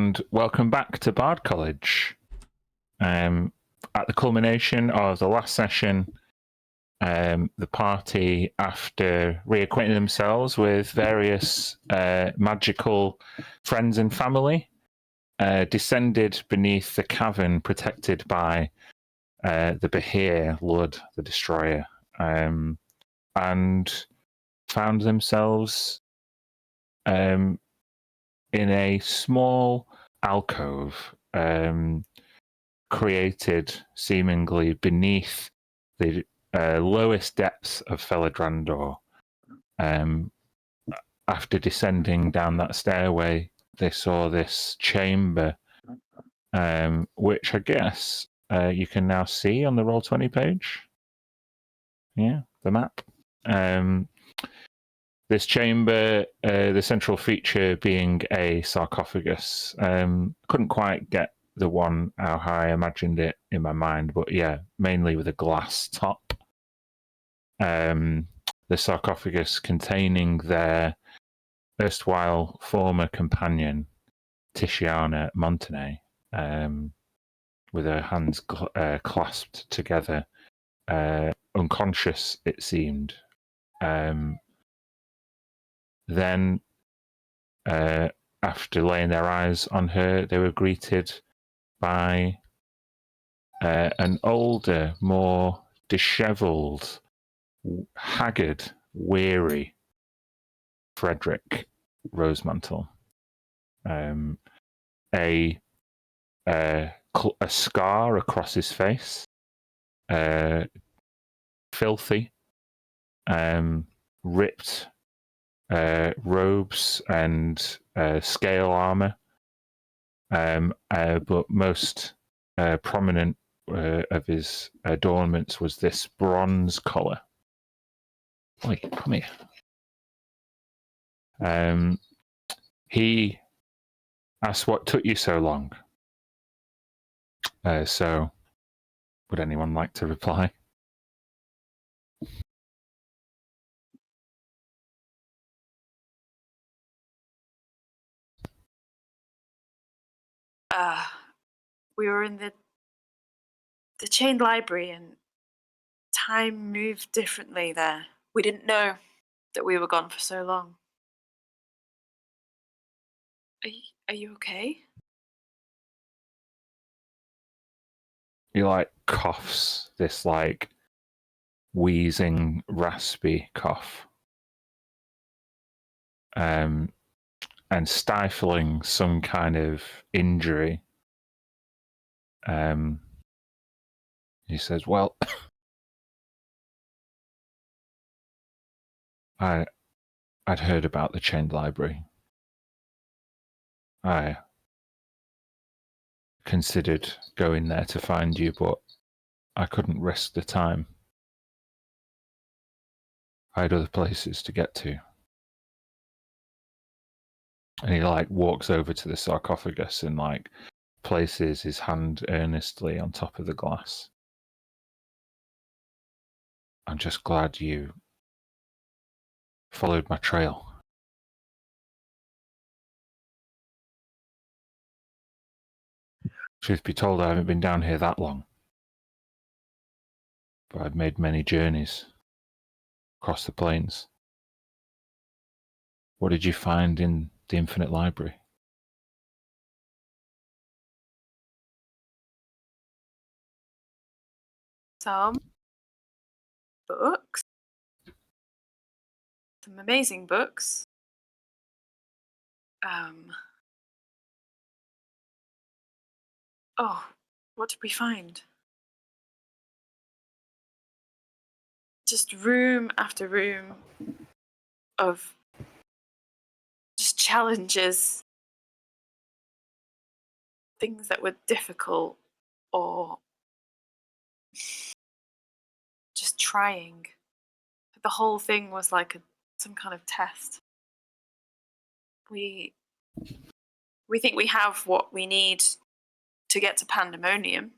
and welcome back to Bard College. At the culmination of the last session, the party, after reacquainting themselves with various magical friends and family, descended beneath the cavern protected by the Behir, Lord the Destroyer, and found themselves in a small alcove created seemingly beneath the lowest depths of Felidrandor. After descending down that stairway, they saw this chamber, which I guess you can now see on the Roll20 page. Yeah, the map. This chamber, the central feature being a sarcophagus. Couldn't quite get the one how I imagined it in my mind, but yeah, mainly with a glass top. The sarcophagus containing their erstwhile former companion, Titiana Montenay, with her hands clasped together, unconscious, it seemed. Then, after laying their eyes on her, they were greeted by an older, more dishevelled, haggard, weary Frederick Rosemantle. A scar across his face, filthy, ripped robes and scale armor, but most prominent of his adornments was this bronze collar. Wait, come here. He asked what took you so long. So, would anyone like to reply? We were in the chained library and time moved differently there. We didn't know that we were gone for so long. Are you okay? He coughs, this wheezing, raspy cough. And stifling some kind of injury. He says, well, I'd heard about the chained library. I considered going there to find you, but I couldn't risk the time. I had other places to get to. And he walks over to the sarcophagus and places his hand earnestly on top of the glass. I'm just glad you followed my trail. Truth be told, I haven't been down here that long. But I've made many journeys across the plains. What did you find in the Infinite Library? Some books. Some amazing books. Oh, what did we find? Just room after room of just challenges, things that were difficult or just trying. The whole thing was like some kind of test. We think we have what we need to get to Pandemonium.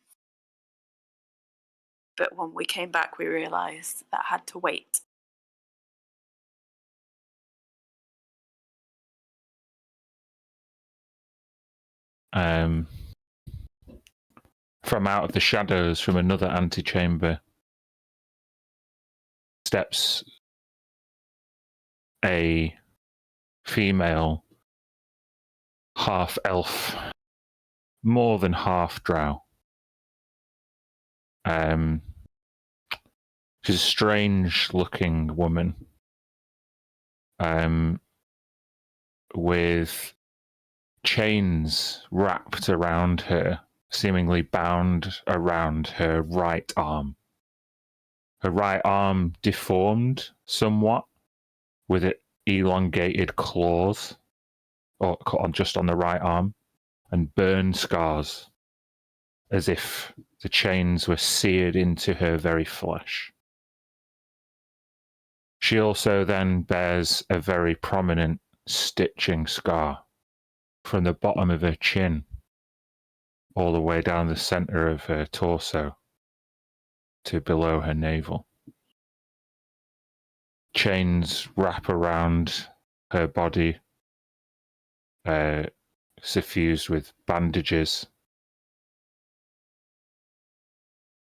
But when we came back, we realized that had to wait. From out of the shadows from another antechamber steps a female half elf, more than half drow. She's a strange looking woman with chains wrapped around her, seemingly bound around her right arm. Her right arm deformed somewhat with it elongated claws, or just on the right arm, and burn scars as if the chains were seared into her very flesh. She also then bears a very prominent stitching scar from the bottom of her chin all the way down the center of her torso to below her navel. Chains wrap around her body, suffused with bandages.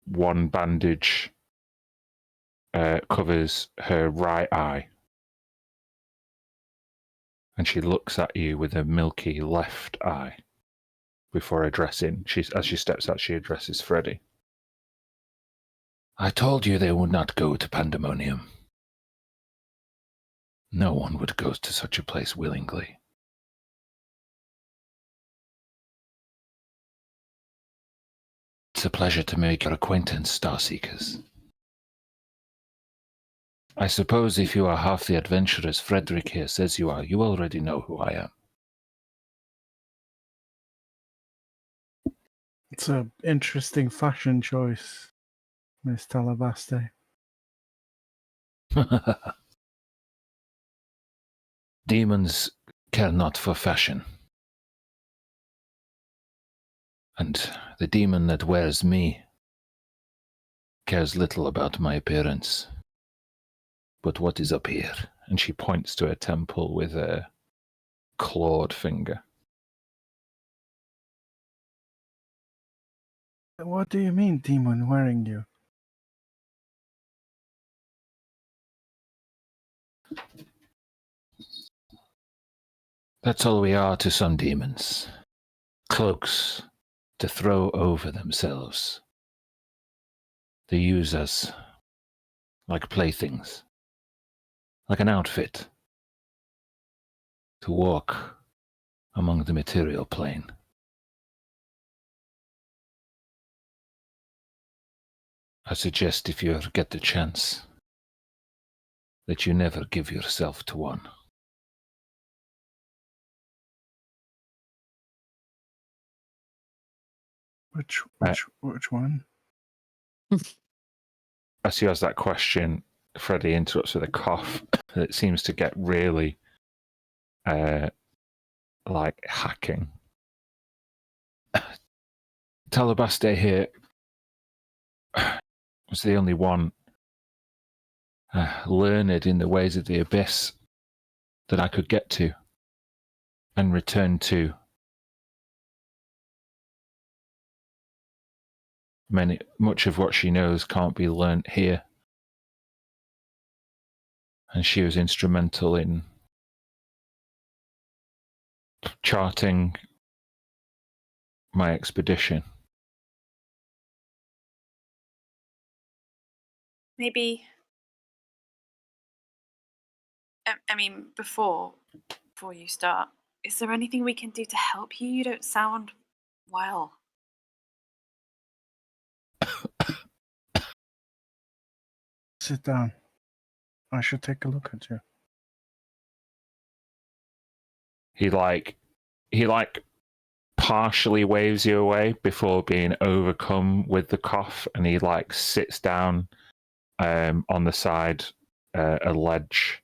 One bandage covers her right eye, and she looks at you with a milky left eye before addressing. As she steps out, she addresses Freddy. I told you they would not go to Pandemonium. No one would go to such a place willingly. It's a pleasure to make your acquaintance, Starseekers. I suppose if you are half the adventurers Frederick here says you are, you already know who I am. It's an interesting fashion choice, Miss Talabaste. Demons care not for fashion. And the demon that wears me cares little about my appearance. But what is up here? And she points to a temple with a clawed finger. What do you mean, demon wearing you? That's all we are to some demons. Cloaks to throw over themselves. They use us like playthings, like an outfit, to walk among the material plane. I suggest if you ever get the chance that you never give yourself to one. Which one? As she has that question, Freddie interrupts with a cough that seems to get really like hacking. Talabaste here was the only one learned in the ways of the abyss that I could get to and return to. Much of what she knows can't be learnt here. And she was instrumental in charting my expedition. Maybe. I mean, before you start, is there anything we can do to help you? You don't sound well. Sit down. I should take a look at you. He partially waves you away before being overcome with the cough, and he sits down on the side a ledge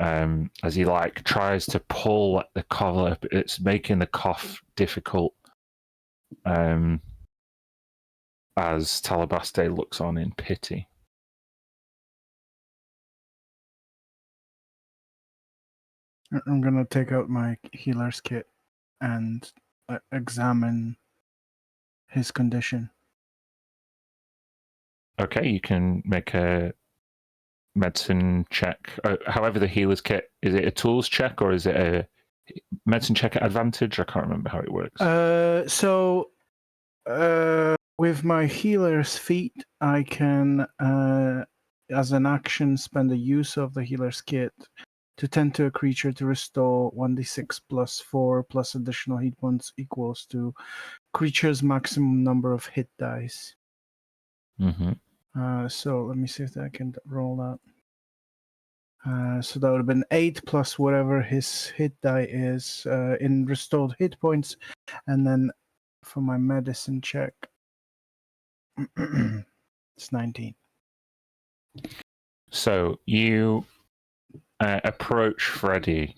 as he tries to pull at the collar. It's making the cough difficult as Talabaste looks on in pity. I'm gonna take out my healer's kit and examine his condition. Okay, you can make a medicine check. However, the healer's kit, is it a tools check or is it a medicine check at advantage? I can't remember how it works. With my healer's feat, I can, as an action, spend the use of the healer's kit to tend to a creature to restore 1d6 plus 4 plus additional hit points equals to creature's maximum number of hit dice. So let me see if I can roll that. So that would have been 8 plus whatever his hit die is in restored hit points. And then for my medicine check, it's 19. So you approach Freddy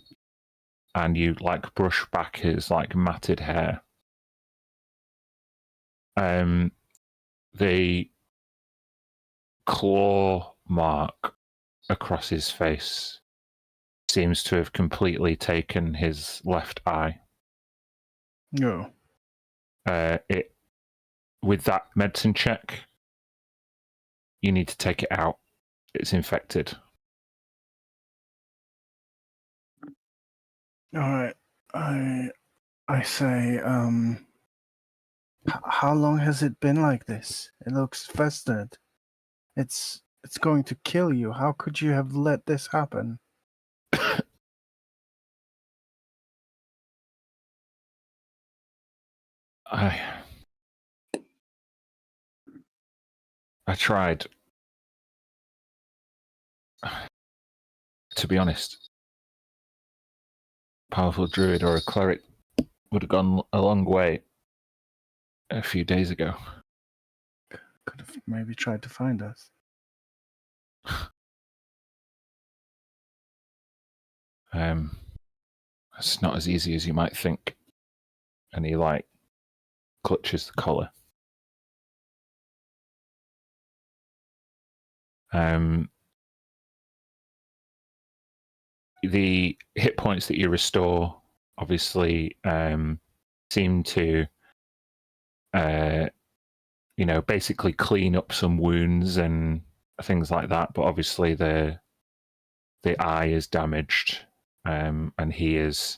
and you like brush back his like matted hair. The claw mark across his face seems to have completely taken his left eye. No. With that medicine check, you need to take it out. It's infected. All right. I say, how long has it been like this? It looks festered. It's going to kill you. How could you have let this happen? I tried. To be honest, powerful druid or a cleric would have gone a long way a few days ago. Could have maybe tried to find us. It's not as easy as you might think. And he like clutches the collar. The hit points that you restore obviously seem to basically clean up some wounds and things like that, but obviously the eye is damaged, and he is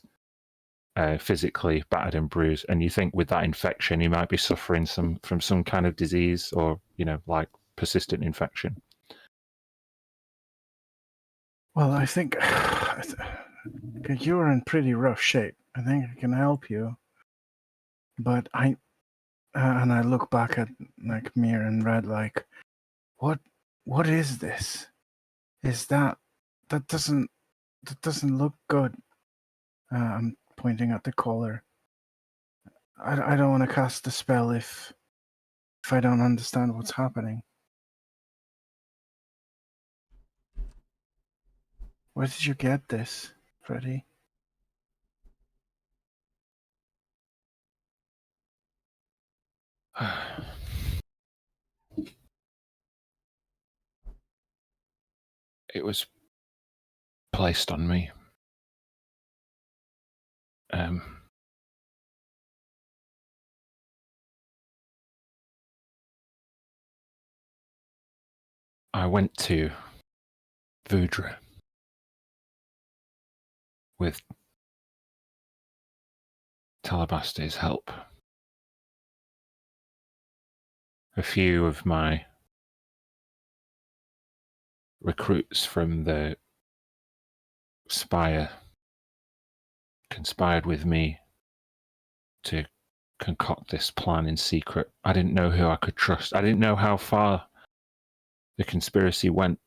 physically battered and bruised. And you think with that infection, he might be suffering from some kind of disease or like persistent infection. Well, I think you're in pretty rough shape. I think I can help you, but and I look back at like Mir and Red, like, what is this? Is that doesn't look good? I'm pointing at the collar. I don't want to cast the spell if I don't understand what's happening. Where did you get this, Freddy? It was placed on me. I went to Vudra with Talabaste's help. A few of my recruits from the Spire conspired with me to concoct this plan in secret. I didn't know who I could trust. I didn't know how far the conspiracy went.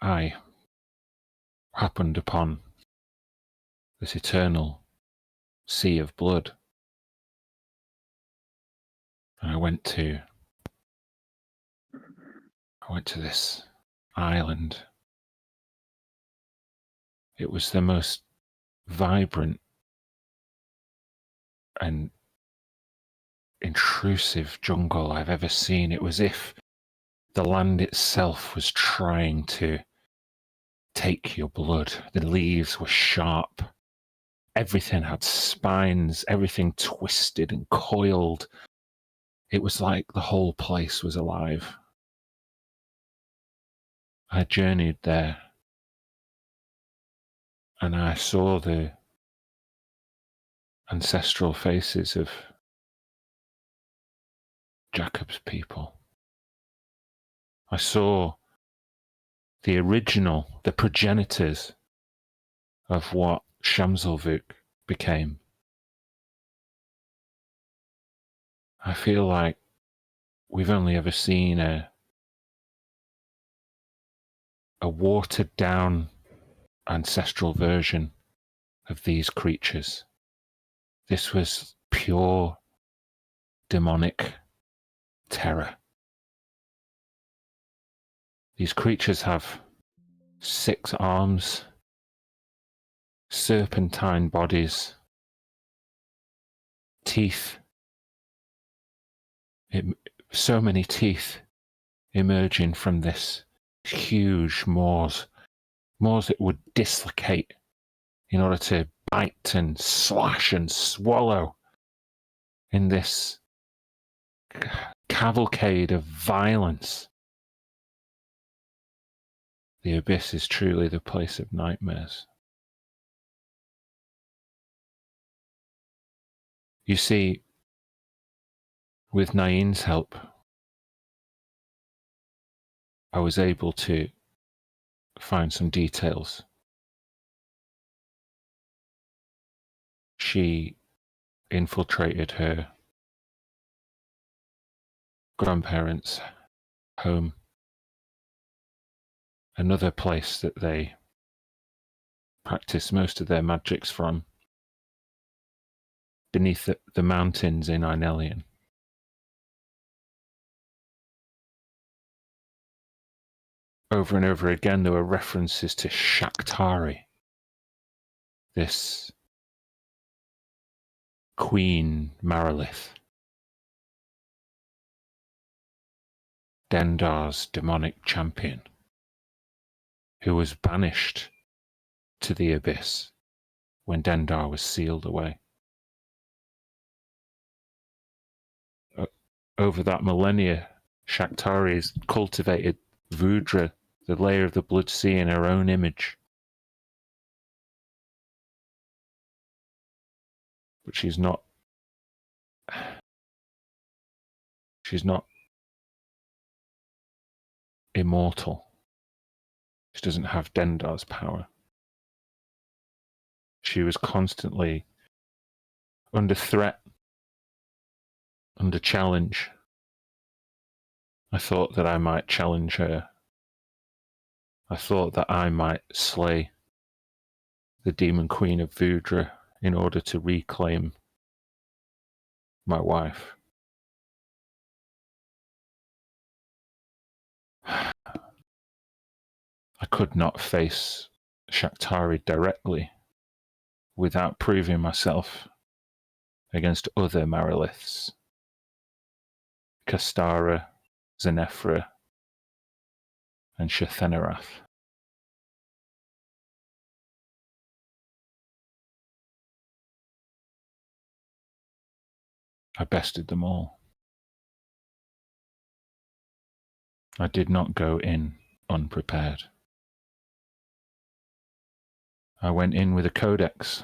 I happened upon this eternal sea of blood. And I went to this island. It was the most vibrant and intrusive jungle I've ever seen. It was if The land itself was trying to take your blood. The leaves were sharp. Everything had spines, everything twisted and coiled. It was like the whole place was alive. I journeyed there, and I saw the ancestral faces of Jacob's people. I saw the original, the progenitors of what Shamselvuk became. I feel like we've only ever seen a watered down ancestral version of these creatures. This was pure demonic terror. These creatures have 6 arms, serpentine bodies, teeth, so many teeth emerging from this huge maws that would dislocate in order to bite and slash and swallow in this cavalcade of violence. The abyss is truly the place of nightmares. You see, with Nain's help, I was able to find some details. She infiltrated her grandparents' home, another place that they practice most of their magics from, beneath the mountains in Inelian. Over and over again, there were references to Shaktari, this Queen Marilith, Dendar's demonic champion, who was banished to the abyss when Dendar was sealed away. Over that millennia, Shaktari has cultivated Vudra, the layer of the Blood Sea, in her own image. But she's not immortal. She doesn't have Dendar's power. She was constantly under threat, under challenge. I thought that I might challenge her. I thought that I might slay the Demon Queen of Vudra in order to reclaim my wife. I could not face Shaktari directly without proving myself against other Mariliths. Kastara, Zenefra, and Shathenarath. I bested them all. I did not go in unprepared. I went in with a codex.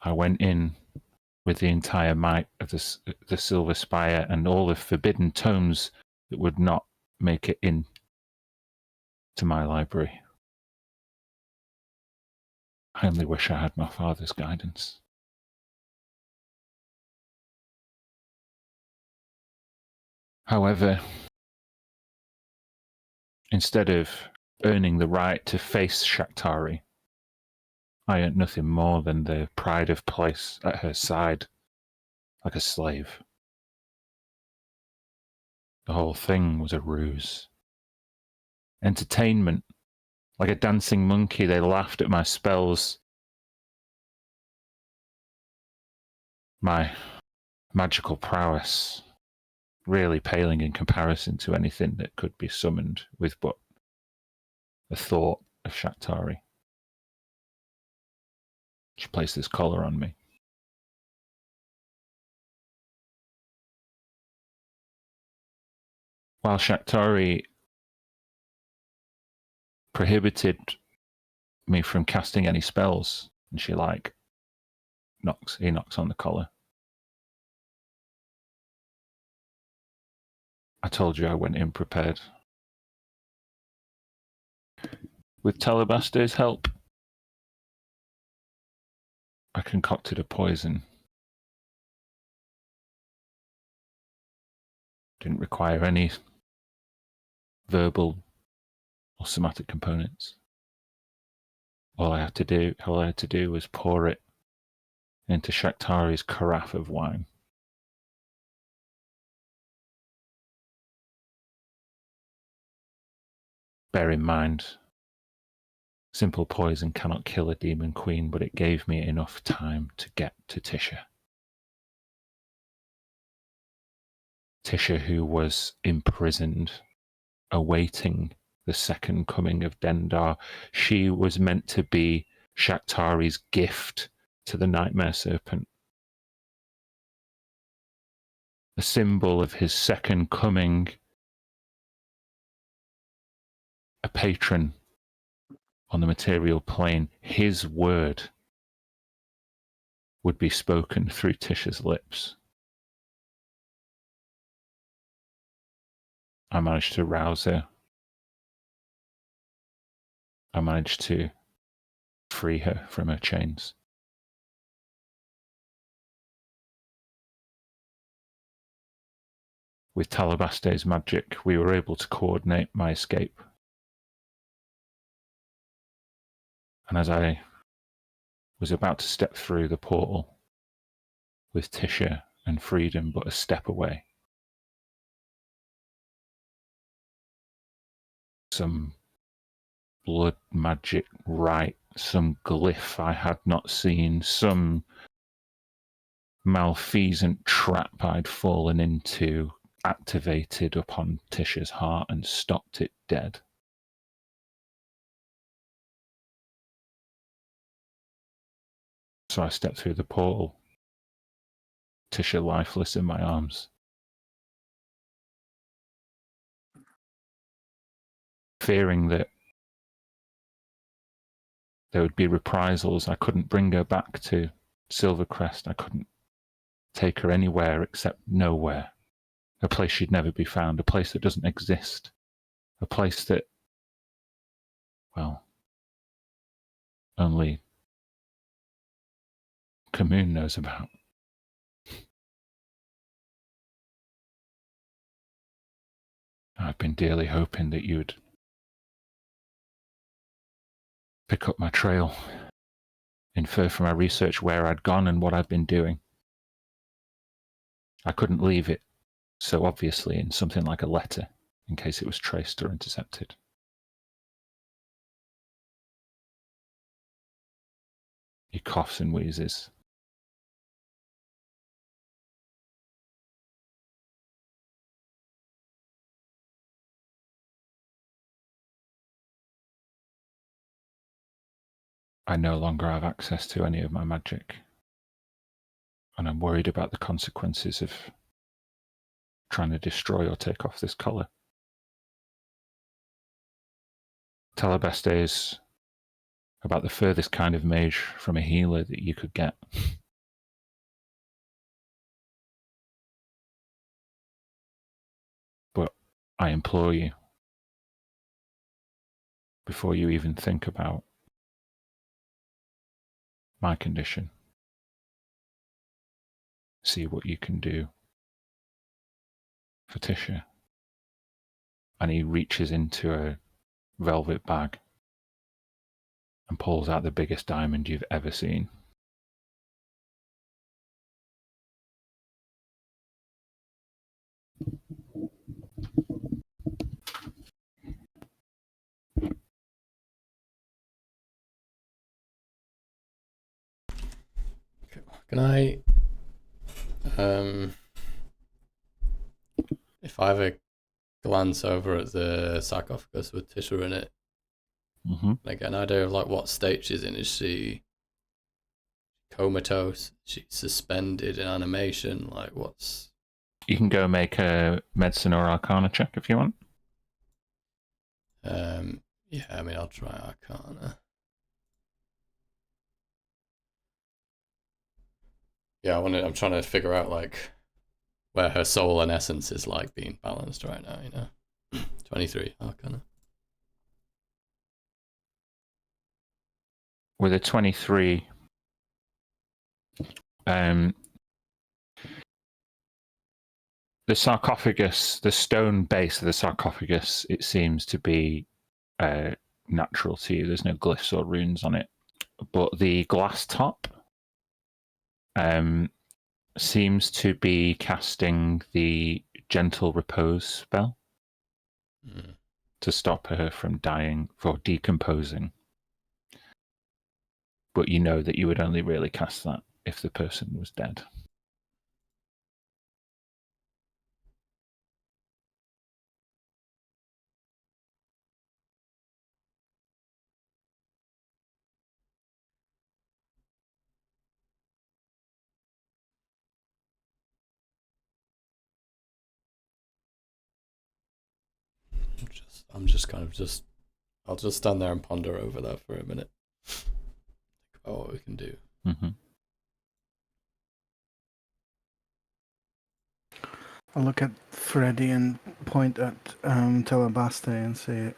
I went in with the entire might of the Silver Spire and all the forbidden tomes that would not make it in to my library. I only wish I had my father's guidance. However, instead of earning the right to face Shaktari, I earned nothing more than the pride of place at her side, like a slave. The whole thing was a ruse. Entertainment. Like a dancing monkey, they laughed at my spells. My magical prowess, really paling in comparison to anything that could be summoned with but a thought of Shaktari. She placed this collar on me. While Shaktari prohibited me from casting any spells, and he knocks on the collar. I told you I went in prepared. With Talabaste's help, I concocted a poison. Didn't require any verbal or somatic components. All I had to do was pour it into Shaktari's carafe of wine. Bear in mind, simple poison cannot kill a demon queen, but it gave me enough time to get to Tisha. Tisha, who was imprisoned, awaiting the second coming of Dendar. She was meant to be Shaktari's gift to the Nightmare Serpent. A symbol of his second coming, a patron on the material plane. His word would be spoken through Tisha's lips. I managed to rouse her. I managed to free her from her chains. With Talabaste's magic, we were able to coordinate my escape. And as I was about to step through the portal with Tisha and freedom but a step away, some blood magic rite, some glyph I had not seen, some malfeasant trap I'd fallen into, activated upon Tisha's heart and stopped it dead. So I stepped through the portal, Tisha lifeless in my arms. Fearing that there would be reprisals, I couldn't bring her back to Silvercrest. I couldn't take her anywhere except nowhere. A place she'd never be found, a place that doesn't exist. A place that, well, only Kamoon knows about. I've been dearly hoping that you'd pick up my trail, infer from my research where I'd gone and what I've been doing. I couldn't leave it so obviously in something like a letter, in case it was traced or intercepted. He coughs and wheezes. I no longer have access to any of my magic, and I'm worried about the consequences of trying to destroy or take off this collar. Talabeste is about the furthest kind of mage from a healer that you could get. But I implore you, before you even think about my condition, see what you can do for Tisha. And he reaches into a velvet bag and pulls out the biggest diamond you've ever seen. Can I If I have a glance over at the sarcophagus with Tisha in it, I get an idea of like what state she's in. Is she comatose? She's suspended in animation? Like what's... You can go make a medicine or arcana check if you want. Yeah, I mean, I'll try arcana. Yeah, I'm trying to figure out like where her soul and essence is like being balanced right now, you know. 23 arcana. With a 23, the sarcophagus, the stone base of the sarcophagus, it seems to be natural to you. There's no glyphs or runes on it. But the glass top seems to be casting the gentle repose spell to stop her from dying or decomposing. But you know that you would only really cast that if the person was dead. I'll just stand there and ponder over that for a minute. Think about what we can do. I'll look at Freddy and point at Telebaste and say,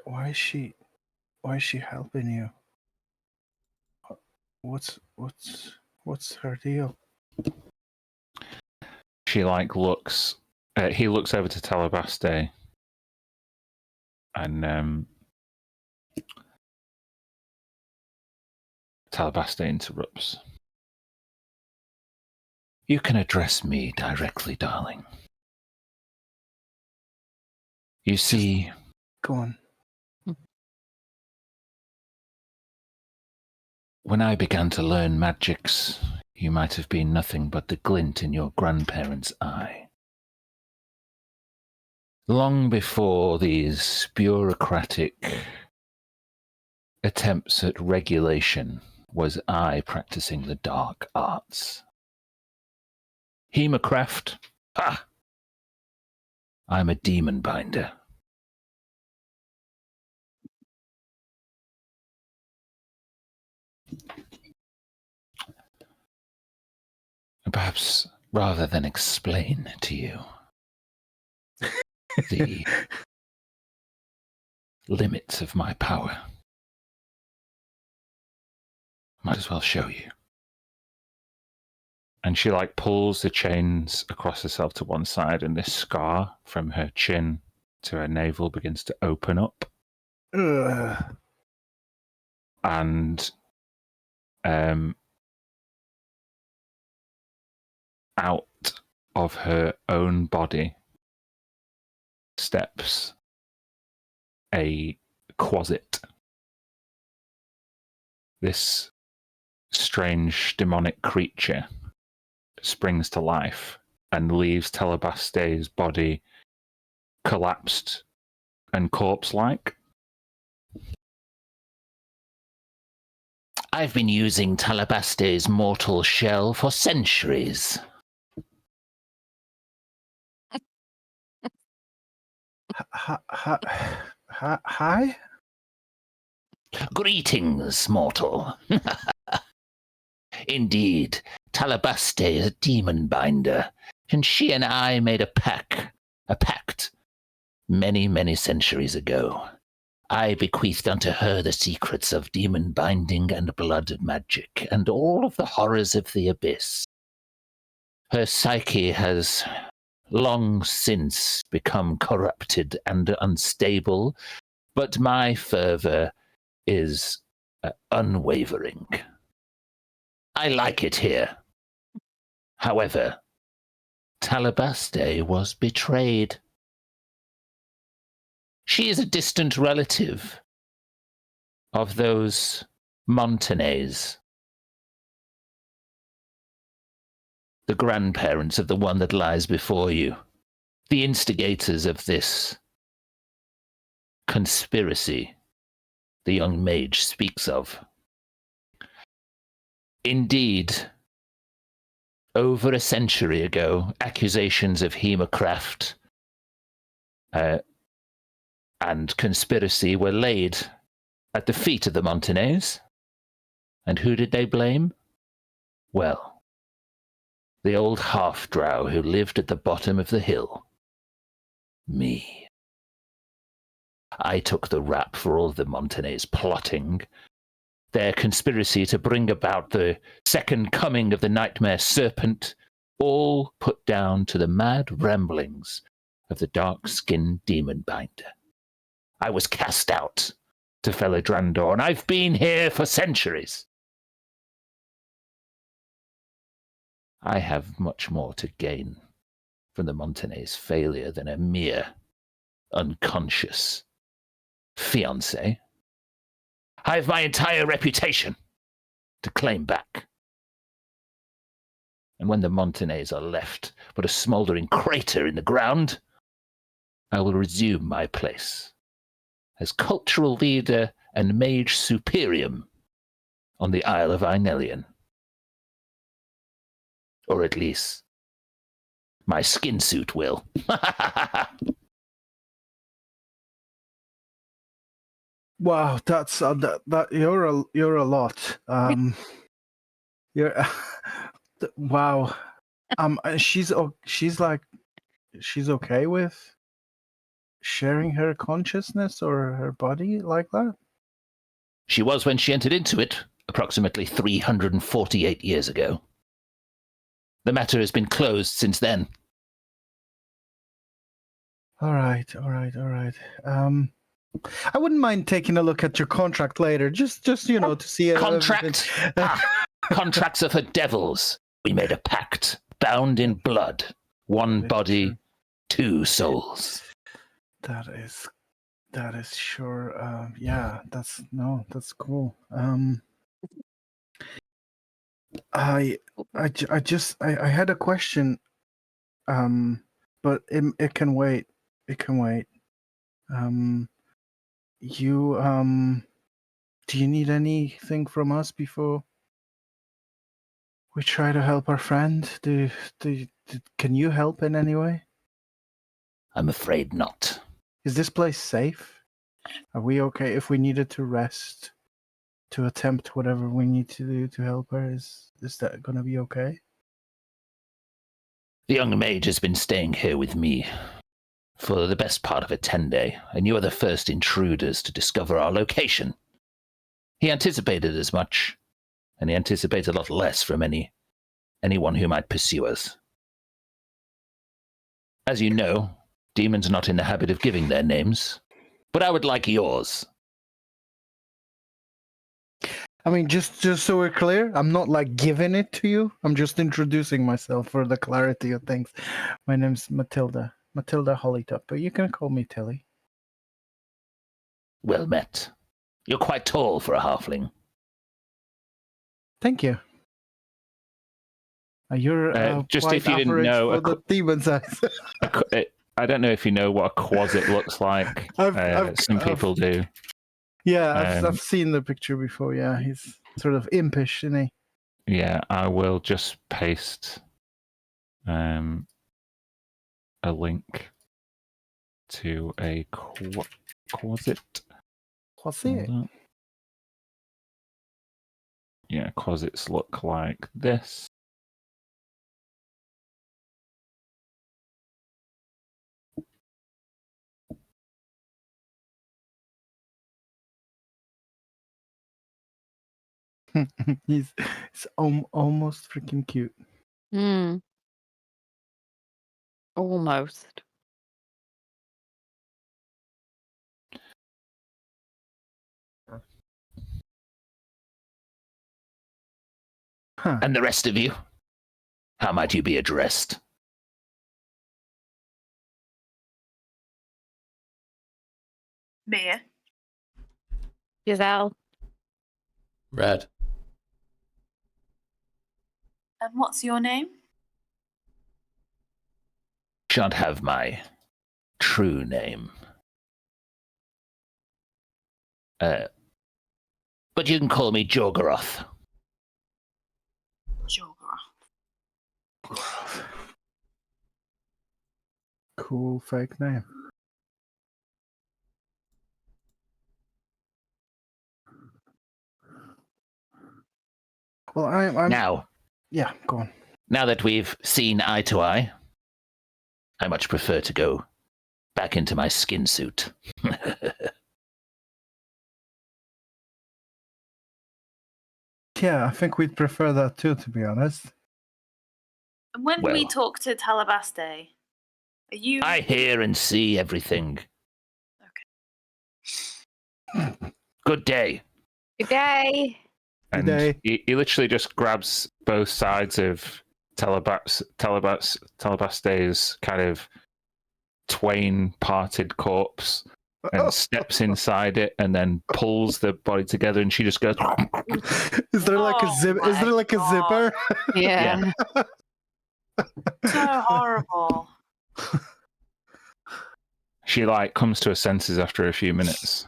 why is she helping you? What's her deal? She looks. He looks over to Telebaste, and Telebaste interrupts. You can address me directly, darling. You see... Go on. When I began to learn magics, you might have been nothing but the glint in your grandparents' eye. Long before these bureaucratic attempts at regulation was I practicing the dark arts. Hemocraft? Ha! I'm a demon binder. Perhaps rather than explain to you the limits of my power, might as well show you. And she pulls the chains across herself to one side, and this scar from her chin to her navel begins to open up. And out of her own body steps a Quasit. This strange demonic creature springs to life and leaves Telebaste's body collapsed and corpse-like. I've been using Telebaste's mortal shell for centuries. Hi? Greetings, mortal. Indeed, Telebaste is a demon binder, and she and I made a pact, many, many centuries ago. I bequeathed unto her the secrets of demon binding and blood magic, and all of the horrors of the abyss. Her psyche has long since become corrupted and unstable, but my fervor is unwavering. I like it here. However, Telebaste was betrayed. She is a distant relative of those Montanes. The grandparents of the one that lies before you. The instigators of this conspiracy the young mage speaks of. Indeed, over a century ago, accusations of hemocraft and conspiracy were laid at the feet of the Montanes. And who did they blame? Well, the old half-drow who lived at the bottom of the hill. Me. I took the rap for all the Montanes plotting, their conspiracy to bring about the second coming of the nightmare serpent, all put down to the mad ramblings of the dark-skinned demon binder. I was cast out to fellow Drandor, and I've been here for centuries. I have much more to gain from the Montanes' failure than a mere unconscious fiancé. I have my entire reputation to claim back. And when the Montanes are left but a smouldering crater in the ground, I will resume my place as cultural leader and mage superium on the Isle of Inelian. Or at least, my skin suit will. Wow, that's that you're a lot. You're wow. She's okay with sharing her consciousness or her body like that? She was when she entered into it, approximately 348 years ago. The matter has been closed since then. All right. I wouldn't mind taking a look at your contract later, just to see Contract? Contracts are for devils. We made a pact, bound in blood. One body, two souls. That is sure. Yeah, that's cool. I had a question, but it can wait. It can wait. You do you need anything from us before we try to help our friend? Can you help in any way? I'm afraid not. Is this place safe? Are we okay if we needed to rest to attempt whatever we need to do to help her? Is that gonna be okay? The young mage has been staying here with me for the best part of a 10-day, and you are the first intruders to discover our location. He anticipated as much, and he anticipates a lot less from anyone who might pursue us. As you know, demons are not in the habit of giving their names, but I would like yours. I mean, just so we're clear, I'm not like giving it to you. I'm just introducing myself for the clarity of things. My name's Matilda Hollytop, but you can call me Tilly. Well met. You're quite tall for a halfling. Thank you. You're just quite if you didn't average know, for the demon size. I don't know if you know what a quasit looks like. Some people do. Yeah, I've seen the picture before. Yeah, he's sort of impish, isn't he? Yeah, I will just paste a link to a quasit. Quasit? Yeah, quasits look like this. He's almost freaking cute. Almost. Huh. And the rest of you, how might you be addressed? Mia. Giselle. Red. And what's your name? Shan't have my true name. But you can call me Jorgoroth. Jogger. Cool fake name. Well, I'm Now, yeah. Go on. now that we've seen eye to eye, I much prefer to go back into my skin suit. Yeah, I think we'd prefer that too, to be honest. And when Well. we talk to Talabaste, are you? I hear and see everything. Okay. Good day. Good day. Good And day. he literally just grabs both sides of Talabaste's kind of twain parted corpse and steps inside it and then pulls the body together, and she just goes. Is there like a Oh zip? Is my there like a God. zipper? Yeah. So horrible. She like comes to her senses after a few minutes.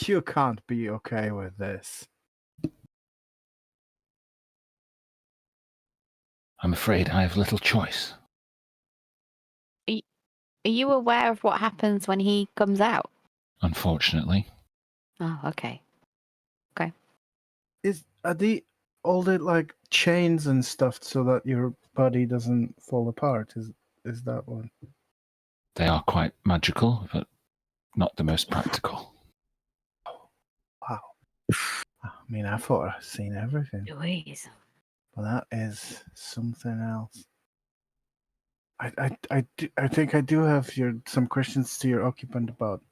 You can't be okay with this. I'm afraid I have little choice. Are you aware of what happens when he comes out? Unfortunately, Oh, okay. Are the all the like chains and stuff so that your body doesn't fall apart? Is that one? they are quite magical, but not the most practical. Wow. I mean, I thought I'd seen everything, Louise. but that is something else. I think I do have some questions to your occupant about,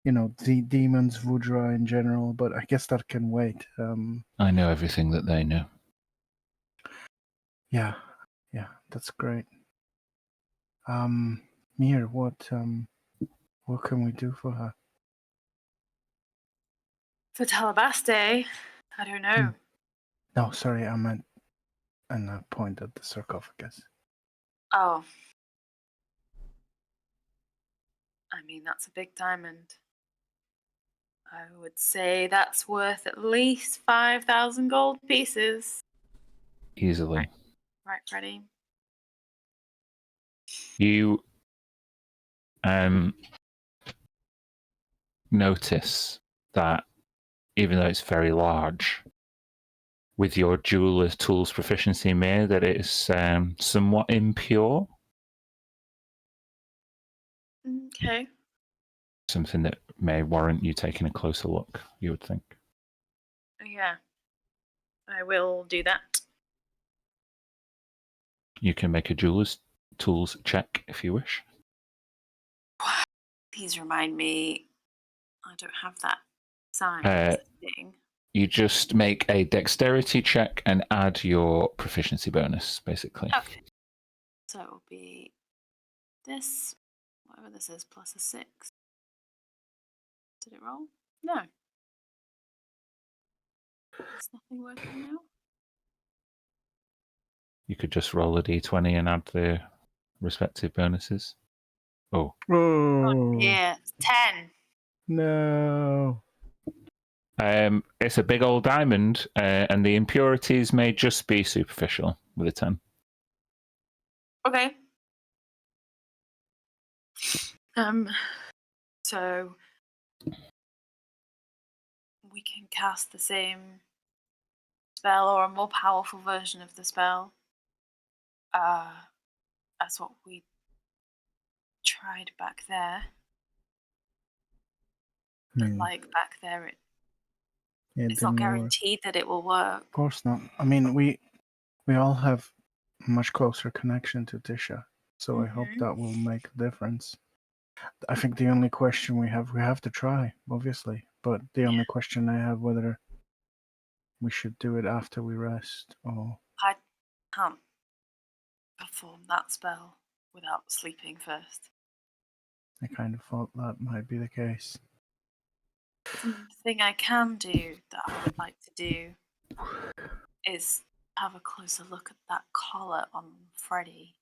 the demons, Vudra in general, but I guess that can wait. I know everything that they know. Yeah, that's great. Mir, what can we do for her? For Talabaste, I don't know. No, sorry, I meant, and I point at the sarcophagus. Oh. I mean, that's a big diamond. I would say that's worth at least 5,000 gold pieces. Easily. Right, Freddie? You notice that even though it's very large, with your jeweler's tools proficiency, Mir, that it is somewhat impure. Okay. Something that may warrant you taking a closer look, you would think. Yeah. I will do that. You can make a jeweler's tools check if you wish. Please remind me. I don't have that sign. Thing. You just make a dexterity check and add your proficiency bonus, basically. Okay. So it will be this, whatever this is, plus a 6. Did it roll? No. Is nothing working now? You could just roll a d20 and add the respective bonuses. Oh. Oh, Yeah, 10. no. It's a big old diamond, and the impurities may just be superficial with a 10. Okay. So we can cast the same spell or a more powerful version of the spell as what we tried back there. And like back there, it's not guaranteed that it will work. Of course not. I mean, we all have a much closer connection to Tisha, so I hope that will make a difference. I think the only question we have to try, obviously, but the only question I have whether we should do it after we rest or. I can't perform that spell without sleeping first. I kind of thought that might be the case. Something I can do that I would like to do is have a closer look at that collar on Freddy.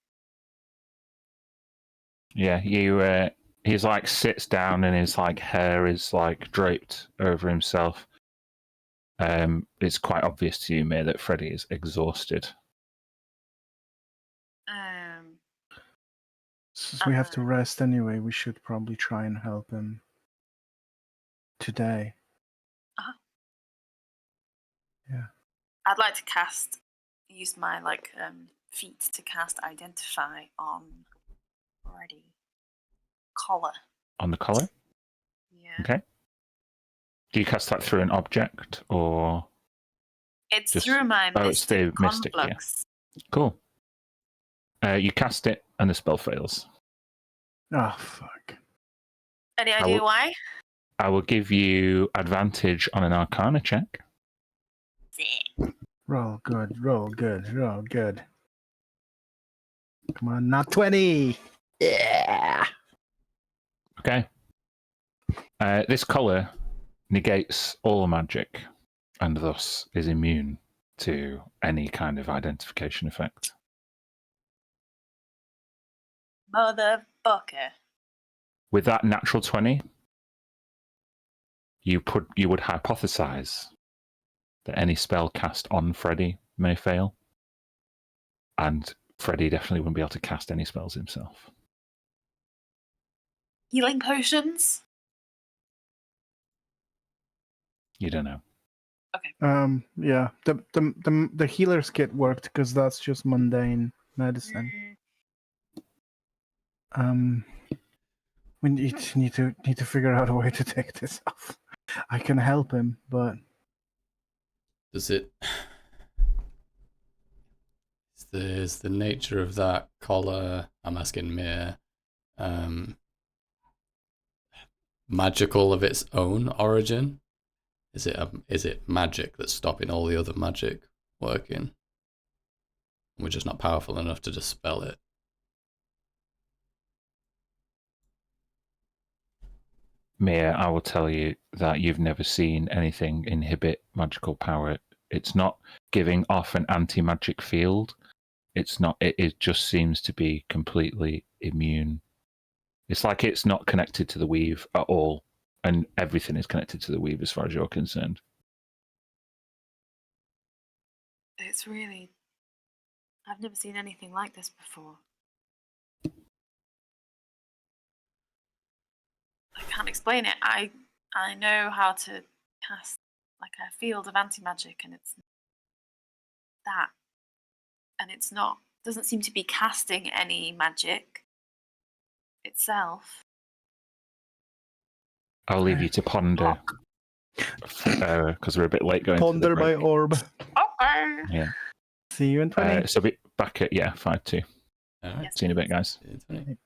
Yeah, he's like sits down and his like hair is like draped over himself. It's quite obvious to you, May, that Freddy is exhausted. Since we have to rest anyway, we should probably try and help him today. Yeah. I'd like to use my feet to cast Identify on Freddy. Collar. On the collar? Yeah. Okay. Do you cast that through an object or? It's Just- through my it's the mystic, yeah. conflux. Cool. You cast it and the spell fails. Oh, fuck. Any idea why? I will give you advantage on an Arcana check. Roll good, roll good, roll good. Come on, not 20! Yeah! Okay. This collar negates all magic and thus is immune to any kind of identification effect. Motherfucker. With that natural 20, you would hypothesize that any spell cast on Freddy may fail, and Freddy definitely wouldn't be able to cast any spells himself. Healing potions? You don't know. Yeah. The healer's kit worked because that's just mundane medicine. We need to figure out a way to take this off. I can help him, but Does it? Is the nature of that collar? I'm asking Mir. Magical of its own origin? Is it magic that's stopping all the other magic working? We're just not powerful enough to dispel it. Mia, I will tell you that you've never seen anything inhibit magical power. It's not giving off an anti-magic field. It's not. It just seems to be completely immune. It's like it's not connected to the weave at all, and everything is connected to the weave as far as you're concerned. It's really... I've never seen anything like this before. I can't explain it. I know how to cast like a field of anti-magic, and it's that. And it's not... doesn't seem to be casting any magic itself. I'll leave you to ponder, because we're a bit late going. ponder to the my break. orb. Okay. Yeah. See you in 20. So be back at 5-2. All right. Yes. See you in a bit, guys. 20.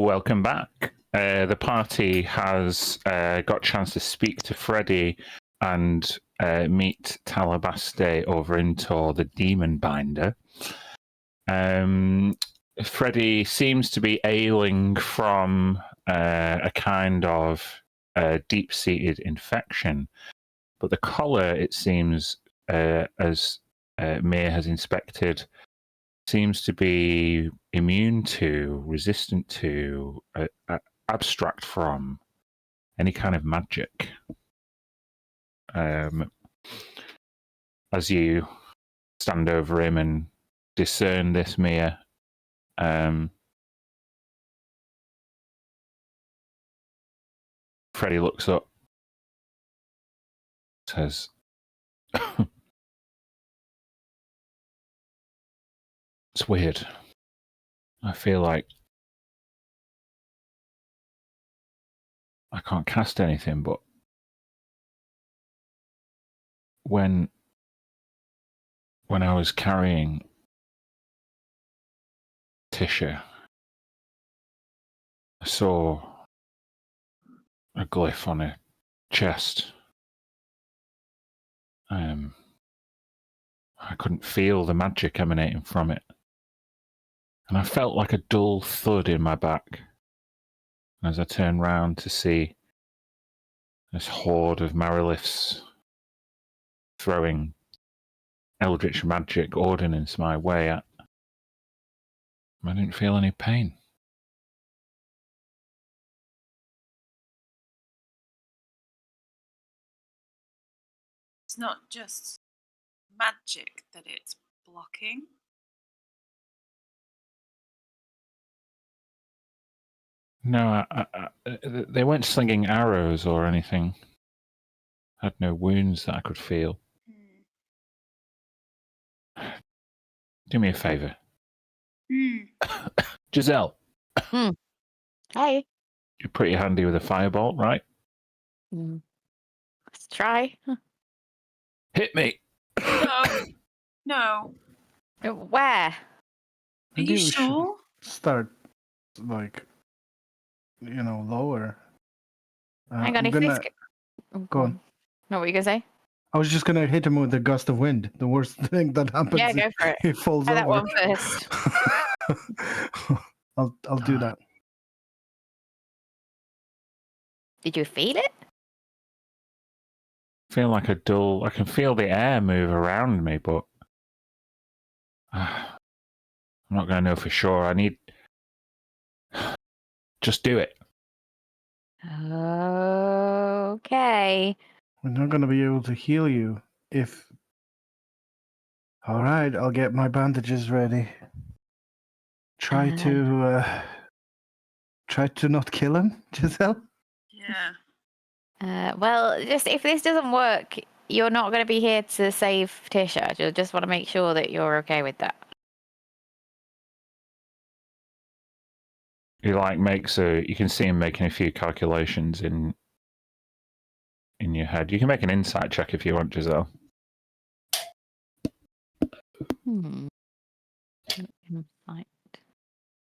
welcome back. The party has got a chance to speak to Freddy and meet Talabaste over in Tor, the Demon Binder. Freddy seems to be ailing from a kind of deep-seated infection, but the collar, it seems, as Mir has inspected, seems to be immune to, resistant to, abstract from any kind of magic. As you stand over him and discern this, Mir, Freddy looks up, says, "It's weird. I feel like I can't cast anything, but when I was carrying Tisha, I saw a glyph on her chest. I couldn't feel the magic emanating from it. And I felt like a dull thud in my back. As I turned round to see this horde of Mariliths throwing eldritch magic ordnance my way, I didn't feel any pain. It's not just magic that it's blocking. No, they weren't slinging arrows or anything. I had no wounds that I could feel. Do me a favour. Giselle, Hey. you're pretty handy with a firebolt, right? Let's try. Hit me! No. Where? Are Maybe you we should sure? start, like, lower. Hang on, I'm if gonna... this... Go on. No, what were you going to say? I was just gonna hit him with a gust of wind. The worst thing that happens Yeah, is go for it. he falls Try over. that one first. I'll do that. Did you feel it? Feel like a dull... I can feel the air move around me, but... I'm not going to know for sure. I need... Just do it. Okay. We're not gonna be able to heal you if... Alright, I'll get my bandages ready. Try to not kill him, Giselle? Yeah. Well, just if this doesn't work, you're not going to be here to save Tisha. I just want to make sure that you're okay with that. He makes a... You can see him making a few calculations in your head. You can make an insight check if you want, Giselle. Insight.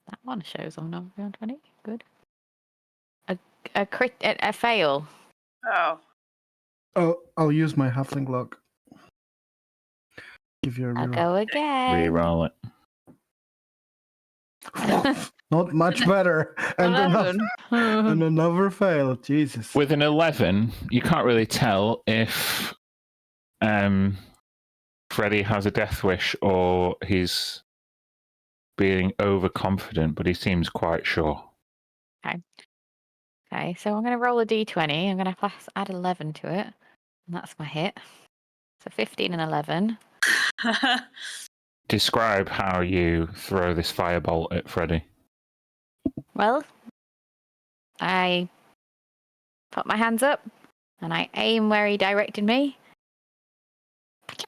That one shows on number 20. Good. A crit, a fail. Oh. Oh, I'll use my halfling luck. Give you a I'll reroll. go again. Reroll it. Not much better. And 11. another fail. Jesus. With an 11, you can't really tell if Freddy has a death wish or he's being overconfident, but he seems quite sure. Okay, so I'm going to roll a d20. I'm going to add 11 to it. And that's my hit. So 15 and 11. Describe how you throw this firebolt at Freddy. Well, I put my hands up and I aim where he directed me.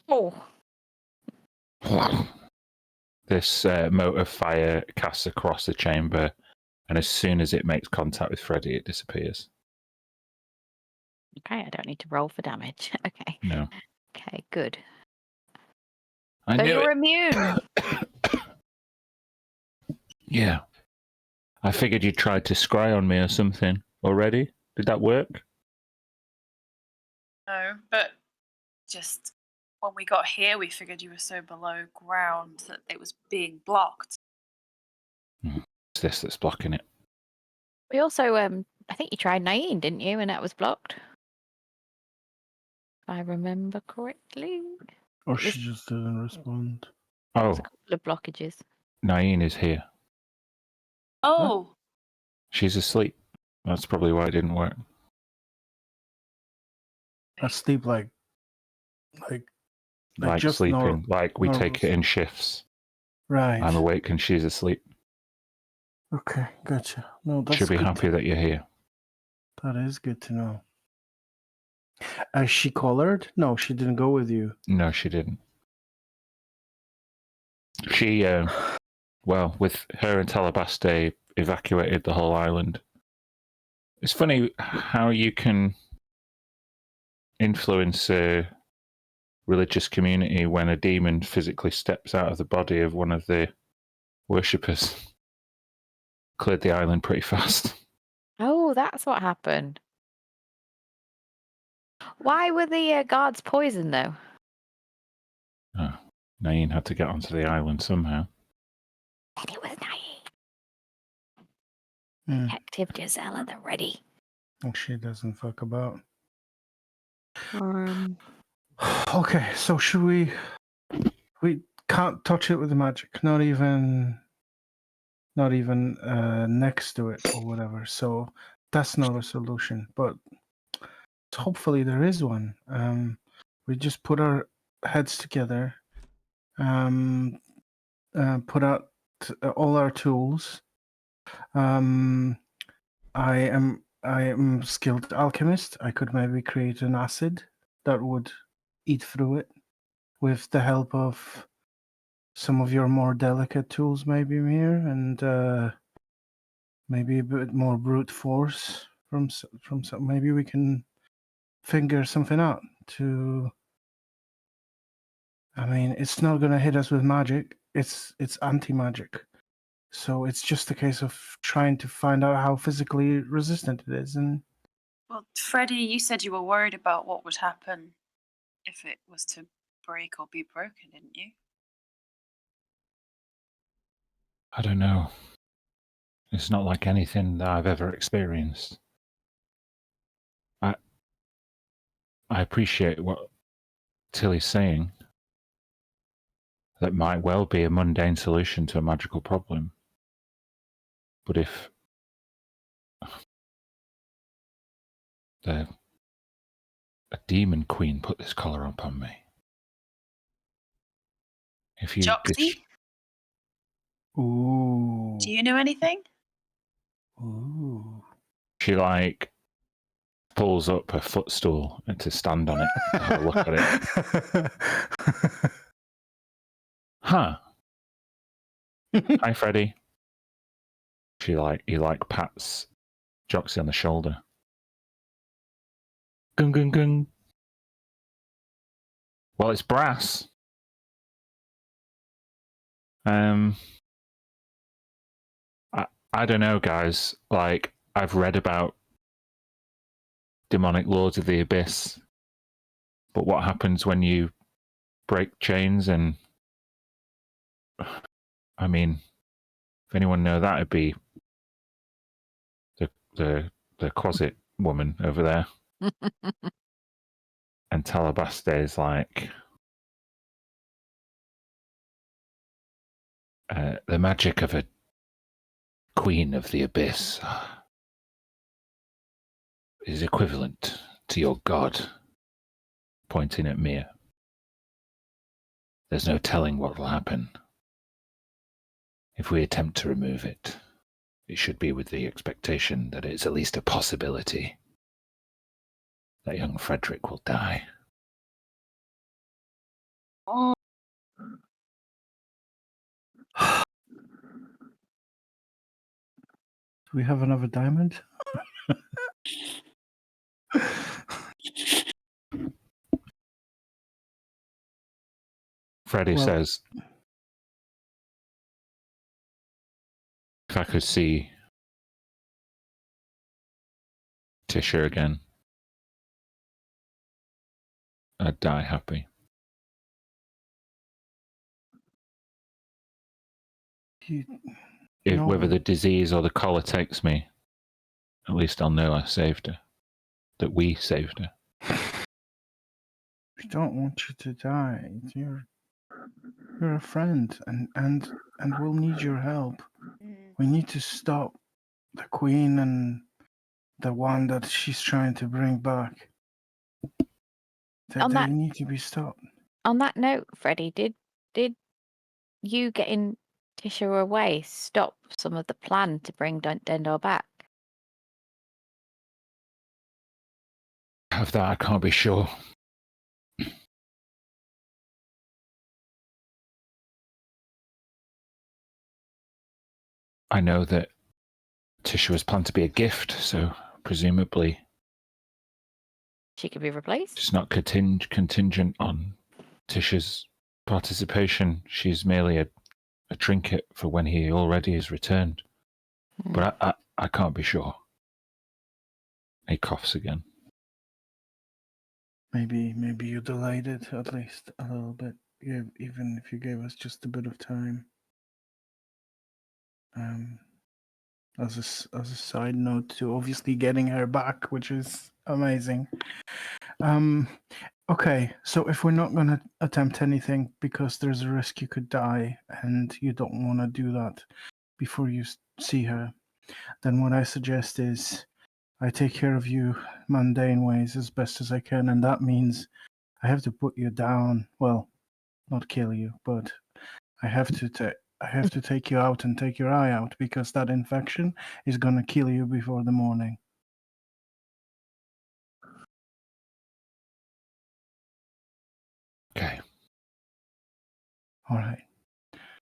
Oh. This mote of fire casts across the chamber, and as soon as it makes contact with Freddy, it disappears. Okay, I don't need to roll for damage. Okay. No. Okay, good. I So knew you're it. immune. Yeah. I figured you tried to scry on me or something already. Did that work? No, but just when we got here, we figured you were so below ground that it was being blocked. It's this that's blocking it. We also, I think you tried Naeem, didn't you? And that was blocked. If I remember correctly. Or It was- she just didn't respond. There's Oh, a couple of blockages. Naeen is here. Oh, She's asleep. That's probably why it didn't work. I sleep like Like just sleeping. Like we take normal it in shifts. right. I'm awake and she's asleep. Okay, gotcha. No, that's Should be good. happy that you're here. That is good to know. Is she colored? No, she didn't go with you. No, she didn't. She, well, with her and Talabaste evacuated the whole island. It's funny how you can influence a religious community when a demon physically steps out of the body of one of the worshippers. Cleared the island pretty fast. Oh, that's what happened. Why were the guards poisoned, though? Oh, Naeen had to get onto the island somehow. Then it was Naeem. Hmm. Detective Giselle the ready. She doesn't fuck about. Um, Okay, so should we? We can't touch it with the magic. Not even next to it or whatever. So that's not a solution. But hopefully there is one. We just put our heads together. Put out all our tools. I am a skilled alchemist. I could maybe create an acid that would eat through it with the help of some of your more delicate tools, maybe Mir, and maybe a bit more brute force from some. Maybe we can figure something out. I mean, it's not gonna hit us with magic. It's anti-magic. So it's just a case of trying to find out how physically resistant it is. And well, Freddie, you said you were worried about what would happen if it was to break or be broken, didn't you? I don't know. It's not like anything that I've ever experienced. I appreciate what Tilly's saying. That might well be a mundane solution to a magical problem. But if a demon queen put this collar upon me, if you Joxy, ooh, do you know anything? ooh. she like pulls up her footstool and to stand on it to have a look at it. Huh. Hi, Freddie. He pats Joxy on the shoulder. Gung gung gung. Well, it's brass. I don't know, guys. Like, I've read about demonic lords of the abyss, but what happens when you break chains? And I mean, if anyone know that, it'd be the closet woman over there. And Talabaste is like, the magic of a queen of the abyss is equivalent to your god, pointing at Mia. There's no telling what will happen. If we attempt to remove it, it should be with the expectation that it's at least a possibility that young Frederick will die. Oh, Do we have another diamond? Freddie Well- says, if I could see Tisha again, I'd die happy. If whether the disease or the collar takes me, at least I'll know I saved her. That we saved her. We don't want you to die. You're a friend, and we'll need your help. We need to stop the queen and the one that she's trying to bring back. They need to be stopped. On that note, Freddie, did you getting Tisha away stop some of the plan to bring Dendor back? Of that, I can't be sure. I know that Tisha was planned to be a gift, so presumably She could be replaced. it's not contingent on Tisha's participation. She's merely a trinket for when he already is returned. But I can't be sure. He coughs again. Maybe you delayed it at least a little bit, even if you gave us just a bit of time. As a side note to obviously getting her back, which is amazing. Okay, so if we're not going to attempt anything because there's a risk you could die and you don't want to do that before you see her, then what I suggest is I take care of you mundane ways as best as I can, and that means I have to put you down. Well, not kill you, but I have to take you out and take your eye out because that infection is gonna kill you before the morning. Okay. All right.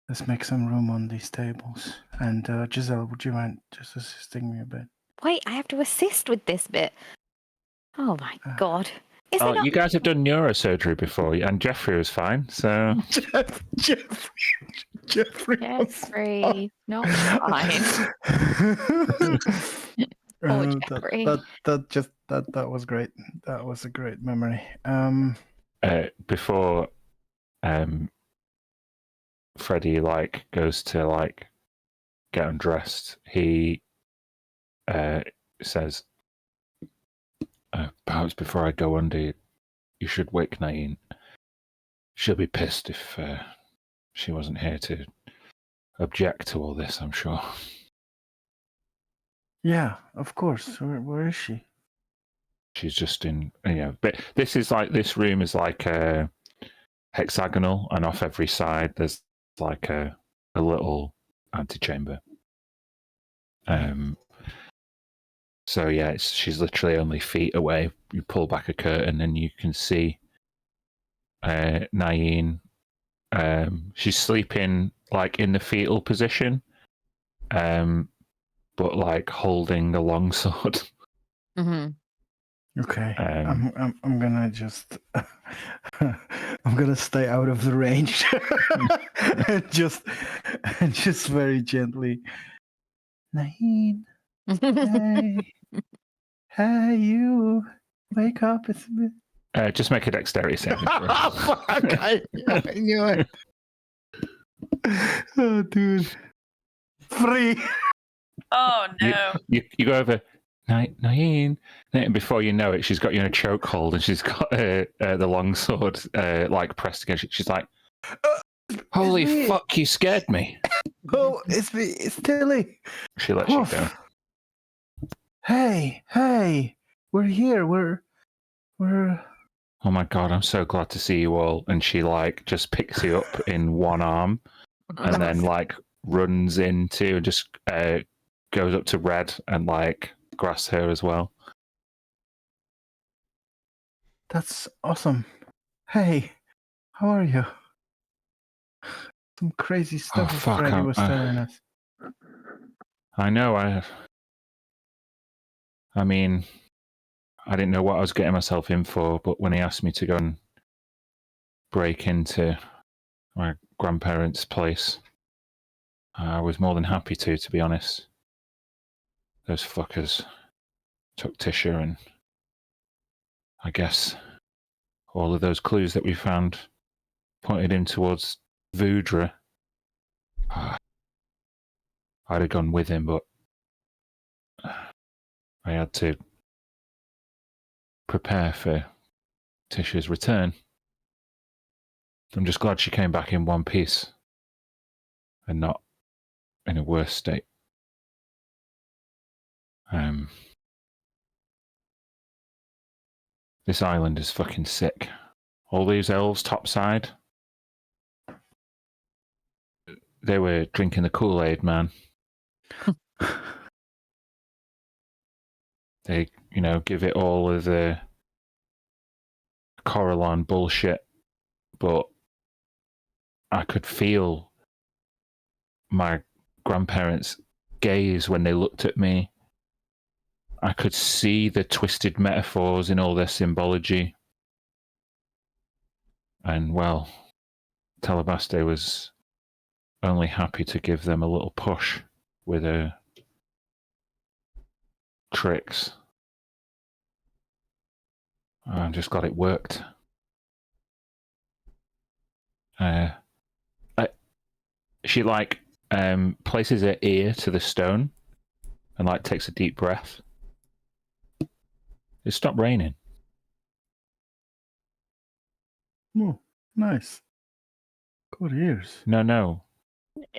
Let's make some room on these tables. And Giselle, would you mind just assisting me a bit? Wait, I have to assist with this bit. Oh my god. You guys have done neurosurgery before, and Jeffrey was fine, so... Jeffrey, not fine. Jeffrey. That was great. That was a great memory. Before Freddie goes to get undressed, he says, perhaps before I go under, you should wake Nain. She'll be pissed if she wasn't here to object to all this, I'm sure. Yeah, of course. Where is she? She's just in, but this room is hexagonal, and off every side there's a little antechamber. So yeah, she's literally only feet away. You pull back a curtain and you can see Nain. She's sleeping in the fetal position, but holding a longsword. Mm-hmm. Okay, I'm gonna just I'm gonna stay out of the range and just very gently, Nain, hey, you, wake up! It's a bit. Just make a dexterity saving throw. Fuck! I knew it. Oh, dude, 3. Oh no! You go over. Nain, and before you know it, she's got you in a chokehold, and she's got the longsword pressed against it. She's like, "Holy fuck! You scared me." Oh, it's me. It's Tilly. She lets you go. Hey, we're here. We're. Oh my god! I'm so glad to see you all. And she just picks you up in one arm, and then runs into and just goes up to Red and grasps her as well. That's awesome. Hey, how are you? Some crazy stuff Freddie was telling us. I know. I mean, I didn't know what I was getting myself in for, but when he asked me to go and break into my grandparents' place, I was more than happy to be honest. Those fuckers took Tisha, and I guess all of those clues that we found pointed him towards Vudra. I'd have gone with him, but I had to prepare for Tisha's return. I'm just glad she came back in one piece and not in a worse state. This island is fucking sick. All these elves topside, they were drinking the Kool-Aid, man. They, give it all of the Corellon bullshit, but I could feel my grandparents' gaze when they looked at me. I could see the twisted metaphors in all their symbology. And, well, Telebaste was only happy to give them a little push with her tricks. I'm just glad it worked. She places her ear to the stone and takes a deep breath. It stopped raining. Oh, nice. Good ears. No.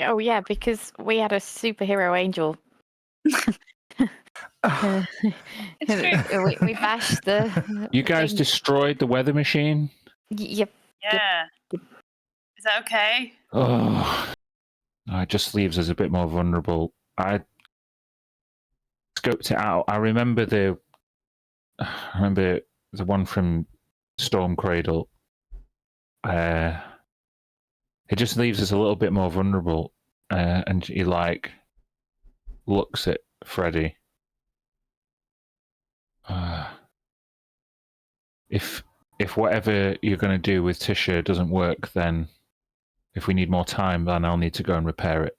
Oh yeah, because we had a superhero angel. It's true. we bashed the. You guys thing. destroyed the weather machine? Yep. Yeah. Is that okay? Oh, it just leaves us a bit more vulnerable. I scoped it out. I remember the one from Storm Cradle. It just leaves us a little bit more vulnerable. And he looks at Freddy. If whatever you're going to do with Tisha doesn't work, then if we need more time, then I'll need to go and repair it.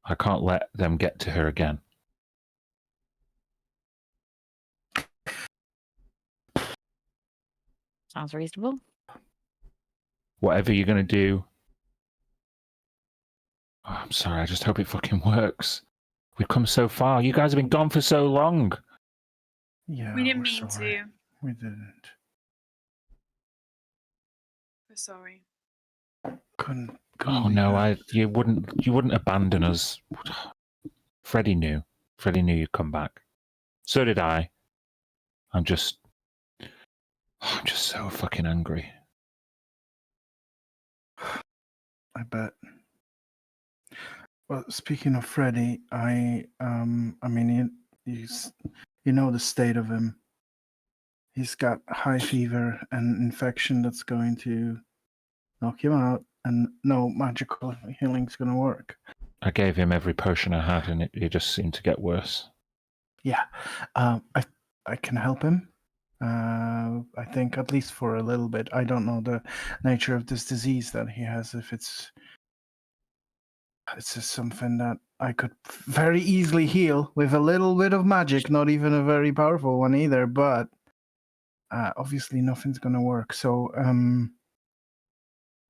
I can't let them get to her again. Sounds reasonable. Whatever you're going to do. Oh, I'm sorry, I just hope it fucking works. We've come so far. You guys have been gone for so long. Yeah, We didn't we're mean sorry. to. We didn't. We're sorry. Couldn't Oh be no, helped. you wouldn't abandon us. Freddie knew. Freddie knew you'd come back. So did I. I'm just so fucking angry. I bet. Well, speaking of Freddy, I mean, he's, the state of him. He's got high fever and infection that's going to knock him out, and no magical healing's going to work. I gave him every potion I had, and it just seemed to get worse. Yeah, I can help him. I think at least for a little bit. I don't know the nature of this disease that he has. If it's just something that I could very easily heal with a little bit of magic, not even a very powerful one either. But obviously, nothing's gonna work. So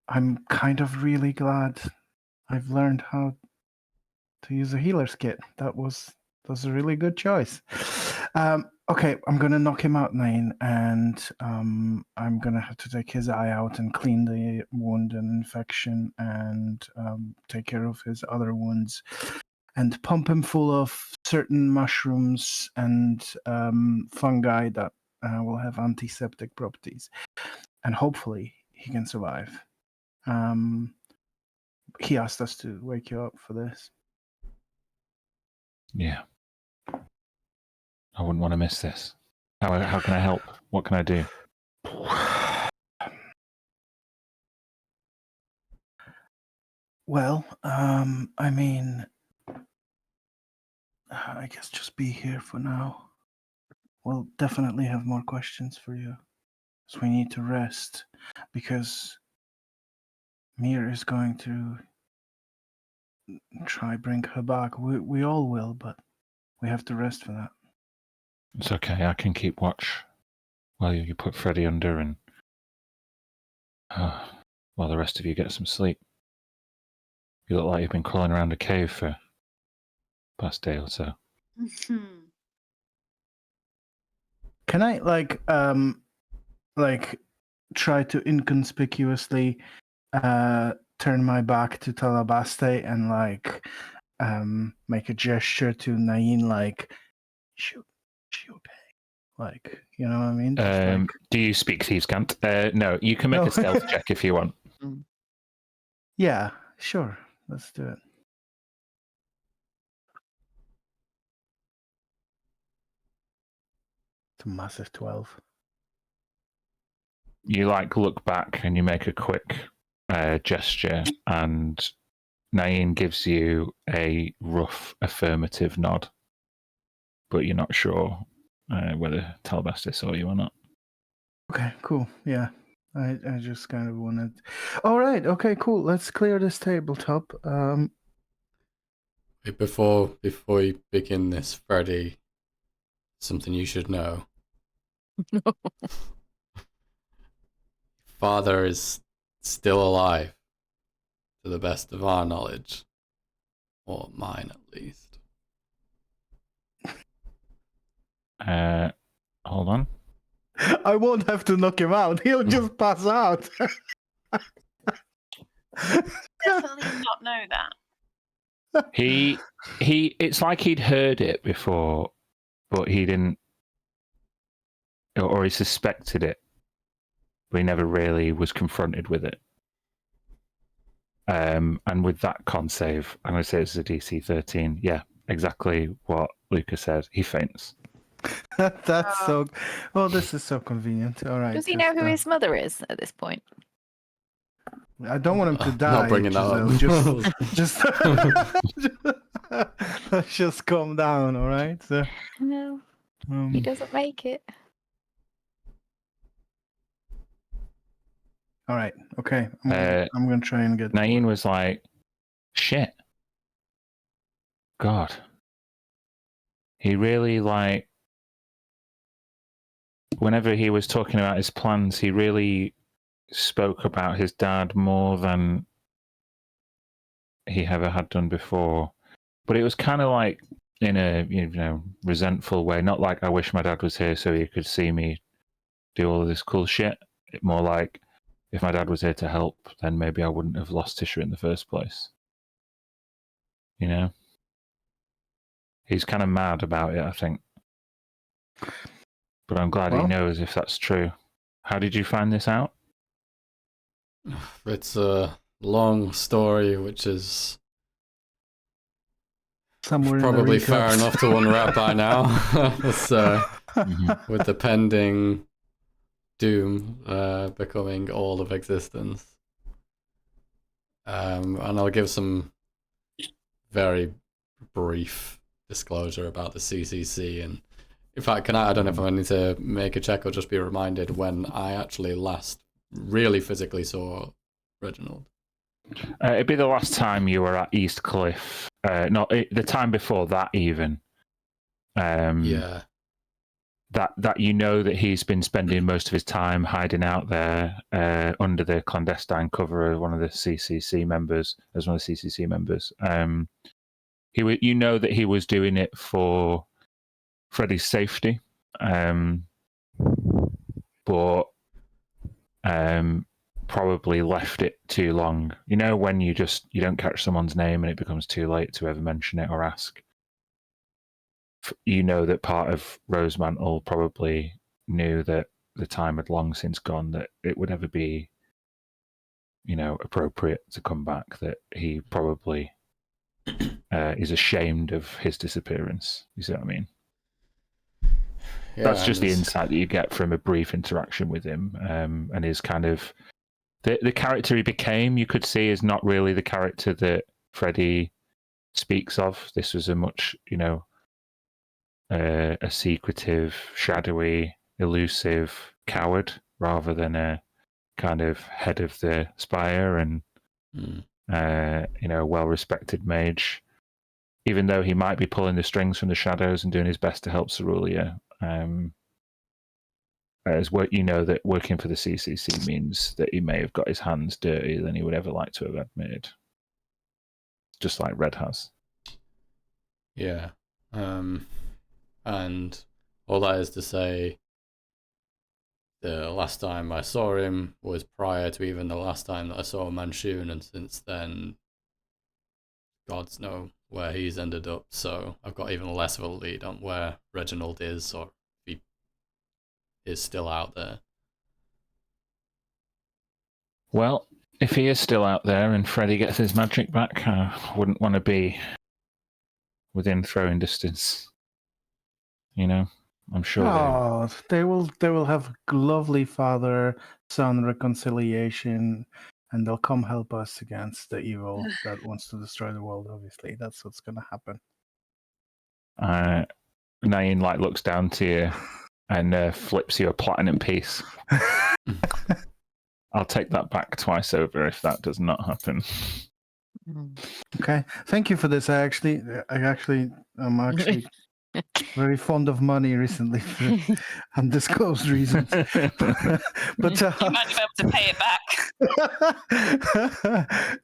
I'm kind of really glad I've learned how to use a healer's kit. That was a really good choice. Okay, I'm gonna knock him out, Nain, and I'm gonna have to take his eye out and clean the wound and infection, and take care of his other wounds, and pump him full of certain mushrooms and fungi that will have antiseptic properties, and hopefully he can survive. He asked us to wake you up for this. Yeah. I wouldn't want to miss this. How can I help? What can I do? Well, I mean, I guess just be here for now. We'll definitely have more questions for you. So we need to rest because Mir is going to try bring her back. We all will, but we have to rest for that. It's okay. I can keep watch while you put Freddy under and while the rest of you get some sleep. You look like you've been crawling around a cave for the past day or so. Can I like try to inconspicuously turn my back to Talabaste and like make a gesture to Nain like shoot like, you know what I mean? Just like... Do you speak Thieves' Cant? No, you can make No. a stealth check if you want. Yeah, sure. Let's do it. It's a massive 12. You like look back and you make a quick gesture, and Nain gives you a rough affirmative nod, but you're not sure whether Talabaste saw you or not. Okay, cool. Yeah. I just kind of wanted... All right, okay, cool. Let's clear this tabletop. Before you begin this, Freddy, something you should know. Father is still alive, to the best of our knowledge. Or mine, at least. Hold on. I won't have to knock him out. He'll just pass out. Definitely not know that. He it's like he'd heard it before, but he didn't, or he suspected it, but he never really was confronted with it. And with that con save, I'm going to say it's a DC 13. Yeah, exactly what Luca said. He faints. That's so... Well, this is so convenient. All right. Does he know who his mother is at this point? I don't want him to die. Not bringing that up. Just let's just calm down, all right? So, No, he doesn't make it. All right, okay. I'm gonna try and get... Nain was like, shit. God. He really, like, whenever he was talking about his plans, he really spoke about his dad more than he ever had done before. But it was kind of like in a resentful way. Not like I wish my dad was here so he could see me do all of this cool shit. More like if my dad was here to help, then maybe I wouldn't have lost Tisha in the first place. You know? He's kind of mad about it, I think. But I'm glad he knows if that's true. How did you find this out? It's a long story, which is somewhere probably fair enough to unwrap by now. So, with the pending doom becoming all of existence. And I'll give some very brief disclosure about the CCC. And in fact, I don't know if I need to make a check or just be reminded when I actually last really physically saw Reginald. It'd be the last time you were at East Cliff. The time before that even. Yeah. That you know that he's been spending most of his time hiding out there under the clandestine cover of one of the CCC members, as one of the CCC members. You know that he was doing it for Freddy's safety, but probably left it too long. You know when you don't catch someone's name and it becomes too late to ever mention it or ask. You know that part of Rosemantle probably knew that the time had long since gone, that it would ever be, appropriate to come back, that he probably is ashamed of his disappearance. You see what I mean? Yeah, that's just the insight that you get from a brief interaction with him, and his kind of... The character he became, you could see, is not really the character that Freddy speaks of. This was a much, a secretive, shadowy, elusive coward rather than a kind of head of the spire and well-respected mage. Even though he might be pulling the strings from the shadows and doing his best to help Cerulea, As what you know that working for the CCC means that he may have got his hands dirtier than he would ever like to have admitted, just like Red has. Yeah. And all that is to say, the last time I saw him was prior to even the last time that I saw Manchun, and since then, gods know where he's ended up, so I've got even less of a lead on where Reginald is, or if he is still out there. Well, if he is still out there and Freddy gets his magic back, I wouldn't want to be within throwing distance. You know, I'm sure they will have lovely father-son reconciliation, and they'll come help us against the evil that wants to destroy the world. Obviously, that's what's going to happen. Nain looks down to you and flips you a platinum piece. I'll take that back twice over if that does not happen. Okay, thank you for this. I'm actually very fond of money recently for undisclosed reasons. But You might be able to pay it back.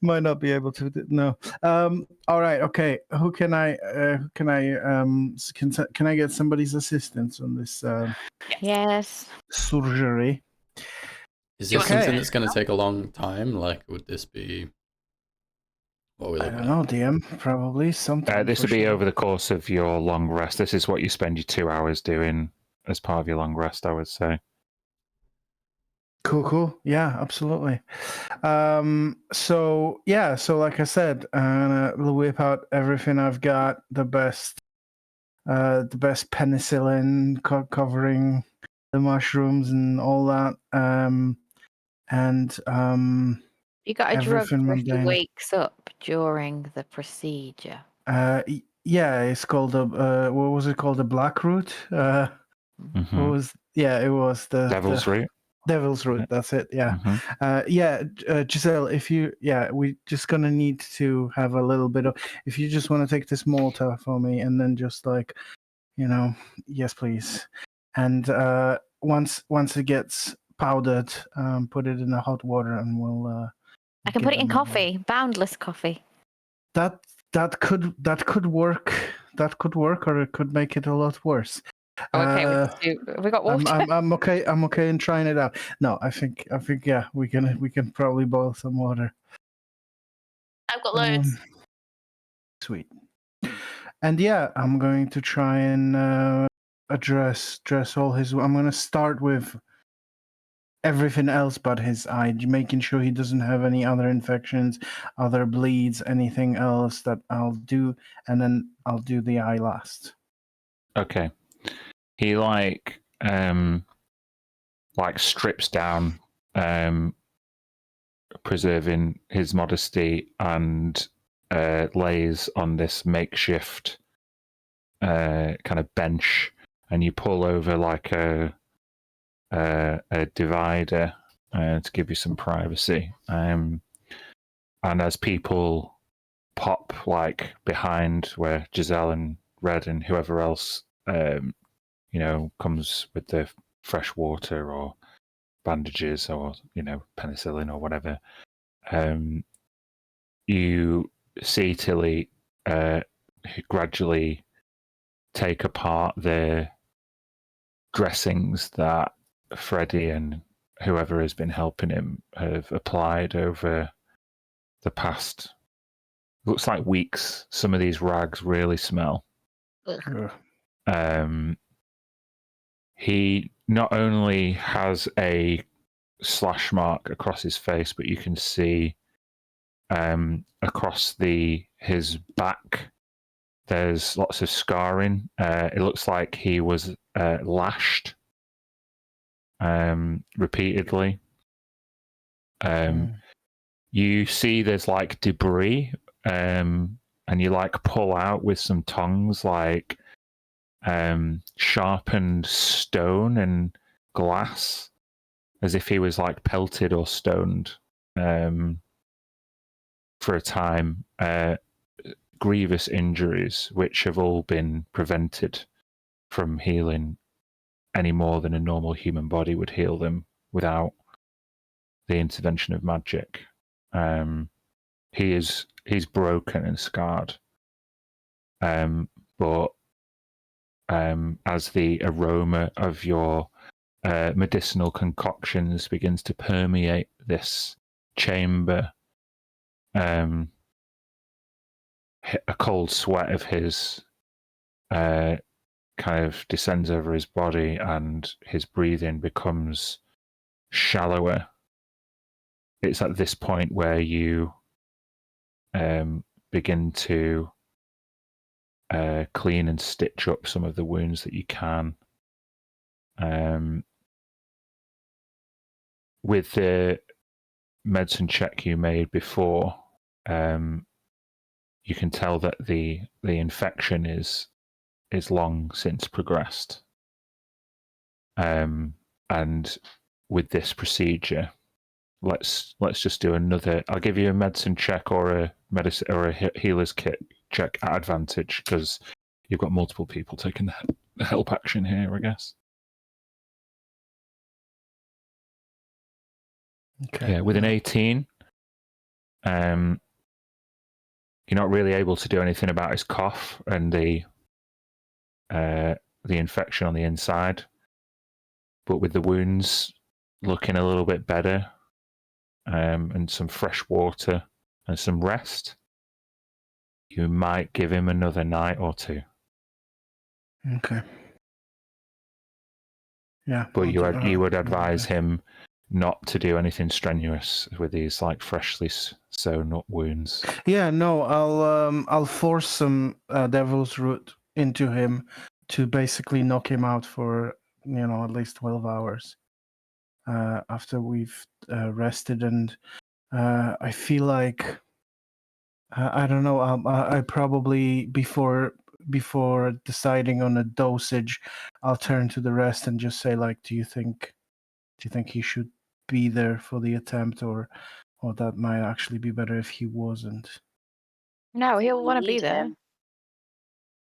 might not be able to. No. All right. Okay. Who can I? Can I get somebody's assistance on this Yes. surgery? Is this Okay. something that's going to take a long time? Like, would this be... What are we I looking don't at? know, DM. Probably sometime. This for will be sure. over the course of your long rest. This is what you spend your 2 hours doing as part of your long rest, I would say. Cool. Yeah, absolutely. So like I said, we'll whip out everything I've got, the best penicillin covering the mushrooms and all that. You got a drug everything for if he mundane. wakes up during the procedure. Yeah, it's called what was it called? The black root? What was? Yeah, it was the Devil's Root. Devil's Root, that's it. Yeah. Giselle, we're just gonna need to have a little bit of. If you just want to take this Malta for me, and then just yes, please. And once it gets powdered, put it in the hot water, and we'll. I can put it in coffee, boundless coffee. That could work. That could work, or it could make it a lot worse. Okay, we got water. I'm okay. I'm okay in trying it out. No, I think yeah, we can probably boil some water. I've got loads. Sweet. And yeah, I'm going to try and address all his. I'm going to start with everything else but his eye, making sure he doesn't have any other infections, other bleeds, anything else that I'll do, and then I'll do the eye last. Okay. He strips down, preserving his modesty, and lays on this makeshift kind of bench, and you pull over like a divider to give you some privacy. And as people pop behind where Giselle and Red and whoever else comes with the fresh water or bandages or penicillin or whatever, you see Tilly gradually take apart the dressings that Freddy and whoever has been helping him have applied over the past, looks like weeks. Some of these rags really smell. He not only has a slash mark across his face, but you can see across his back there's lots of scarring. It looks like he was lashed repeatedly. You see there's debris, and you pull out with some tongs sharpened stone and glass, as if he was pelted or stoned for a time. Grievous injuries which have all been prevented from healing any more than a normal human body would heal them without the intervention of magic. He's broken and scarred, but as the aroma of your medicinal concoctions begins to permeate this chamber, a cold sweat of his kind of descends over his body, and his breathing becomes shallower. It's at this point where you begin to clean and stitch up some of the wounds that you can. With the medicine check you made before, you can tell that the infection is long since progressed. And with this procedure, let's just do another. I'll give you a medicine check or a healer's kit check at advantage, because you've got multiple people taking the help action here, I guess. Okay. Yeah, with an 18, you're not really able to do anything about his cough and the infection on the inside, but with the wounds looking a little bit better, and some fresh water and some rest, you might give him another night or two. Okay. Yeah. But you would I'll do advise that. him not to do anything strenuous with these like freshly sewn up wounds. Yeah, no, I'll force some devil's root into him to basically knock him out for at least 12 hours after we've rested, and I feel like I don't know. I probably before deciding on a dosage, I'll turn to the rest and just say, like, do you think he should be there for the attempt, or that might actually be better if he wasn't? No, I think he'll we want to be need there.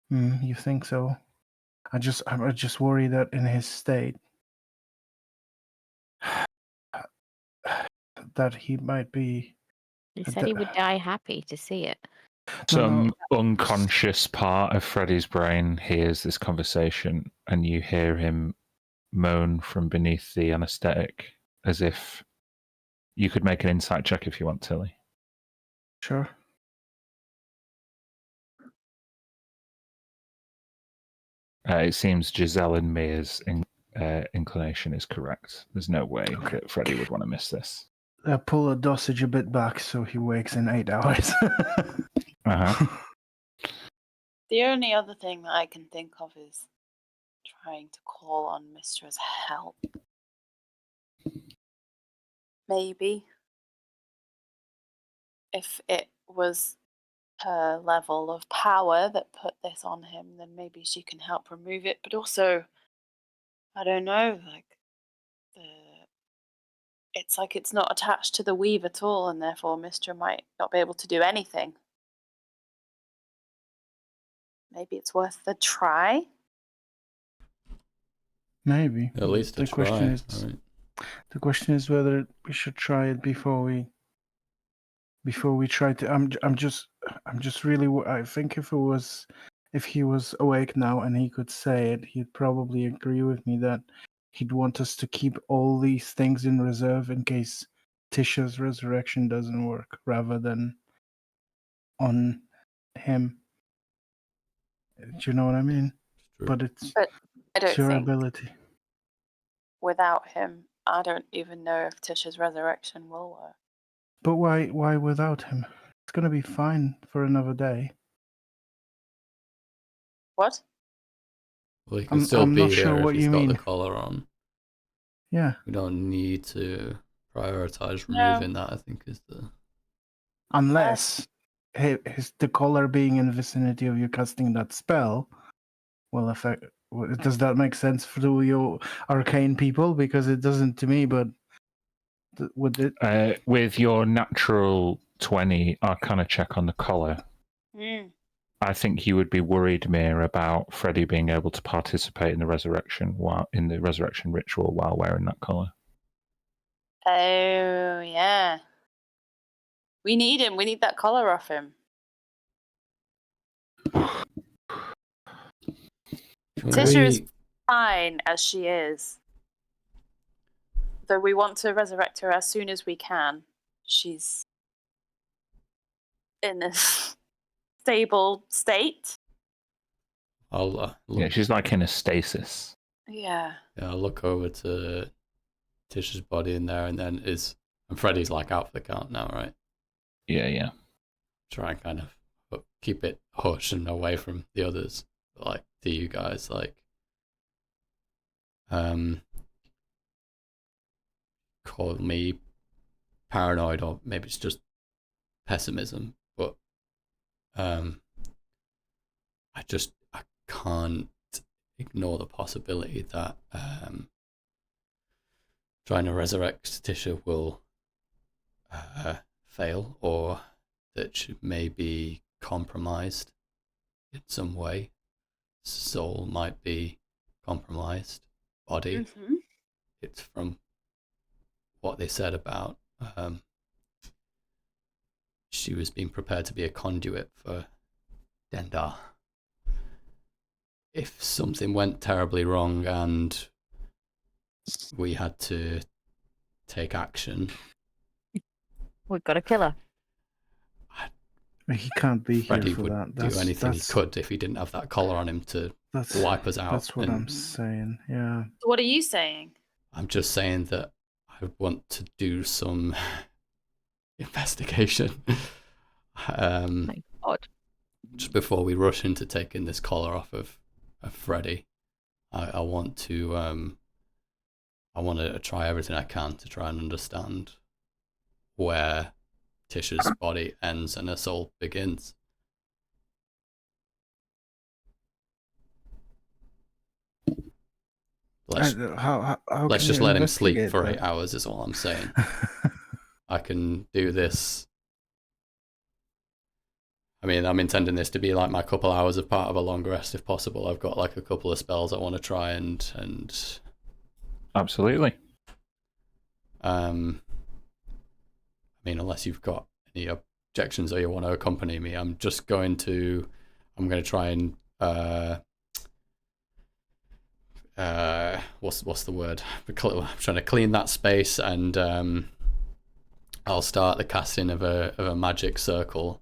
him. You think so? I'm just worried that in his state, that he might be. He said he would die happy to see it. Some unconscious part of Freddy's brain hears this conversation, and you hear him moan from beneath the anesthetic, as if you could make an insight check if you want, Tilly. Sure. It seems Giselle and Mia's inclination is correct. There's no way that Freddy would want to miss this. Pull a dosage a bit back so he wakes in 8 hours. The only other thing that I can think of is trying to call on Mistra's help. Maybe. If it was her level of power that put this on him, then maybe she can help remove it. But also, I don't know, like, it's like it's not attached to the weave at all, and therefore Mistra might not be able to do anything. Maybe it's worth the try. Maybe. At least the try. question is, Right. the question is whether we should try it before we try to. I'm just really. I think if he was awake now and he could say it, he'd probably agree with me that he'd want us to keep all these things in reserve in case Tisha's resurrection doesn't work, rather than on him. Do you know what I mean? True. But it's I don't your think ability. without him, I don't even know if Tisha's resurrection will work. But why without him? It's gonna be fine for another day. What? Well, he can still I'm be not here sure if what he's you got the mean. collar on. Yeah. We don't need to prioritize No. removing that, I think, is the... Unless the collar being in the vicinity of you casting that spell will affect. Does that make sense for your arcane people? Because it doesn't to me, but would it? With your natural 20 Arcana check on the collar, I think you would be worried, Mir, about Freddy being able to participate in the resurrection ritual while wearing that collar. Oh, yeah. We need him. We need that collar off him. Tisha is fine as she is. Though we want to resurrect her as soon as we can. She's in a stable state. I'll look, Yeah, she's like in a stasis. Yeah. I'll look over to Tisha's body in there, and then and Freddy's like out for the count now, right? Yeah. Try and kind of keep it hushed and away from the others, like to you guys, like call me paranoid, or maybe it's just pessimism, but I can't ignore the possibility that trying to resurrect Tisha will fail, or that she may be compromised in some way. Soul might be compromised, body. Mm-hmm. It's from what they said about she was being prepared to be a conduit for Dendar. If something went terribly wrong and we had to take action, We've got to kill her. He can't be Freddy here for would that. do anything he could if he didn't have that collar on him to wipe us out. That's what I'm saying, yeah. What are you saying? I'm just saying that I want to do some investigation. My God. Just before we rush into taking this collar off of Freddy, I want to try everything I can to try and understand where Tisha's body ends and her soul begins. Let's just let him sleep for 8 hours is all I'm saying. I can do this. I mean, I'm intending this to be like my couple hours of part of a long rest if possible. I've got like a couple of spells I want to try and Absolutely. I mean, unless you've got any objections or you want to accompany me, I'm going to try and what's the word? I'm trying to clean that space, and I'll start the casting of a magic circle.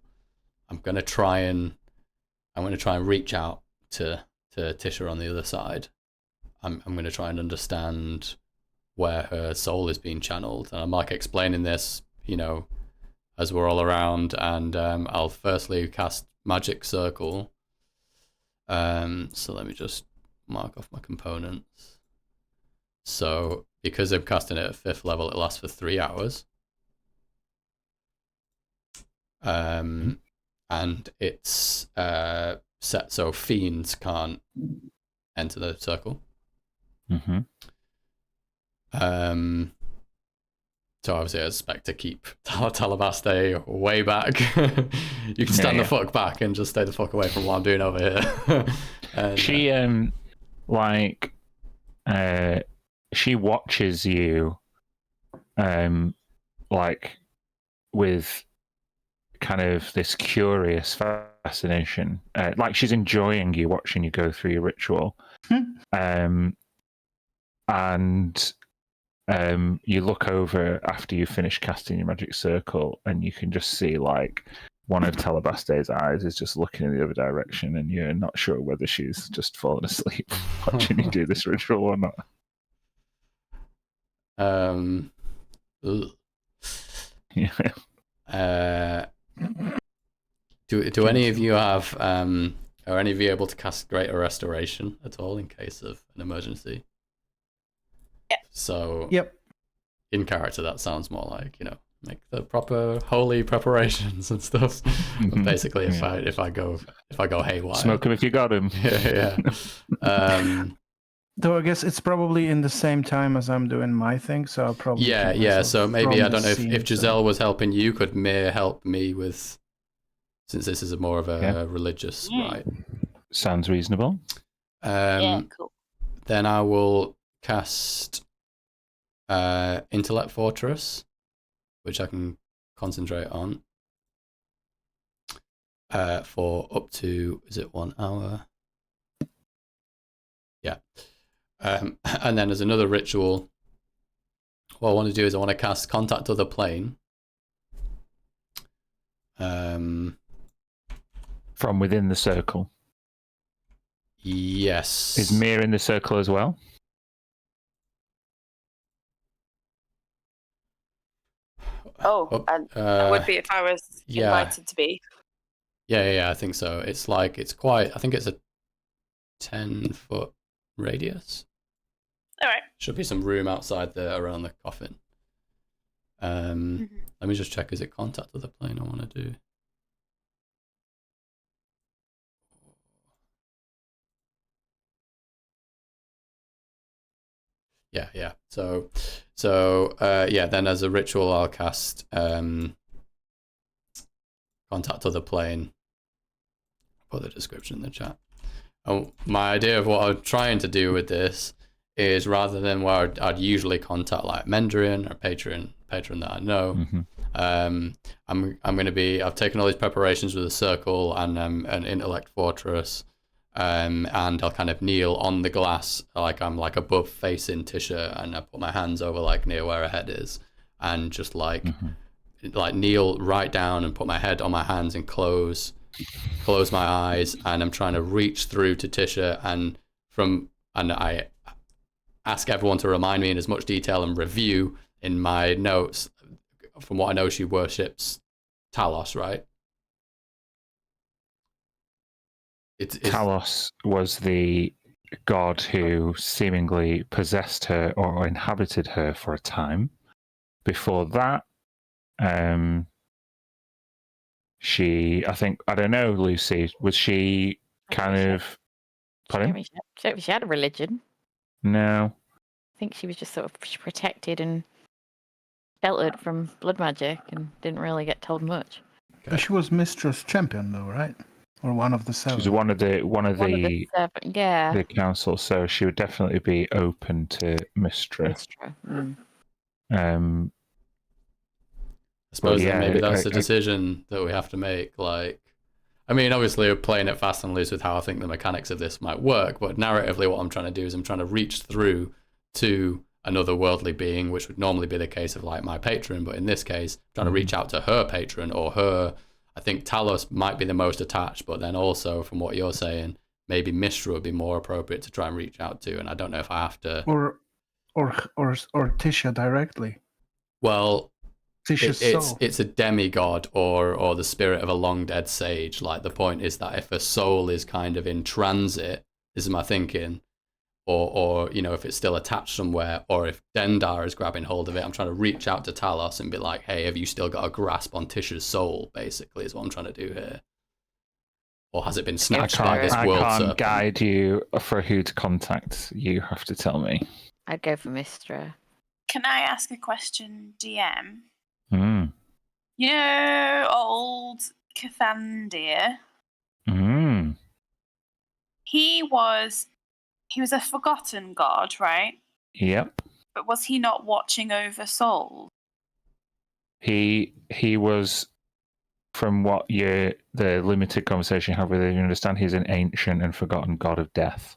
I'm going to try and reach out to Tisha on the other side. I'm going to try and understand where her soul is being channeled, and I'm like explaining this, as we're all around. And I'll firstly cast magic circle. So let me just mark off my components. So because I'm casting it at 5th level, it lasts for 3 hours. And it's set so fiends can't enter the circle. Mm-hmm. So obviously I expect to keep Talabaste way back. You can stand the fuck back and just stay the fuck away from what I'm doing over here. And, she watches you with kind of this curious fascination, like she's enjoying you watching you go through your ritual. And you look over after you finish casting your magic circle, and you can just see like one of Talabaste's eyes is just looking in the other direction, and you're not sure whether she's just fallen asleep watching you do this ritual or not. Yeah. Do any of you have are any of you able to cast Greater Restoration at all in case of an emergency? Yep. So yep. In character, that sounds more like make the proper holy preparations and stuff. But basically, if I go haywire, smoke him if you got him. Yeah. Though I guess it's probably in the same time as I'm doing my thing, so I'll probably yeah. So maybe I don't know if Giselle was helping you, could Mir help me with since this is more of a religious rite. Sounds reasonable. Yeah, cool. Then I will cast Intellect Fortress, which I can concentrate on for up to, is it 1 hour? Yeah. And then as another ritual, what I want to do is I want to cast Contact Other Plane. From within the circle. Yes. Is Mir in the circle as well? Oh, I would be if I was invited to be. Yeah, I think so. It's like, I think it's a 10-foot radius. All right. Should be some room outside there around the coffin. Let me just check, is it Contact Other Plane I want to do? Yeah. So then as a ritual I'll cast Contact Other Plane. Put the description in the chat. My idea of what I'm trying to do with this is, rather than where I'd usually contact like Mendrian or patron that I know, I'm going to be, I've taken all these preparations with a circle and an Intellect Fortress, and I'll kind of kneel on the glass, like I'm like above facing Tisha, and I put my hands over like near where her head is, and just like kneel right down and put my head on my hands and close my eyes, and I'm trying to reach through to Tisha, and I ask everyone to remind me in as much detail and review in my notes. From what I know, she worships Talos, right? Talos was the god who seemingly possessed her or inhabited her for a time. Before that, she, I don't know, Lucy, was she kind of... Pardon? She had a religion. No. I think she was just sort of protected and sheltered from blood magic and didn't really get told much. Okay. She was Mistress Champion, though, right? Or one of the 7. She was one of the seven, yeah. The council, so she would definitely be open to Mistra. I suppose then maybe that's the decision that we have to make. Like, I mean, obviously we're playing it fast and loose with how I think the mechanics of this might work, but narratively what I'm trying to do is I'm trying to reach through to another worldly being, which would normally be the case of like my patron, but in this case, trying to reach out to her patron or her. I think Talos might be the most attached, but then also from what you're saying, maybe Mistra would be more appropriate to try and reach out to, and I don't know if I have to. Or Tisha directly. Well, Tisha's it's a demigod or the spirit of a long dead sage. Like, the point is that if a soul is kind of in transit, this is my thinking, or you know, if it's still attached somewhere, or if Dendar is grabbing hold of it, I'm trying to reach out to Talos and be like, hey, have you still got a grasp on Tisha's soul, basically, is what I'm trying to do here. Or has it been snatched by this world serpent? I can't guide you for who to contact. You have to tell me. I'd go for Mistra. Can I ask a question, DM? Mm. You know old Cathandir? Mm. He was a forgotten god, right? Yep. But was he not watching over souls? He was, from what the limited conversation you have with him, you understand he's an ancient and forgotten god of death.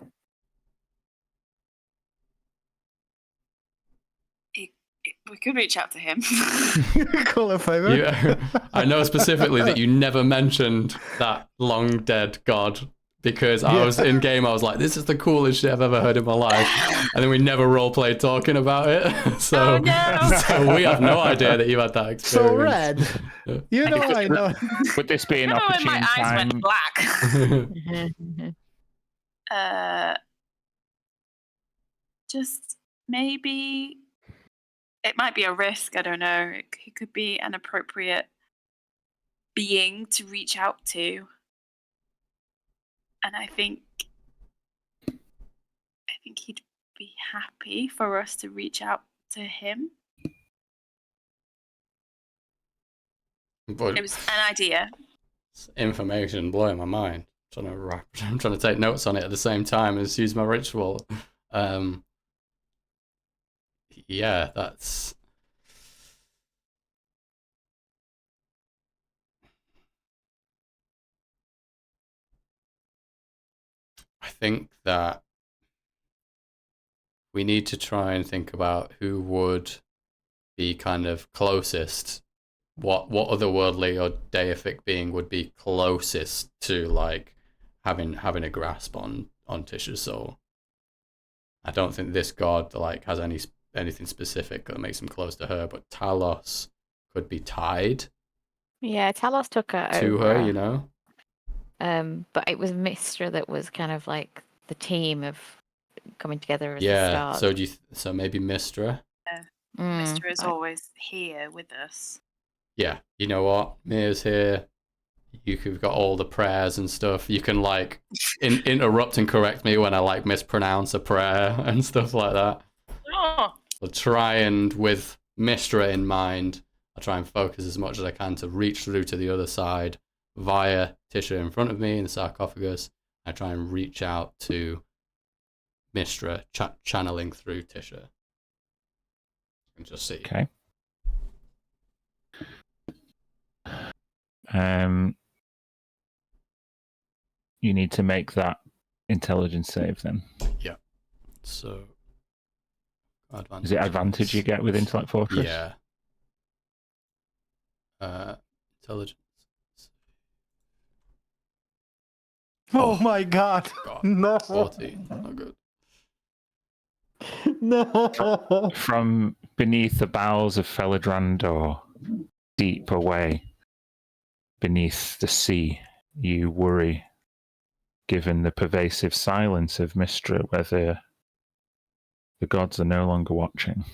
We could reach out to him. Call a favor. Yeah, I know specifically that you never mentioned that long dead god, because I was in game, I was like, this is the coolest shit I've ever heard in my life. And then we never roleplayed talking about it. So, so we have no idea that you had that experience. So Red, you know, I know. Would this be an opportune when my eyes time? went black. Just maybe it might be a risk. I don't know. It could be an appropriate being to reach out to. And I think he'd be happy for us to reach out to him. But it was an idea. It's information blowing my mind. I'm trying to take notes on it at the same time as use my ritual. Yeah, that's. I think that we need to try and think about who would be kind of closest. What otherworldly or deific being would be closest to like having a grasp on Tisha's soul? I don't think this god like has anything specific that makes him close to her, but Talos could be tied Yeah, Talos took her to over. her, you know? But it was Mistra that was kind of like the team of coming together as the Yeah. stars. So so maybe Mistra? Mr. is always here with us. Yeah. You know what? Mia's here. You've got all the prayers and stuff. You can like interrupt and correct me when I like mispronounce a prayer and stuff like that. Oh. I'll try and, with Mistra in mind, I'll try and focus as much as I can to reach through to the other side via Tisha in front of me in the sarcophagus. I try and reach out to Mistra, channeling through Tisha. And just see. Okay. You need to make that intelligence save then. Yeah. So. Advantage. Is it advantage you get with Intellect Fortress? Yeah. Intelligence. Oh my god. God. No. 14. Not good. No. From beneath the bowels of Felidrandor, deep away, beneath the sea, you worry, given the pervasive silence of Mistra, whether the gods are no longer watching.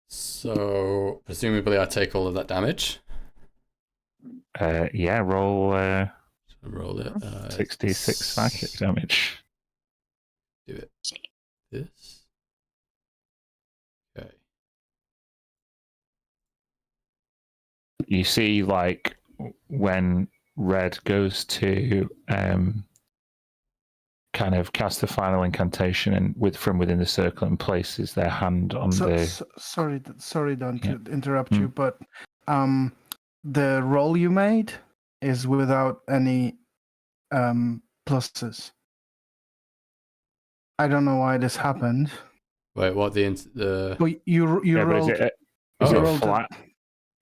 So, presumably I take all of that damage. Yeah, roll Roll it. 66 psychic damage. Do it. This. Okay. You see, like, when Red goes to kind of cast the final incantation and from within the circle and places their hand on sorry, Don, Yeah. to interrupt you, but the roll you made is without any pluses. I don't know why this happened. Wait, what the? But you rolled. Is you it rolled flat?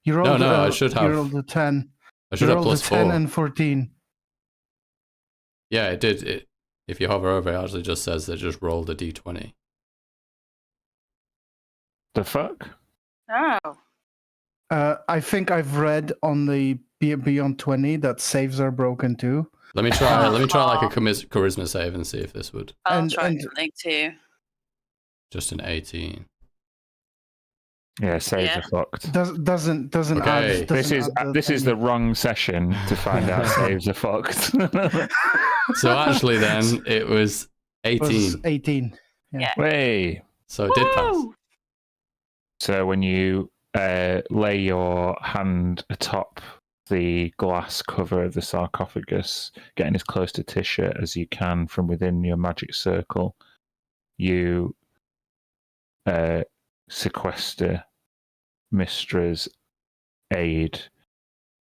You rolled. No, I should You have. rolled a 10. I should You have rolled a plus 10 4. and 14. Yeah, it did. If you hover over, it actually just says that just rolled a d20. The fuck? Oh. I think I've read on the Beyond 20 that saves are broken too. Let me try. Let me try like a charisma save and see if this would. I'll try something too. Just an 18. Yeah, saves are fucked. Doesn't Okay. add. This is the wrong session to find out saves are fucked. So actually, then it was 18. It was 18. Yeah. Way. So it did pass. So when you lay your hand atop the glass cover of the sarcophagus, getting as close to Tisha as you can from within your magic circle, you sequester Mistra's aid.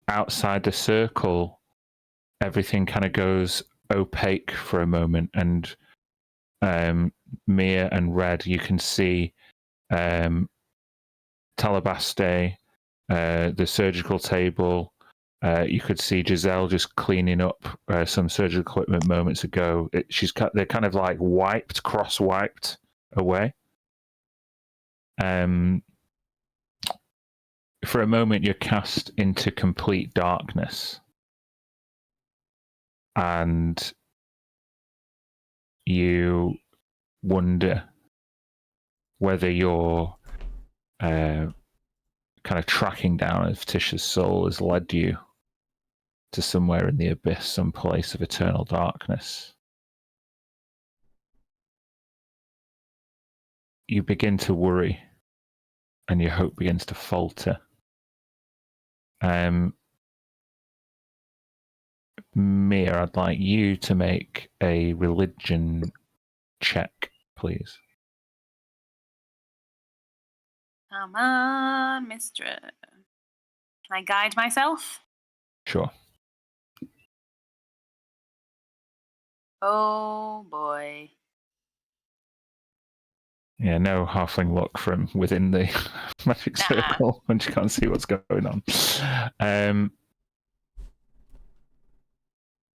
Outside the circle, everything kind of goes opaque for a moment, and Mia and Red, you can see Talabaste, the surgical table. You could see Giselle just cleaning up some surgical equipment moments ago. They're kind of like cross-wiped away. For a moment, you're cast into complete darkness, and you wonder whether you're kind of tracking down if Tisha's soul has led you to somewhere in the abyss, some place of eternal darkness. You begin to worry, and your hope begins to falter. Mia, I'd like you to make a religion check, please. Come on, mistress. Can I guide myself? Sure. Oh boy. Yeah, no halfling luck from within the magic Nah. circle when you can't see what's going on.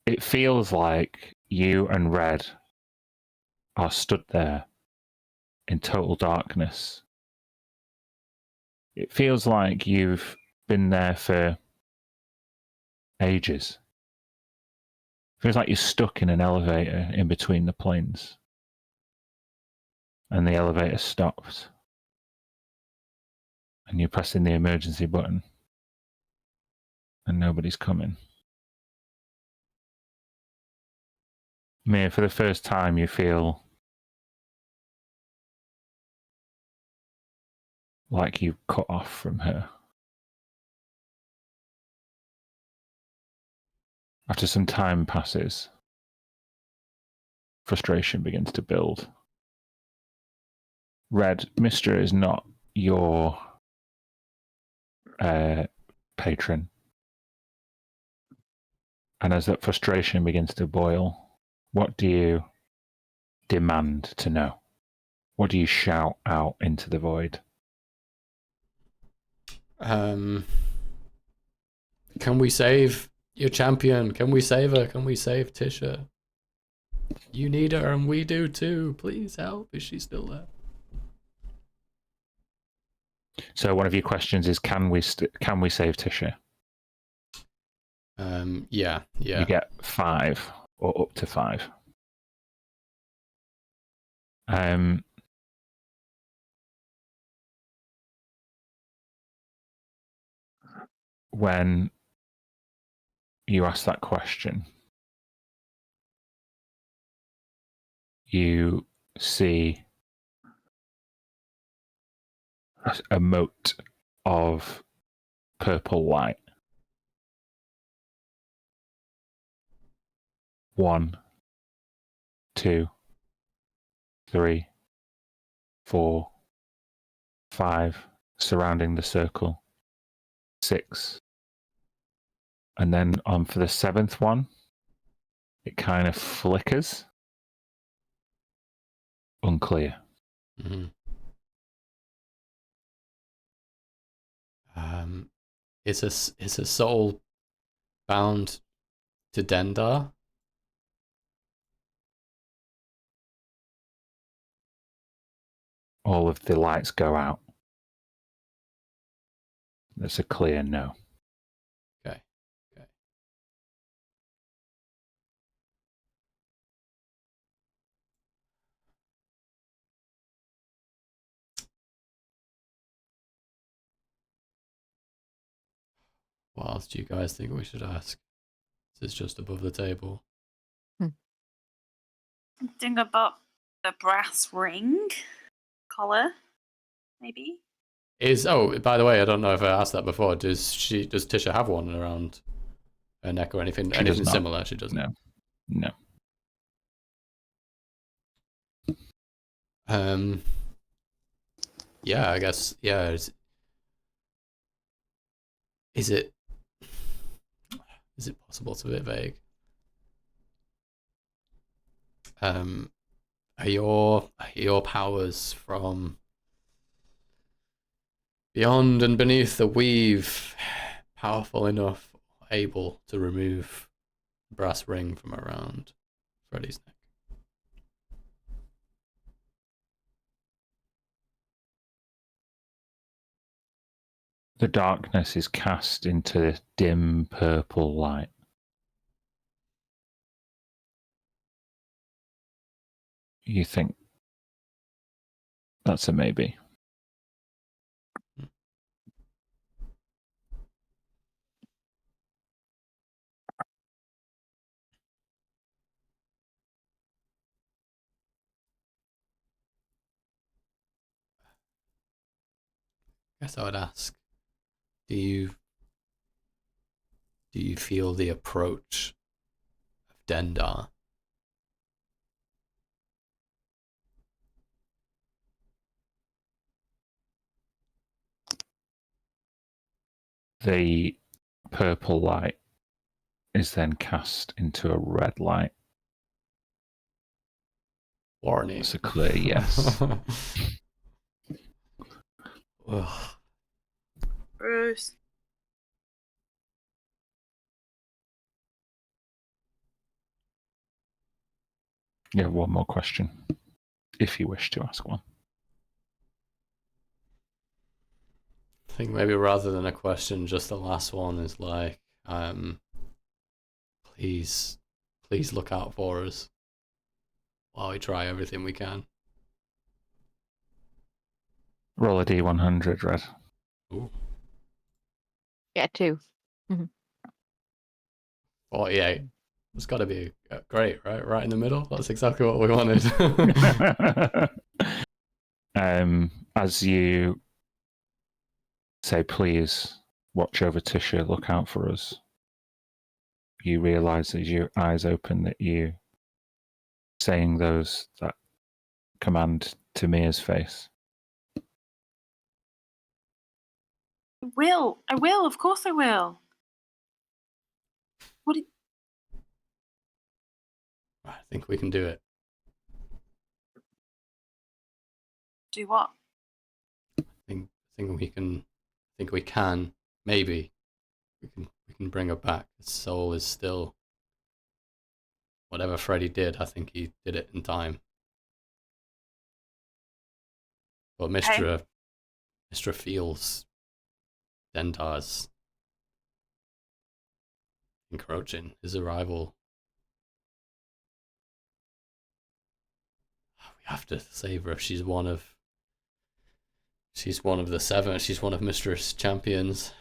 It feels like you and Red are stood there in total darkness. It feels like you've been there for ages. It feels like you're stuck in an elevator in between the planes. And the elevator stops. And you're pressing the emergency button. And nobody's coming. Mia, for the first time, you feel like you cut off from her. After some time passes, frustration begins to build. Red, Mistra is not your patron. And as that frustration begins to boil, what do you demand to know? What do you shout out into the void? Can we save your champion? Can we save her? Can we save Tisha? You need her and we do too. Please help. Is she still there? So one of your questions is, can we save Tisha? Yeah. You get 5 or up to 5. When you ask that question, you see a mote of purple light. 1, 2, 3, 4, 5 surrounding the circle. 6. And then on for the 7th one, it kind of flickers. Unclear. Mm-hmm. Is a soul bound to Dendar? All of the lights go out. That's a clear no. Okay. What else do you guys think we should ask? This is just above the table. Think about the brass ring collar, maybe. By the way, I don't know if I asked that before. Does Tisha have one around her neck or anything? She anything does not. Similar? She doesn't. No. Yeah, I guess. Yeah. Is it possible? It's a bit vague. Are your powers from beyond and beneath the weave powerful enough, able to remove the brass ring from around Freddy's neck? The darkness is cast into dim purple light. You think that's a maybe? I guess I would ask, do you Do you feel the approach of Dendar? The purple light is then cast into a red light. Warning. It's a clear yes. Ugh. Bruce. You have one more question, if you wish to ask one. I think maybe rather than a question, just the last one is like, please look out for us while we try everything we can. Roll a D100, Red. Ooh. Yeah, 2. 48. It's got to be great, right? Right in the middle. That's exactly what we wanted. As you say, please watch over Tisha, look out for us, you realise as your eyes open that you saying that command to Mia's face. I will. Of course I will. What did... I think we can do it. Do what? I think we can. Maybe we can bring her back. His soul is still. Whatever Freddy did, I think he did it in time. But Mistra feels Dendar's encroaching. His arrival. We have to save her if she's one of the 7. She's one of Mistress champions.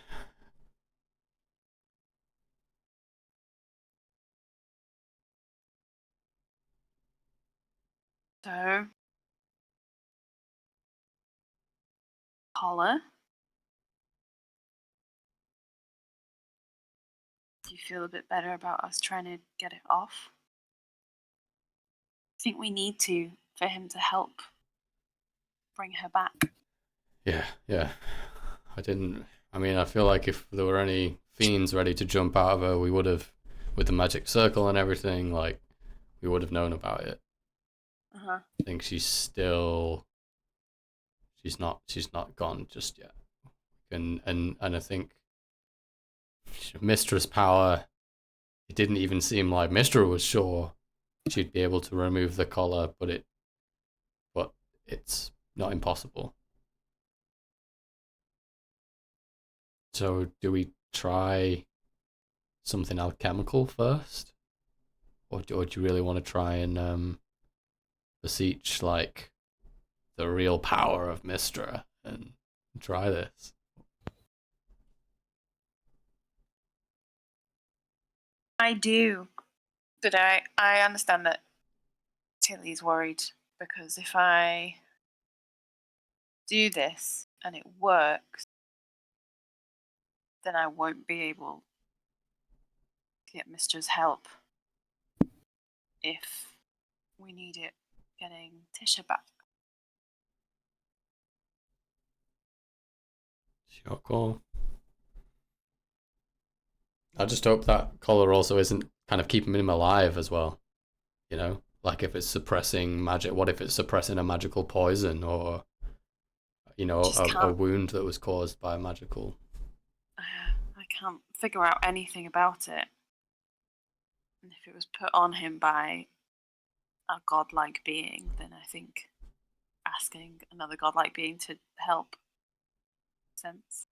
So, collar. Do you feel a bit better about us trying to get it off? I think we need to for him to help bring her back. Yeah. I feel like if there were any fiends ready to jump out of her, we would have, with the magic circle and everything, like, we would have known about it. Uh-huh. I think she's not gone just yet. And I think Mistress power, it didn't even seem like Mistra was sure she'd be able to remove the collar, but it's not impossible. So do we try something alchemical first? Or do you really want to try and beseech like the real power of Mistra and try this? I do. But I understand that Tilly's worried because if I do this and it works, then I won't be able to get Mistra's help if we need it getting Tisha back. Sure, cool. I just hope that collar also isn't kind of keeping him alive as well. You know? Like if it's suppressing magic, what if it's suppressing a magical poison or, you know, a wound that was caused by a magical... I can't figure out anything about it. And if it was put on him by a godlike being, then I think asking another godlike being to help makes sense.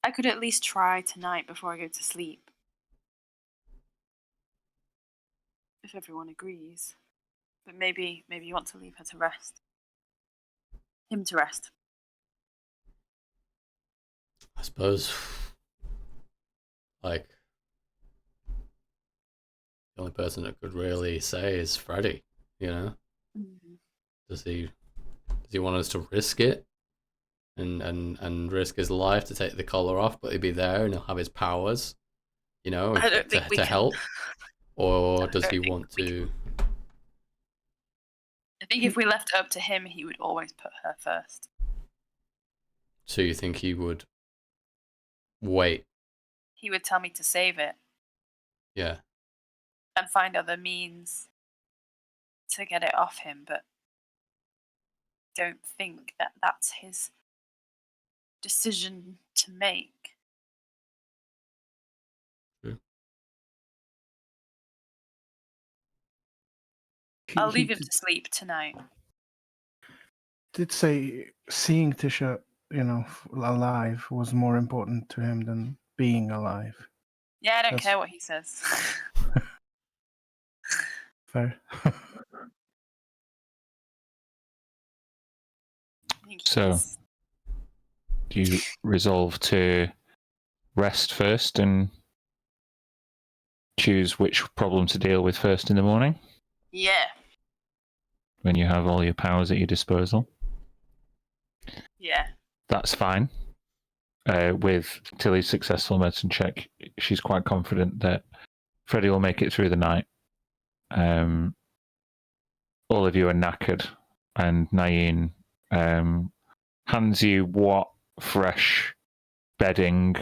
I could at least try tonight before I go to sleep. If everyone agrees. But maybe you want to leave her to rest. Him to rest. I suppose, like, the only person that could really say is Freddy, you know? Mm-hmm. Does he want us to risk it? and risk his life to take the collar off, but he'd be there and he'll have his powers, I don't think we to can. help? Or does don't he think want we to? I think if we left it up to him, he would always put her first. So you think he would wait? He would tell me to save it Yeah. and find other means to get it off him, but don't think that that's his decision to make. I'll leave him to sleep tonight. Did say seeing Tisha, alive was more important to him than being alive. Yeah, I don't That's- care what he says. Fair. I think So- he's- Do you resolve to rest first and choose which problem to deal with first in the morning yeah, when you have all your powers at your disposal? yeah. That's fine. With Tilly's successful medicine check, she's quite confident that Freddie will make it through the night. All of you are knackered, and Nain hands you what fresh bedding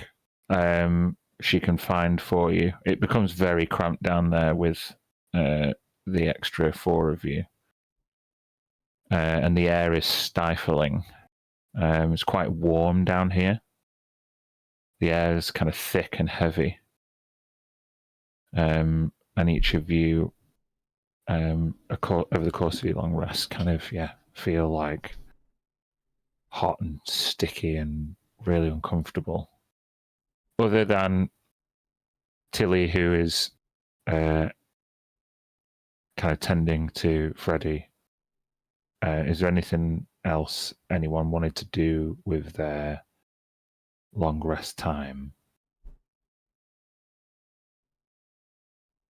she can find for you. It becomes very cramped down there with the extra 4 of you. And the air is stifling. It's quite warm down here. The air is kind of thick and heavy. And each of you, over the course of your long rest, kind of, feel like hot and sticky and really uncomfortable. Other than Tilly, who is kind of tending to Freddie, is there anything else anyone wanted to do with their long rest time?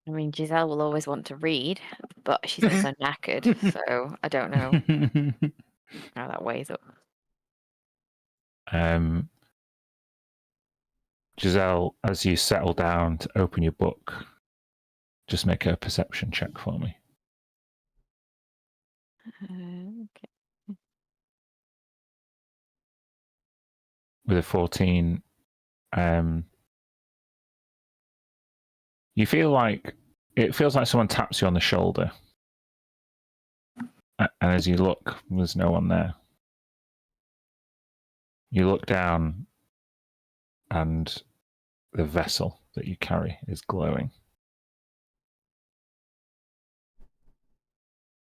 I mean, Giselle will always want to read, but she's also knackered, so I don't know how that weighs up. Giselle, as you settle down to open your book, just make a perception check for me. Okay. With a 14, you feel like it feels like someone taps you on the shoulder. And as you look, there's no one there. You look down, and the vessel that you carry is glowing.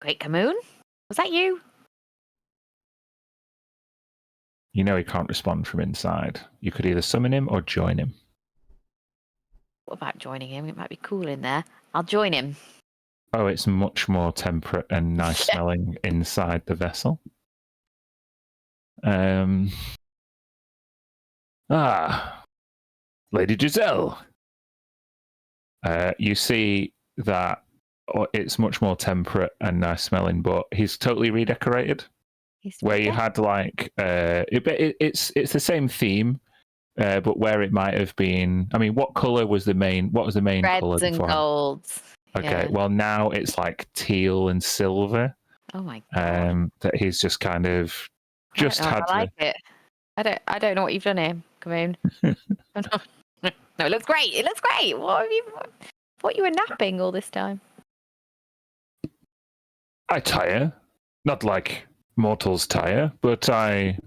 Great Camoon? Was that you? You know he can't respond from inside. You could either summon him or join him. What about joining him? It might be cool in there. I'll join him. Oh, it's much more temperate and nice smelling inside the vessel. Lady Giselle. You see that it's much more temperate and nice smelling, but he's totally redecorated. Where you had like it's the same theme, but where it might have been. I mean, what color was the main? What was the main color Reds and before? golds. Okay, Yeah. well now it's like teal and silver. Oh my god. That he's just kind of just had. I like it. I don't know what you've done here. Come in. No, it looks great. It looks great. What have you? Thought you were napping all this time. I tire, not like mortals tire, but I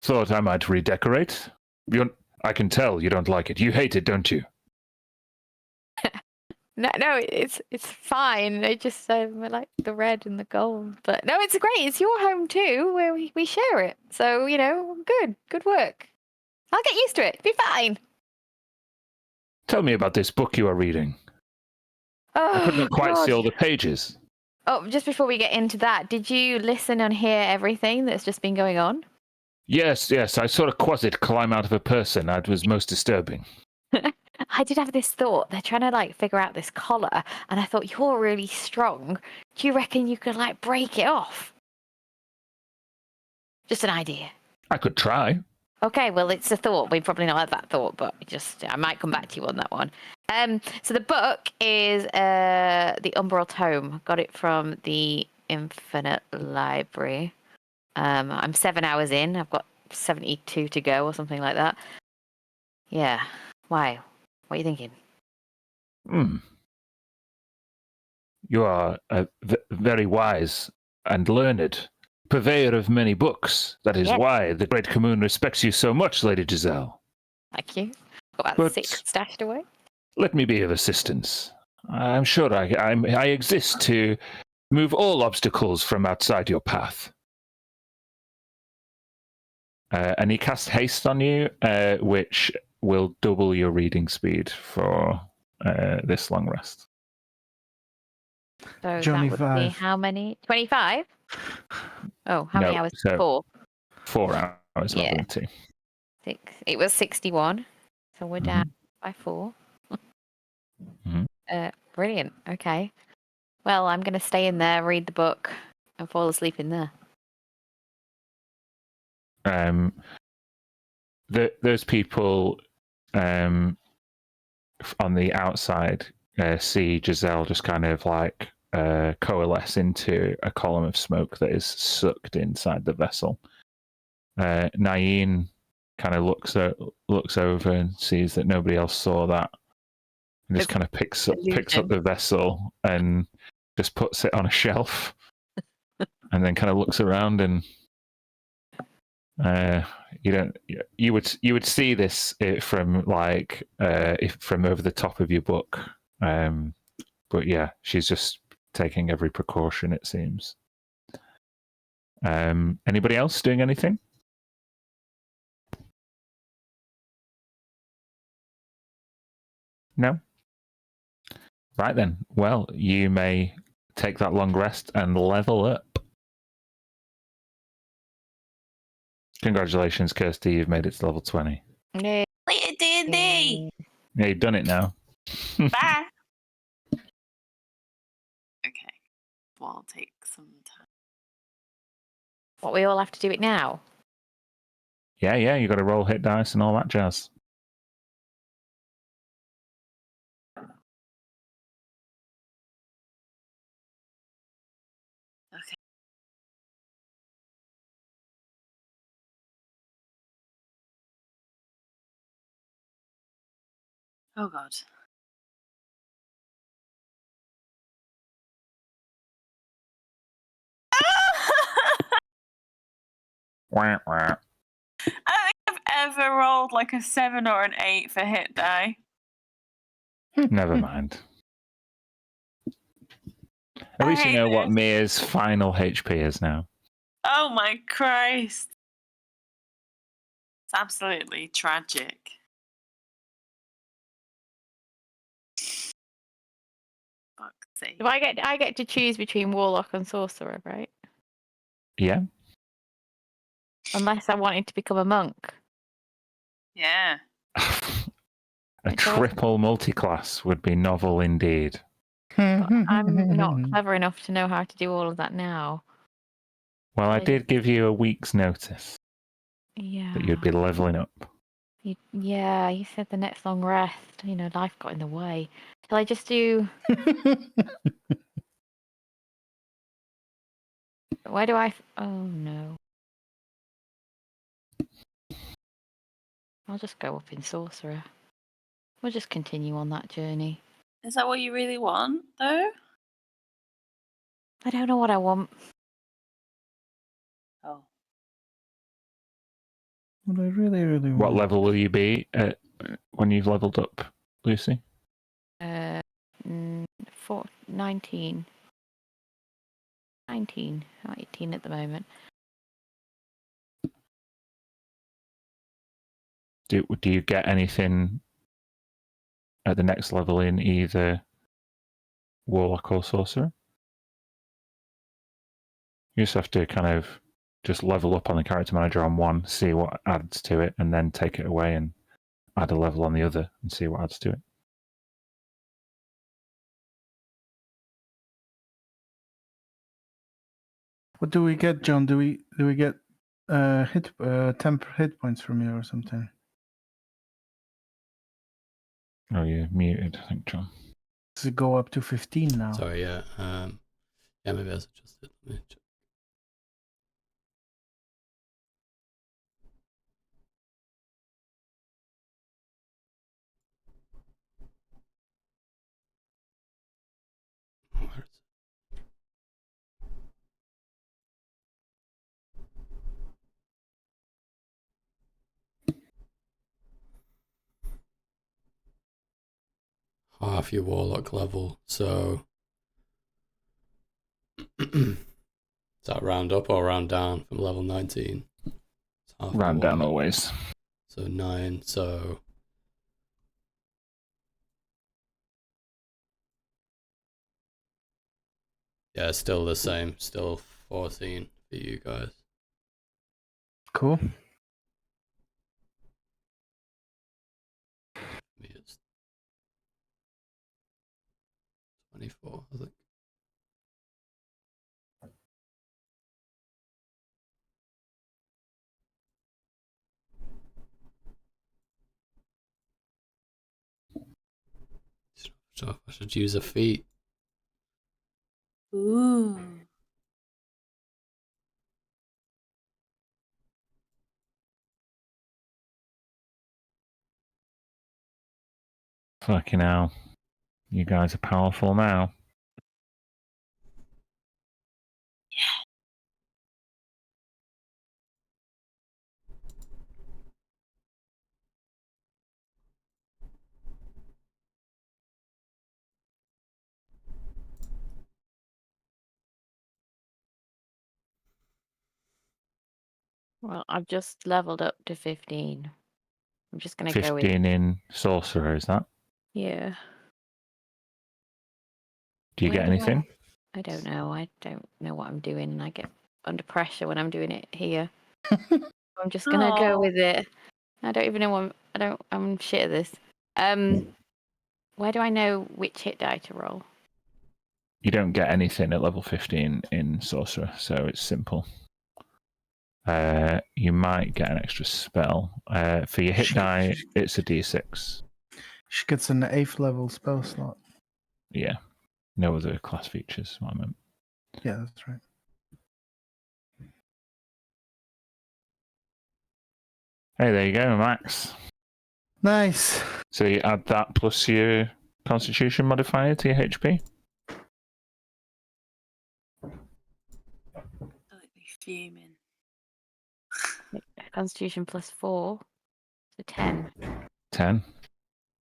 thought I might redecorate. I can tell you don't like it. You hate it, don't you? No, it's fine. I just I like the red and the gold. But no, it's great. It's your home too, where we share it. So good work. I'll get used to it. Be fine. Tell me about this book you are reading. I couldn't quite see all the pages. Oh, just before we get into that, did you listen and hear everything that's just been going on? Yes, I saw a quasit climb out of a person. That was most disturbing. I did have this thought. They're trying to figure out this collar, and I thought you're really strong. Do you reckon you could break it off? Just an idea. I could try. Okay, well, it's a thought. We've probably not had that thought, but I might come back to you on that one. So the book is The Umbral Tome. Got it from the Infinite Library. I'm 7 hours in. I've got 72 to go or something like that. Yeah. Why? What are you thinking? You are very wise and learned, purveyor of many books. That is Yes. why the Great Commune respects you so much, Lady Giselle. Thank you. Got about But 6 stashed away. let me be of assistance. I'm sure I exist to move all obstacles from outside your path. And he casts haste on you, which will double your reading speed for this long rest. So Johnny that would be 5. how many? 25? Oh, how many No, hours? so 4. 4 hours, not Yeah. doing 2. 6. It was 61. So we're down by 4. Mhm. Brilliant. Okay. Well, I'm going to stay in there, read the book, and fall asleep in there. Those people on the outside see Giselle just kind of like coalesce into a column of smoke that is sucked inside the vessel. Nain kind of looks over and sees that nobody else saw that, and just kind of picks up the vessel and just puts it on a shelf, and then kind of looks around and. You would see this from like from over the top of your book, but yeah, she's just taking every precaution, it seems. Anybody else doing anything? No. Right then. Well, you may take that long rest and level up. Congratulations, Kirsty. You've made it to level 20. Yeah. D&D. Yeah, you've done it now. Bye. Okay. Well, I'll take some time. What, we all have to do it now? Yeah, you got to roll hit dice and all that jazz. Okay. Oh God. Wah, wah. I don't think I've ever rolled like a 7 or an 8 for hit die. Never mind. At least you hate know what this. Mia's final HP is now. Oh my Christ. It's absolutely tragic. Fuck's sake. Do I get to choose between warlock and sorcerer, right? Yeah. Unless I wanted to become a monk. Yeah. A triple multiclass would be novel indeed. But I'm not clever enough to know how to do all of that now. Well, I did give you a week's notice Yeah. that you'd be leveling up. Yeah, you said the next long rest. You know, life got in the way. Shall I just do... Why do I... Oh, no. I'll just go up in sorcerer. We'll just continue on that journey. Is that what you really want, though? I don't know what I want. Oh. What I really, really want. What level will you be at when you've leveled up, Lucy? 19. 19. I'm 18 at the moment. Do you get anything at the next level in either Warlock or Sorcerer? You just have to kind of just level up on the character manager on one, see what adds to it, and then take it away and add a level on the other and see what adds to it. What do we get, John? Do we get temp hit points from you or something. Oh, you're muted, I think, John. Does it go up to 15 now? Sorry, yeah. Yeah, maybe that's adjusted. Let me check. Where is it? Half your warlock level, so does that round up or round down from level 19? It's half the Round down warlock. always. So 9, so yeah, still the same, still 14 for you guys. Cool. Maybe it's 24, I think. So I should use a feat. Ooh. Fucking hell. You guys are powerful now. Well, I've just leveled up to 15. I'm just gonna go with 15 in Sorcerer, is that? yeah. Do you Where get do anything? I don't know. I don't know what I'm doing, and I get under pressure when I'm doing it here. I'm just gonna go Aw. with it. I don't even know what I'm shit at this. Where do I know which hit die to roll? You don't get anything at level 15 in Sorcerer, so it's simple. You might get an extra spell. For your hit die, it's a d6. She gets an 8th level spell slot. Yeah. No other class features, what I meant. Yeah, that's right. Hey, there you go, Max. Nice. So you add that plus your Constitution modifier to your HP. I'll be fuming. Constitution plus 4, so 10. 10.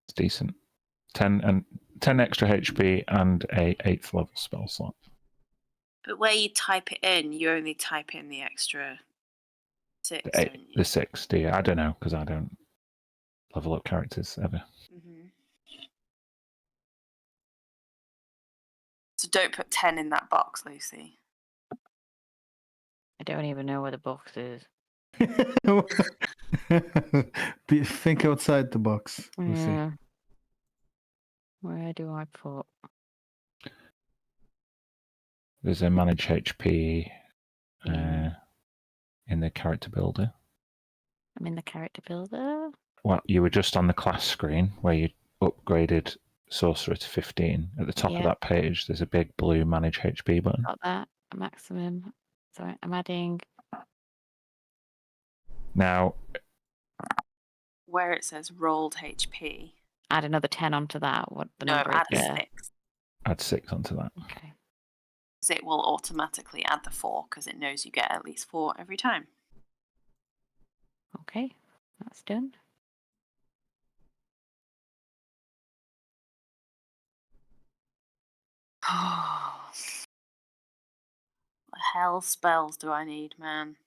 It's decent. 10 extra HP and a 8th level spell slot. But where you type it in, you only type in the extra 6, don't you? The 6, do you? I don't know, because I don't level up characters ever. Mm-hmm. So don't put 10 in that box, Lucy. I don't even know where the box is. Think outside the box. Lucy. Yeah. Where do I put? There's a manage HP Yeah. in the character builder. I'm in the character builder. Well, you were just on the class screen where you upgraded Sorcerer to 15. At the top of Yep. that page, there's a big blue Manage HP button. Got that. A maximum. Sorry, I'm adding. Now, Where it says rolled HP. Add another 10 onto that. What the No, number add is a there? 6. add 6 onto that. Okay. Because it will automatically add the 4 because it knows you get at least 4 every time. Okay. That's done. What the hell spells do I need, man?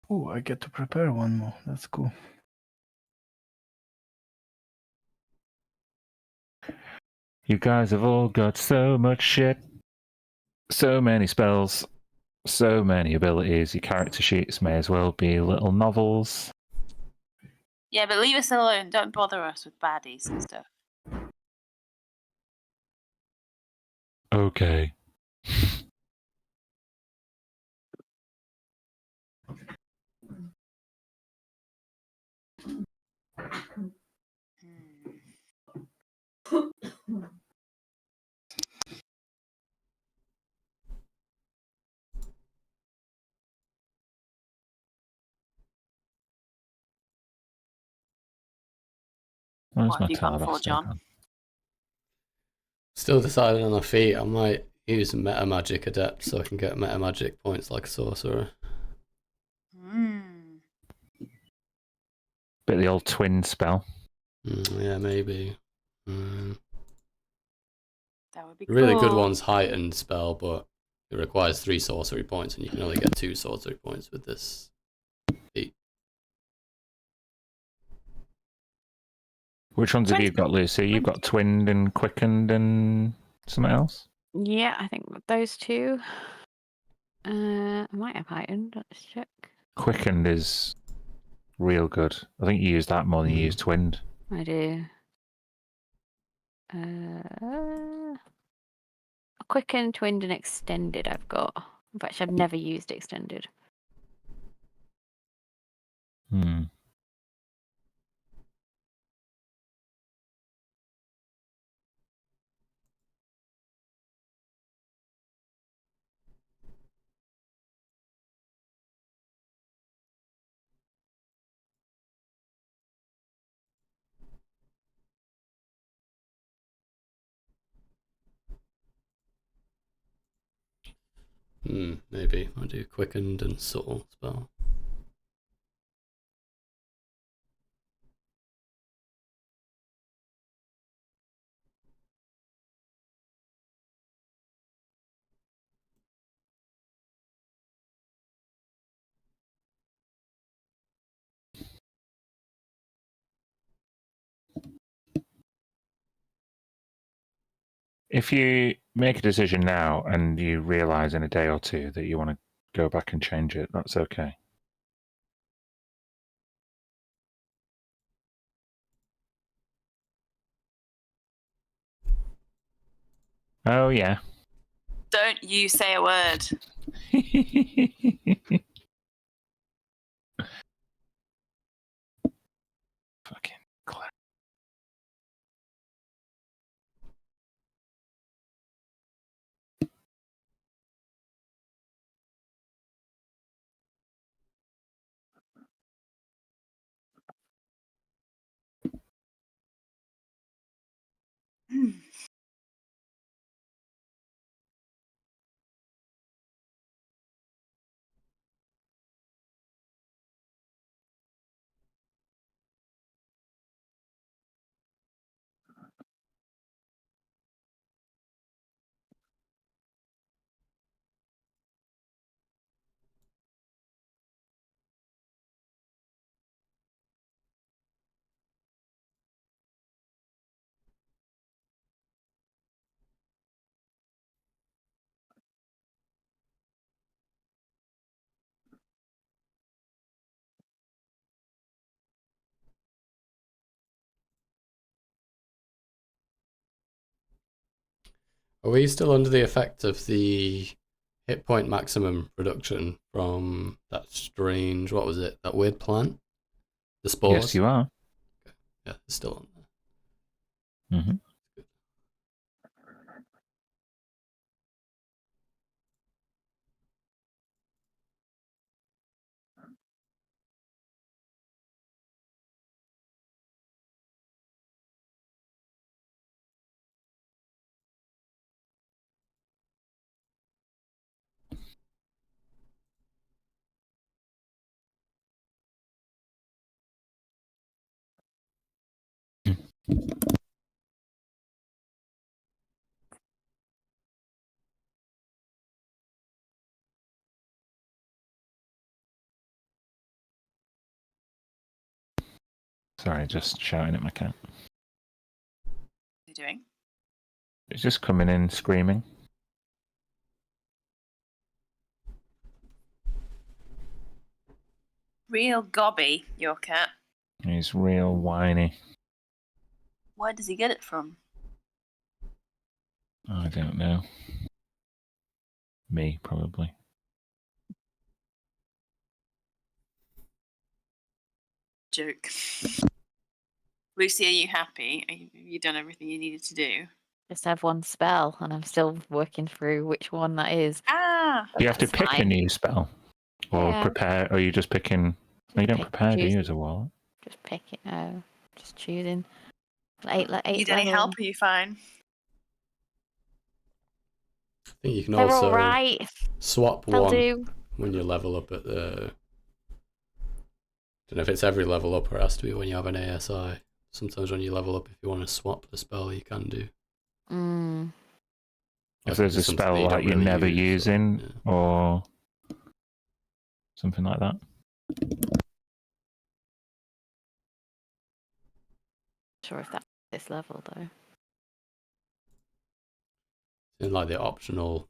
Oh, I get to prepare one more. That's cool. You guys have all got so much shit. So many spells. So many abilities. Your character sheets may as well be little novels. Yeah, but leave us alone. Don't bother us with baddies and stuff. Okay. Where's What my have you gone for, Talados John? gone? Still deciding on my feet. I might use Meta Magic Adept so I can get Meta Magic points like a sorcerer. Bit of the old twin spell. Yeah, maybe. That would be The really cool. good one's Heightened spell, but it requires 3 sorcery points, and you can only get 2 sorcery points with this feat. Which ones have you got, Lucy? You've got twinned and quickened and something else? Yeah, I think those two. I might have heightened. Let's check. Quickened is real good. I think you use that more than you use twinned. I do. Quicken, twinned, and extended. I've got. In fact, I've never used extended. Hmm. Maybe I'll do Quickened and Subtle spell. If you make a decision now and you realise in a day or two that you want to go back and change it, that's okay. Oh, yeah. Don't you say a word. Fucking clap. Are we still under the effect of the hit point maximum reduction from that strange, what was it, that weird plant? The spores? Yes, you are. Yeah, it's still on there. Mm-hmm. Sorry, just shouting at my cat. What are you doing? It's just coming in screaming. Real gobby, your cat. He's real whiny. Where does he get it from? I don't know. Me, probably. Joke. Lucy, are you happy? Have you done everything you needed to do? Just have one spell, and I'm still working through which one that is. Ah! You have to That's pick a fine. new spell, or Yeah. prepare. Or are you just picking? Just You don't pick- prepare, do you, choose- as a warlock? Just pick it. No, just choosing. Eight Need any level. help? Are you fine? I think you can They're also all right. swap They'll one do. when you level up at the. Don't know if it's every level up or it has to be when you have an ASI. Sometimes when you level up, if you want to swap the spell, you can do. Mm. If there's a Something spell that you like don't you're really never use, using, yeah. or something like that. Sure if that's this level though. In like the optional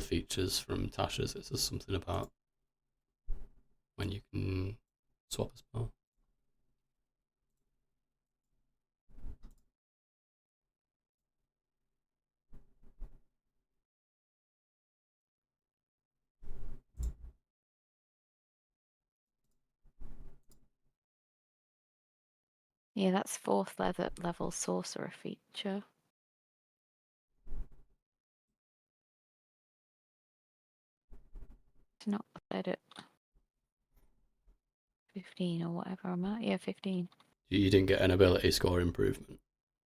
features from Tasha's, it says something about when you can swap a spell. Yeah, that's fourth level sorcerer feature. It's not set at 15 or whatever I'm at. Yeah, 15. You didn't get an ability score improvement.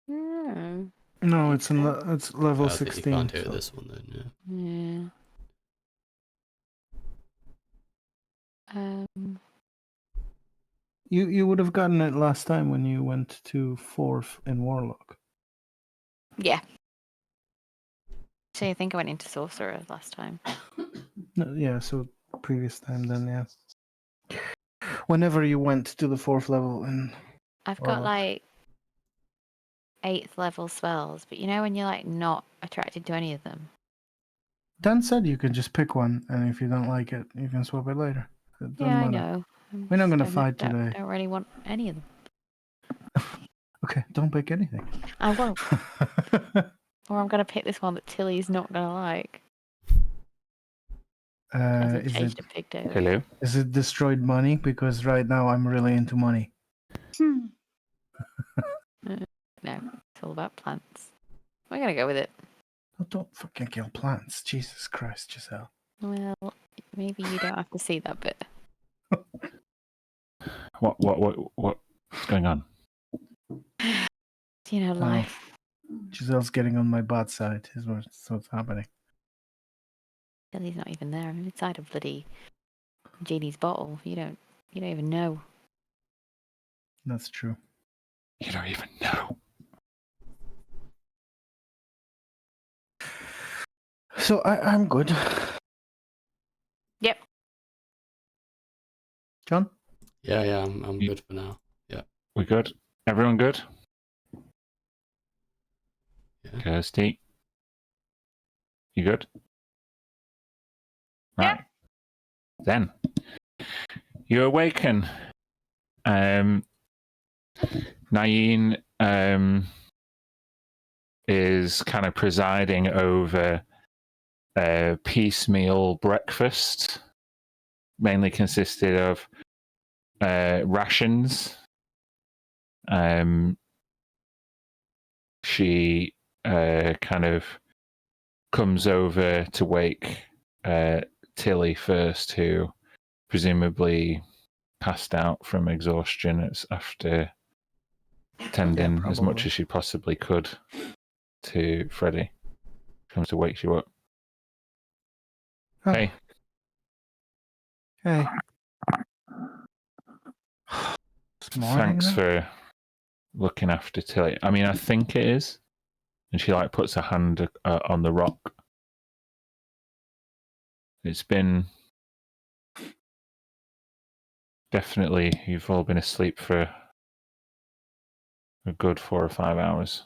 No. No, it's it's level I think 16. you can't do it so- this one then, yeah. Yeah. You would have gotten it last time when you went to 4th in Warlock. Yeah. So I think I went into sorcerer last time. No, yeah, so previous time then, yeah. Whenever you went to the 4th level in I've got Warlock. like 8th level spells, but you know when you're like not attracted to any of them. Dan said you can just pick one, and if you don't like it, you can swap it later. It doesn't Yeah, I matter. know. We're not gonna Don't- fight don't- today. Don't really want any of them. Okay, don't pick anything. I won't. Or I'm gonna pick this one that Tilly's not gonna like. Hasn't is changed it a pig tail. Hello. is it destroyed money? Because right now I'm really into money. Hmm. No, it's all about plants. We're gonna go with it. Oh, don't fucking kill plants. Jesus Christ, Giselle. Well, maybe you don't have to see that bit. What's going on? You know, life. Giselle's getting on my bad side, is what's happening. Tilly's not even there. I'm inside a bloody genie's bottle. You don't even know. That's true. You don't even know. So I'm good. Yep. John? Yeah, I'm good for now. Yeah. We good? Everyone good? Yeah. Kirsty? You good? Yeah. Right. Then you awaken. Nain is kind of presiding over a piecemeal breakfast, mainly consisted of rations. She kind of comes over to wake Tilly first, who presumably passed out from exhaustion after tending as much probably. as she possibly could to Freddie. Comes to wake you up. Oh, Hey, Hey. It's morning thanks now? for looking after Tilly. I mean, I think it is. And she like puts her hand on the rock. It's been definitely, you've all been asleep for a good 4 or 5 hours,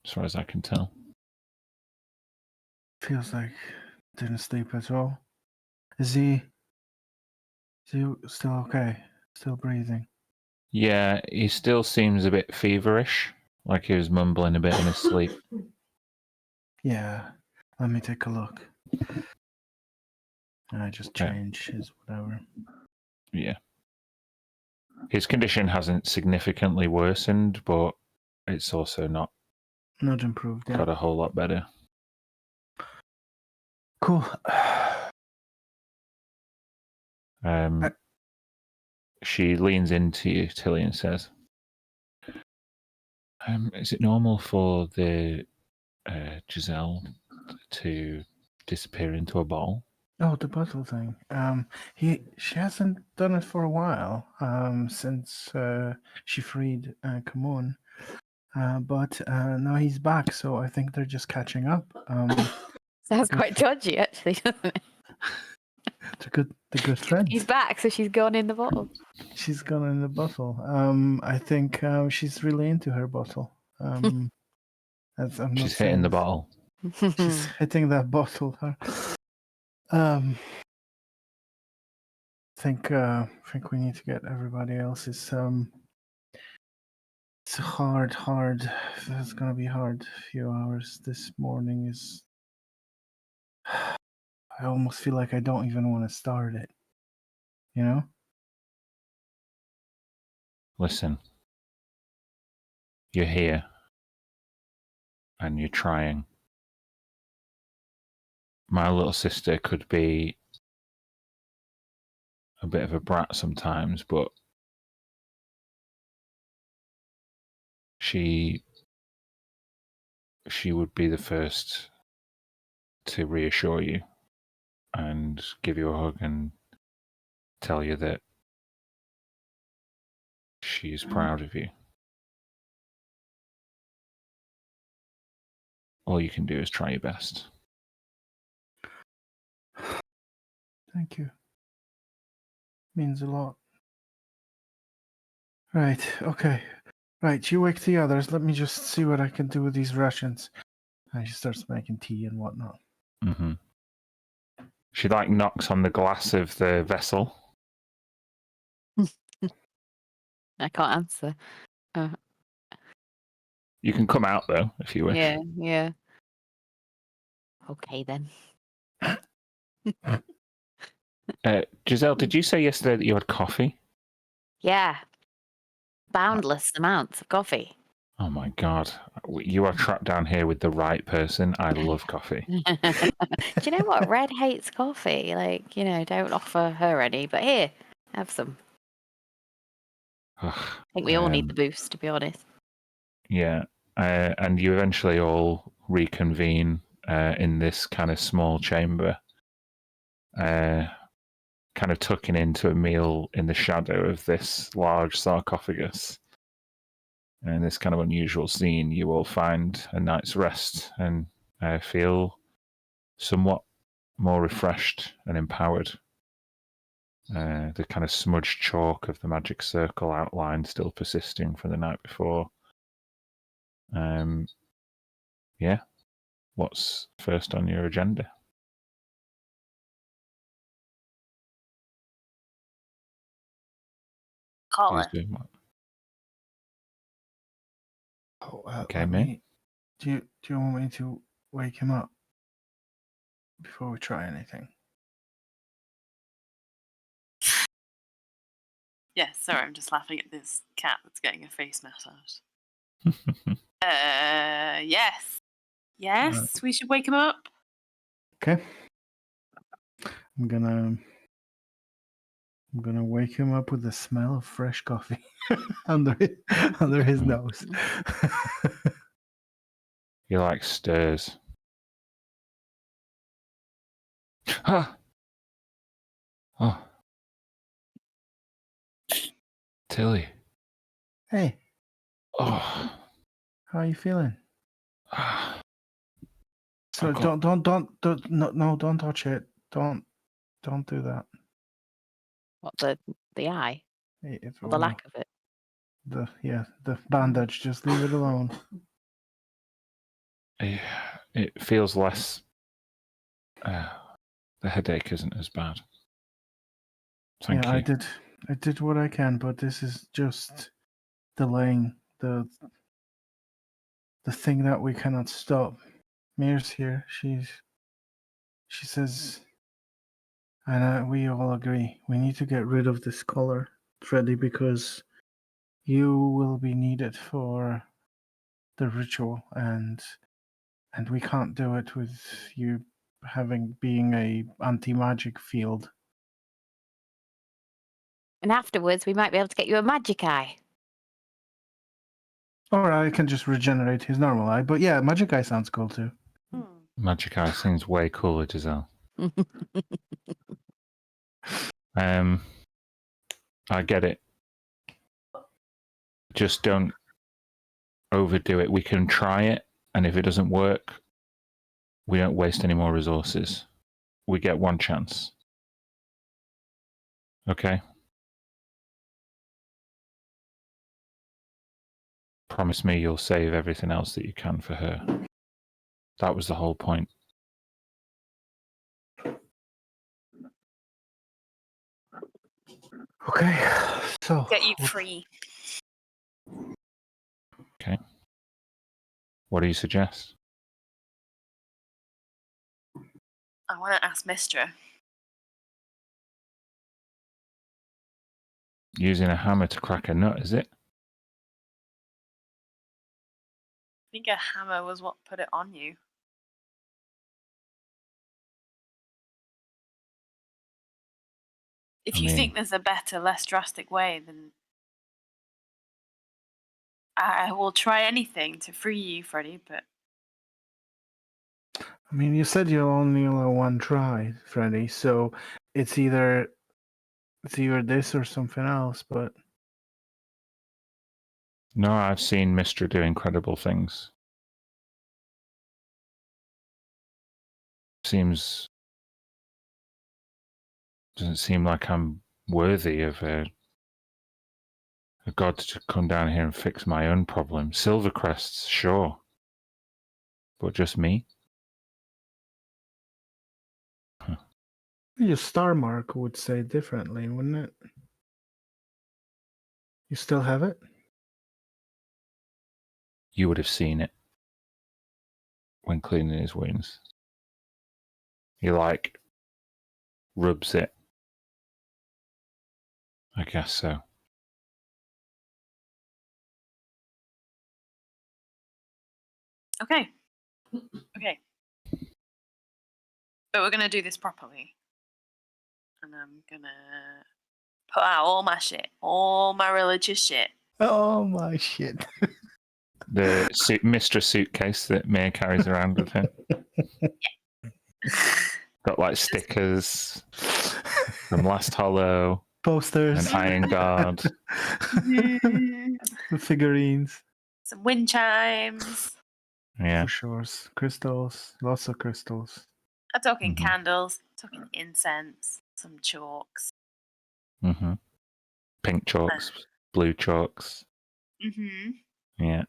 as far as I can tell. Feels like didn't sleep at all. Is he Still okay? Still breathing? Yeah, he still seems a bit feverish, like he was mumbling a bit in his sleep. Yeah. Let me take a look. I just Yeah. change his whatever. Yeah. His condition hasn't significantly worsened, but it's also not Not improved yet. got a whole lot better. Cool. She leans into you, Tilly, and says, is it normal for the Giselle to disappear into a ball? Oh, the bottle thing. She hasn't done it for a while. Since she freed Kamon. But now he's back, so I think they're just catching up. Sounds quite dodgy, actually, doesn't it? They're good friends. He's back, so she's gone in the bottle. She's gone in the bottle. I think she's really into her bottle. I'm not She's hitting the bottle. She's hitting that bottle. Think we need to get everybody else's. It's hard. It's gonna be hard. Few hours this morning is. I almost feel like I don't even want to start it. You know? Listen, you're here, and you're trying. My little sister could be a bit of a brat sometimes, but she would be the first to reassure you and give you a hug and tell you that she's proud of you. All you can do is try your best. Thank you. Means a lot. Right, okay. Right, you wake the others. Let me just see what I can do with these rations. And she starts making tea and whatnot. Mm-hmm. She knocks on the glass of the vessel. I can't answer. You can come out though if you wish. Yeah. Okay then. Giselle, did you say yesterday that you had coffee? Yeah. Boundless amounts of coffee. Oh my god, you are trapped down here with the right person. I love coffee. Do you know what? Red hates coffee. Don't offer her any, but here, have some. I think we all need the boost, to be honest. Yeah, and you eventually all reconvene in this kind of small chamber, kind of tucking into a meal in the shadow of this large sarcophagus. And in this kind of unusual scene, you all find a night's rest and feel somewhat more refreshed and empowered. The kind of smudged chalk of the magic circle outline still persisting from the night before. Yeah. What's first on your agenda? Call Who's her. doing what? Oh, Okay, me. Do you want me to wake him up before we try anything? Yeah, sorry, I'm just laughing at this cat that's getting a face massage. Yes. Yes, we should wake him up. Okay. I'm gonna wake him up with the smell of fresh coffee under his nose. He stirs. Ah! Oh. Tilly. Hey, Oh. how are you feeling? Ah. So I've got- don't touch it. Don't do that. What, the eye? If Or the lack of it? the bandage. Just leave it alone. It feels less. The headache isn't as bad. Thank yeah, you. I did what I can, but this is just delaying the thing that we cannot stop. Mir's here. She says, and we all agree, we need to get rid of this color, Freddy, because you will be needed for the ritual, and we can't do it with you being a anti-magic field. And afterwards, we might be able to get you a magic eye. Or I can just regenerate his normal eye, but yeah, magic eye sounds cool too. Magic eye seems way cooler, Giselle. I get it. Just don't overdo it. We can try it, and if it doesn't work, we don't waste any more resources. We get one chance. Okay? Promise me you'll save everything else that you can for her. That was the whole point. Okay, so Get you free. Okay. What do you suggest? I want to ask Mistra. Using a hammer to crack a nut, is it? I think a hammer was what put it on you. If you think there's a better, less drastic way, then I will try anything to free you, Freddy, but I mean, you said you only allow one try, Freddy, so it's either this or something else, but No, I've seen Mistra do incredible things. Doesn't seem like I'm worthy of a god to come down here and fix my own problem. Silvercrests, sure. But just me? your star mark would say differently, wouldn't it? You still have it? You would have seen it when cleaning his wounds. He, rubs it. I guess so. okay. Okay. But we're going to do this properly. And I'm going to put out all my shit, all my religious shit. Oh my shit. The Mistra suitcase that Mia carries around with her. Got stickers from Last Hollow, Posters. an iron guard. The figurines. Some wind chimes. Yeah. For sure. Crystals. Lots of crystals. I'm talking Mhm. candles, I'm talking incense, some chalks. Mm-hmm. Pink chalks, blue chalks. Mm-hmm. Yeah.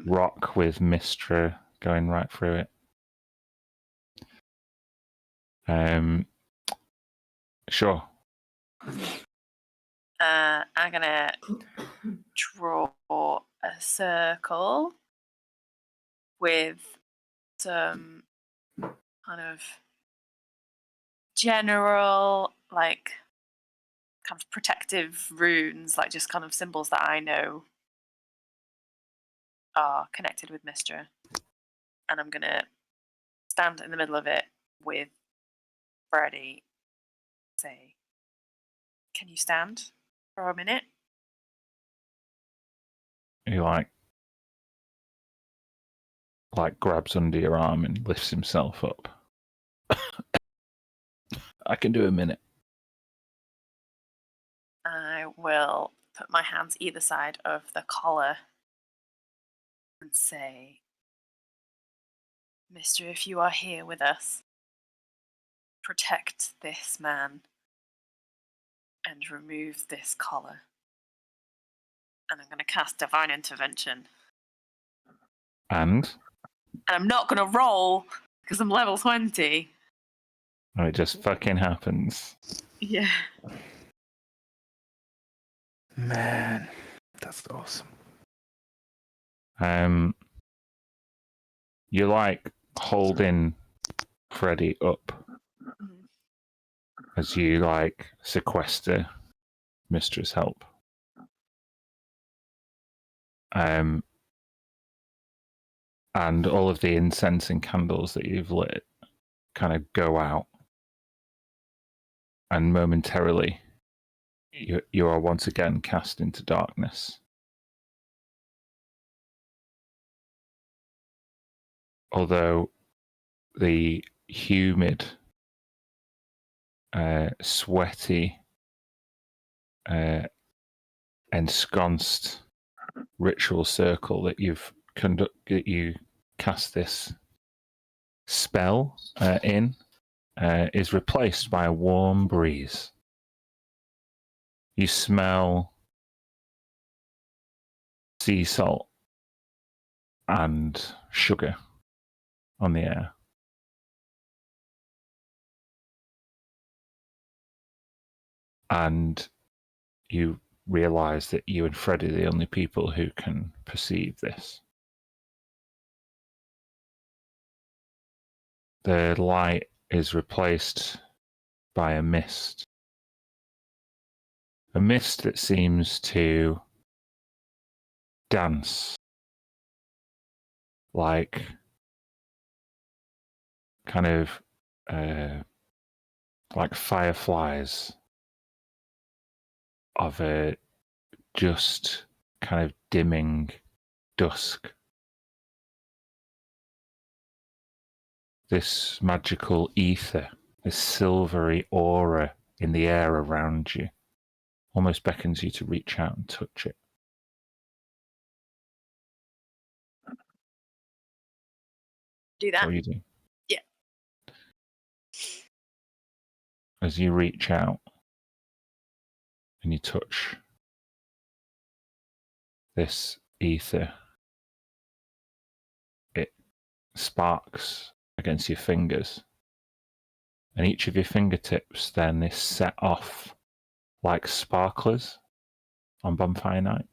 Rock with Mistra going right through it. Sure. I'm gonna draw a circle with some kind of general, kind of protective runes, just kind of symbols that I know are connected with Mistra. And I'm gonna stand in the middle of it with Freddy. Say, can you stand for a minute? He grabs under your arm and lifts himself up. I can do a minute. I will put my hands either side of the collar and say, Mister, if you are here with us, protect this man and remove this collar. And I'm going to cast Divine Intervention. And I'm not going to roll because I'm level 20. And it just fucking happens. Yeah. Man, that's awesome. You're like holding Freddy up Mhm. as you like sequester Mistress Help. And all of the incense and candles that you've lit kind of go out, and momentarily you are once again cast into darkness. Although the humid, sweaty, ensconced ritual circle that you cast this spell in is replaced by a warm breeze. You smell sea salt and sugar on the air. And you realize that you and Fred are the only people who can perceive this. The light is replaced by a mist. A mist that seems to dance like kind of like fireflies of a just kind of dimming dusk. This magical ether, this silvery aura in the air around you, almost beckons you to reach out and touch it. Do That's that. what you do. Yeah. As you reach out and you touch this ether, it sparks against your fingers. And each of your fingertips then is set off like sparklers on bonfire night.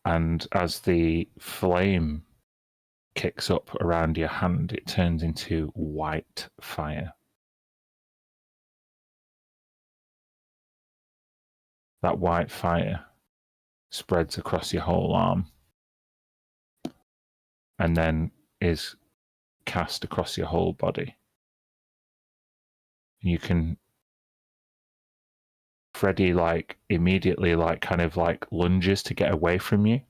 And as the flame kicks up around your hand, it turns into white fire. That white fire spreads across your whole arm and then is cast across your whole body. You can Freddy like immediately like kind of like lunges to get away from you.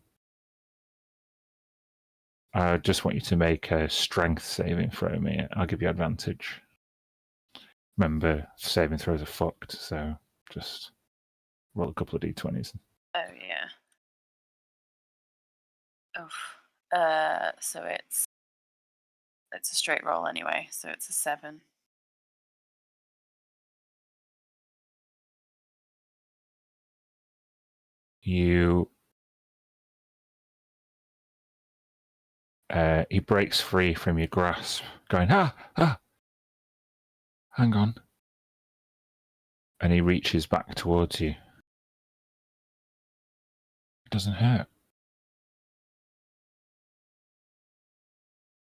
I just want you to make a strength saving throw me. I'll give you advantage. Remember, saving throws are fucked, so just roll a couple of d20s. Oh yeah. So it's a straight roll anyway, so it's a 7. He breaks free from your grasp, going, hang on. And he reaches back towards you. It doesn't hurt.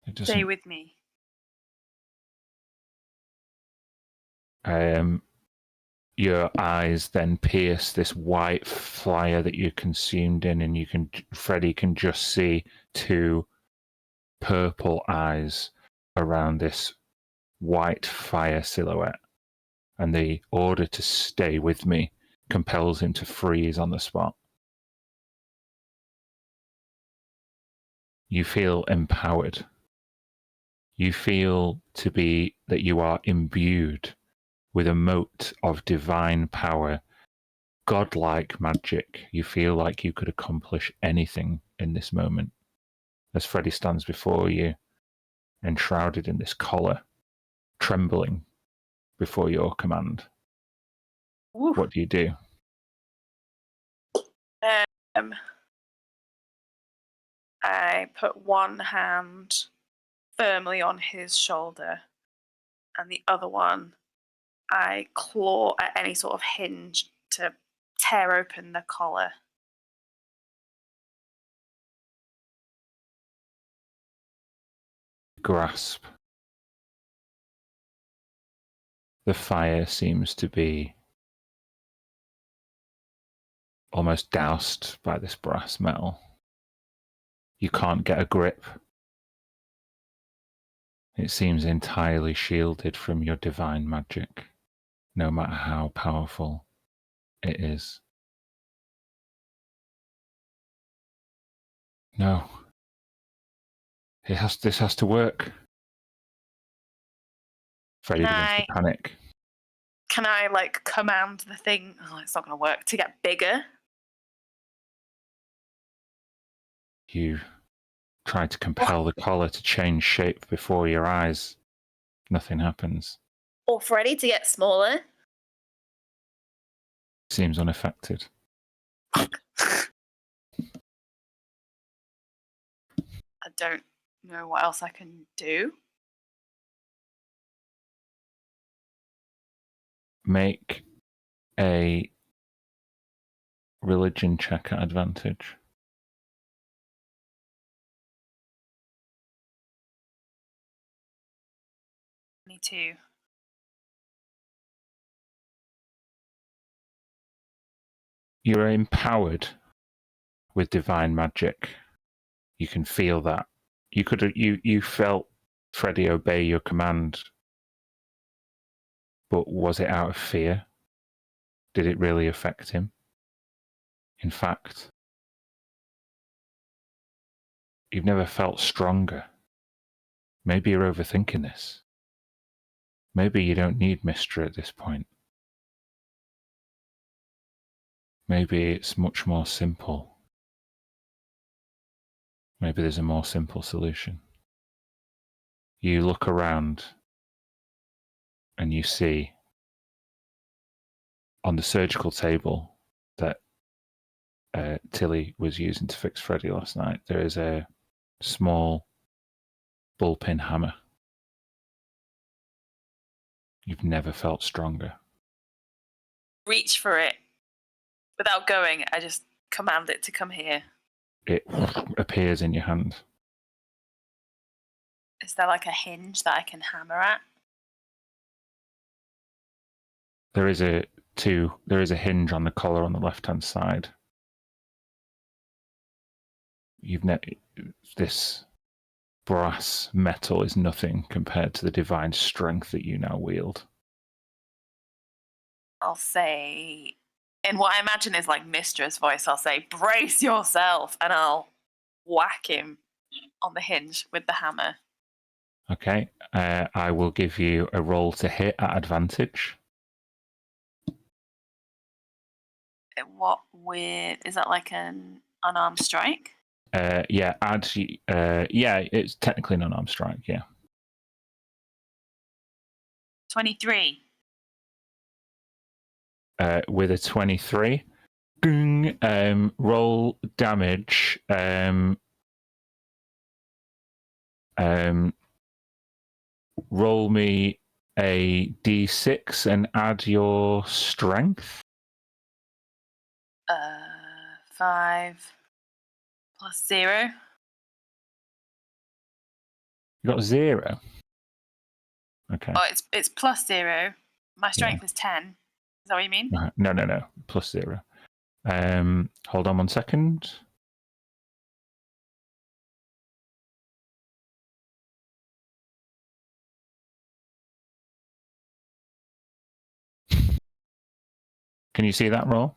It doesn't. Stay with me. Your eyes then pierce this white fire that you're consumed in, and Freddy can just see 2 purple eyes around this white fire silhouette. And the order to stay with me compels him to freeze on the spot. You feel empowered. You feel that you are imbued with a mote of divine power, godlike magic. You feel like you could accomplish anything in this moment. As Freddy stands before you, enshrouded in this collar, trembling before your command. Woo. What do you do? I put one hand firmly on his shoulder, and the other one I claw at any sort of hinge to tear open the collar. Grasp. The fire seems to be almost doused by this brass metal. You can't get a grip. It seems entirely shielded from your divine magic, no matter how powerful it is. No. This has to work. Freddy begins to panic. Can I, like, command the thing? Oh, it's not going to work. To get bigger? You try to compel the collar to change shape before your eyes. Nothing happens. Or Freddy to get smaller? Seems unaffected. I don't know what else I can do. Make a religion check at advantage. Me too. You're empowered with divine magic. You can feel that. You felt Freddy obey your command, but was it out of fear? Did it really affect him? In fact, you've never felt stronger. Maybe you're overthinking this. Maybe you don't need Mystra at this point. Maybe it's much more simple. Maybe there's a more simple solution. You look around and you see on the surgical table that Tilly was using to fix Freddy last night, there is a small bullpen hammer. You've never felt stronger. Reach for it. Without going, I just command it to come here. It appears in your hand. Is there like a hinge that I can hammer at? There is a hinge on the collar on the left-hand side. This brass metal is nothing compared to the divine strength that you now wield. I'll say, in what I imagine is like Mistress voice, I'll say, brace yourself, and I'll whack him on the hinge with the hammer. Okay, I will give you a roll to hit at advantage. Is that like an unarmed strike? Yeah, it's technically an unarmed strike, yeah. 23. With a 23. Roll damage. Roll me a d6 and add your strength. 5 plus 0. You got 0. Okay. Oh, it's plus 0. My strength is 10. Is that what you mean? No. Plus 0. Hold on 1 second. Can you see that roll?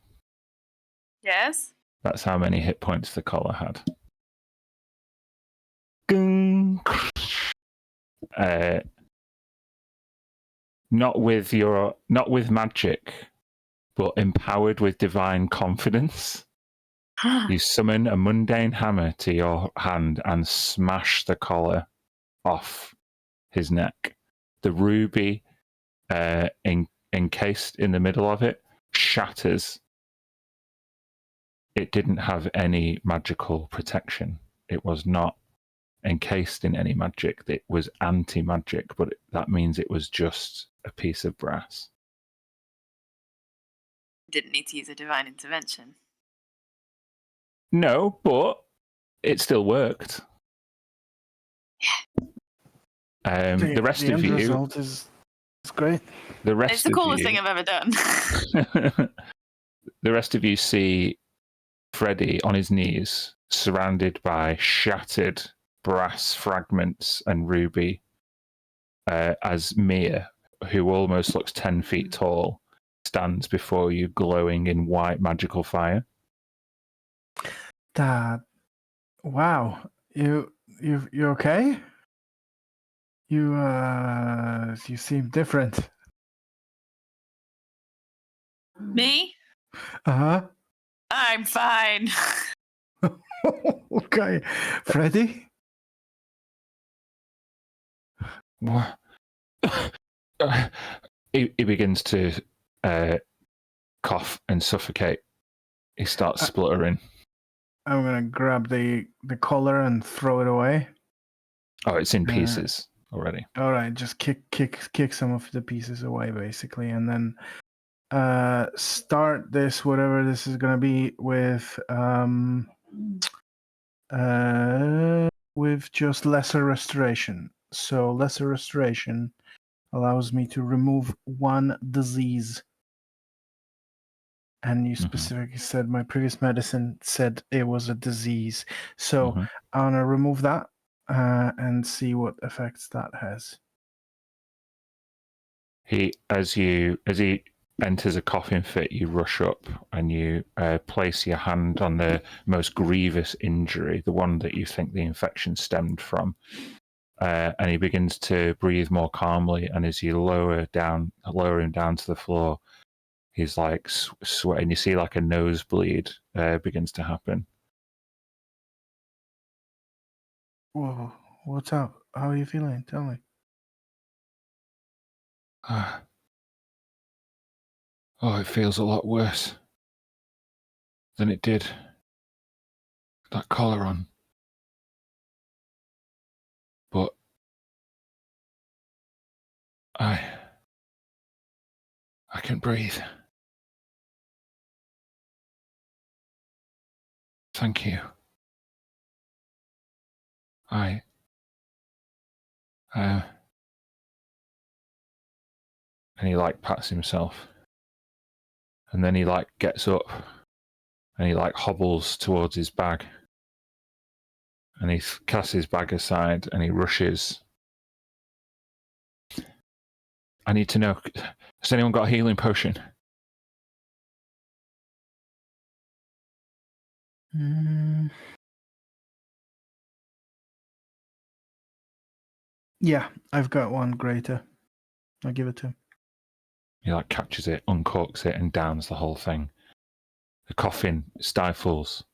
Yes. That's how many hit points the collar had. Not with magic, but empowered with divine confidence. You summon a mundane hammer to your hand and smash the collar off his neck. The ruby encased in the middle of it shatters. It didn't have any magical protection. It was not encased in any magic. That was anti-magic, but that means it was just a piece of brass. Didn't need to use a divine intervention. No, but it still worked. The rest the of end you, result is great. the rest It's the of coolest you, thing I've ever done. the rest of you see Freddy on his knees, surrounded by shattered brass fragments and ruby, as Mia, who almost looks 10 feet tall, stands before you, glowing in white magical fire. Dad, wow, you okay? You seem different. Me? Uh I'm fine. huh. Okay, Freddy. What? He begins to cough and suffocate. He starts spluttering. I'm gonna grab the collar and throw it away. Oh, it's in pieces already. All right, just kick some of the pieces away, basically, and then start this, whatever this is gonna be, with just lesser restoration. So lesser restoration allows me to remove one disease. And you specifically said my previous medicine said it was a disease. So I want to remove that and see what effects that has. As he enters a coughing fit, you rush up and you place your hand on the most grievous injury, the one that you think the infection stemmed from. And he begins to breathe more calmly. And as you lower him down to the floor, he's like sweating. You see like a nosebleed begins to happen. Whoa, what's up? How are you feeling? Tell me. Oh, it feels a lot worse than it did. That collar on. But I can breathe. Thank you. And he like pats himself. And then he like gets up and he like hobbles towards his bag. And he casts his bag aside and he rushes. I need to know, has anyone got a healing potion? Yeah, I've got one greater. I'll give it to him. He like catches it, uncorks it, and downs the whole thing. The coughing stifles.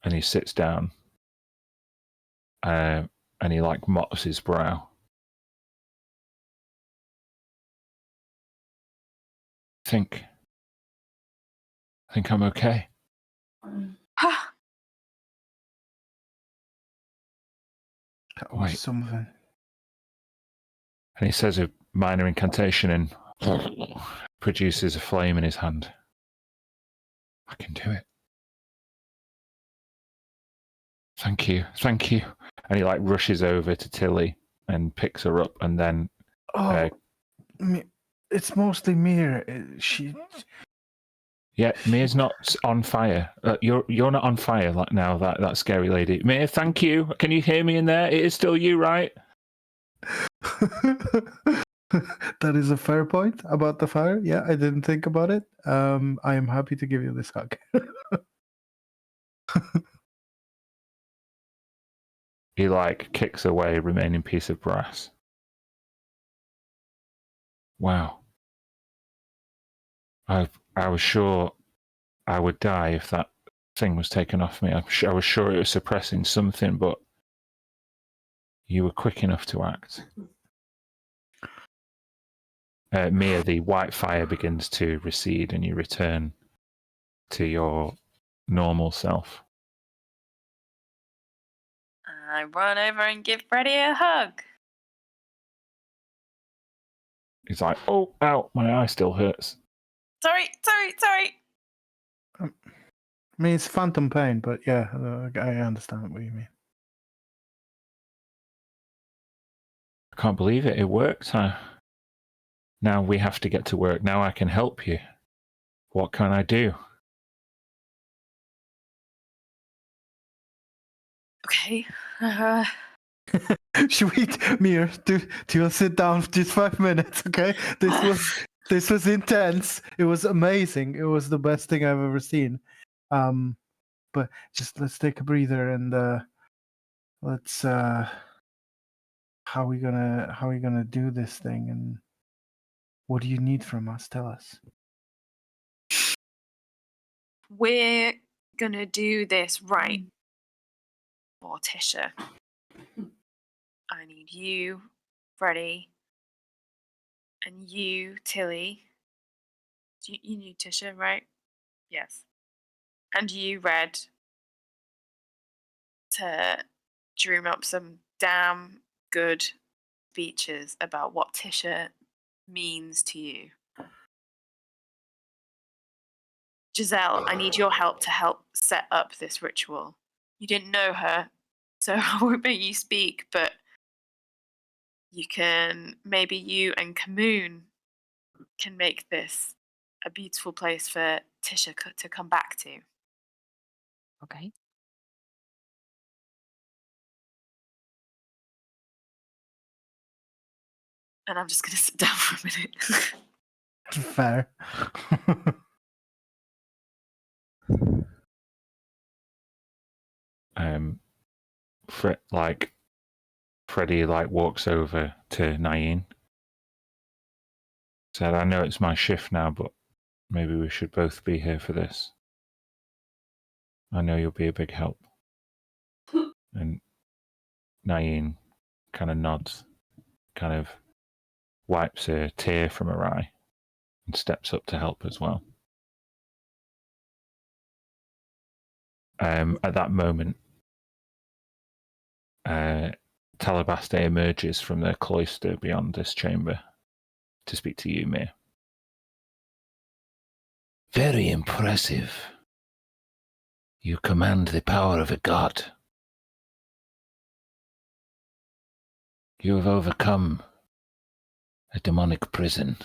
And he sits down. And he like mops his brow. I think I'm okay. That was Wait. something. And he says a minor incantation and produces a flame in his hand. I can do it. Thank you. And he like rushes over to Tilly and picks her up, and then it's mostly Mir. Yeah, Mia's not on fire. You're not on fire like now. That scary lady. Mia, thank you. Can you hear me in there? It is still you, right? That is a fair point about the fire. Yeah, I didn't think about it. I am happy to give you this hug. He like kicks away a remaining piece of brass. Wow. I was sure I would die if that thing was taken off me. I was sure it was suppressing something, but you were quick enough to act. Mia, the white fire begins to recede and you return to your normal self. I run over and give Freddie a hug. He's like, oh, ow, my eye still hurts. Sorry. I mean, it's phantom pain, but yeah, I understand what you mean. I can't believe it. It worked. Now we have to get to work. Now I can help you. What can I do? Okay. Should we, Mir? Do you sit down for just 5 minutes? Okay, this was intense. It was amazing. It was the best thing I've ever seen. But just let's take a breather and let's. How are we gonna do this thing? And what do you need from us? Tell us. We're gonna do this right for Tisha. I need you, Freddie, and you, Tilly. You need Tisha, right? Yes. And you, Red, to dream up some damn good speeches about what Tisha means to you. Giselle, I need your help to help set up this ritual. You didn't know her, so I won't make you speak, but maybe you and Kamoon can make this a beautiful place for Tisha to come back to. Okay. And I'm just going to sit down for a minute. Fair. Freddie walks over to Naeem. Said, I know it's my shift now, but maybe we should both be here for this. I know you'll be a big help. And Naeem kind of nods, kind of wipes a tear from her eye and steps up to help as well. At that moment, Talabaste emerges from the cloister beyond this chamber to speak to you, Mir. Very impressive. You command the power of a god. You have overcome a demonic prison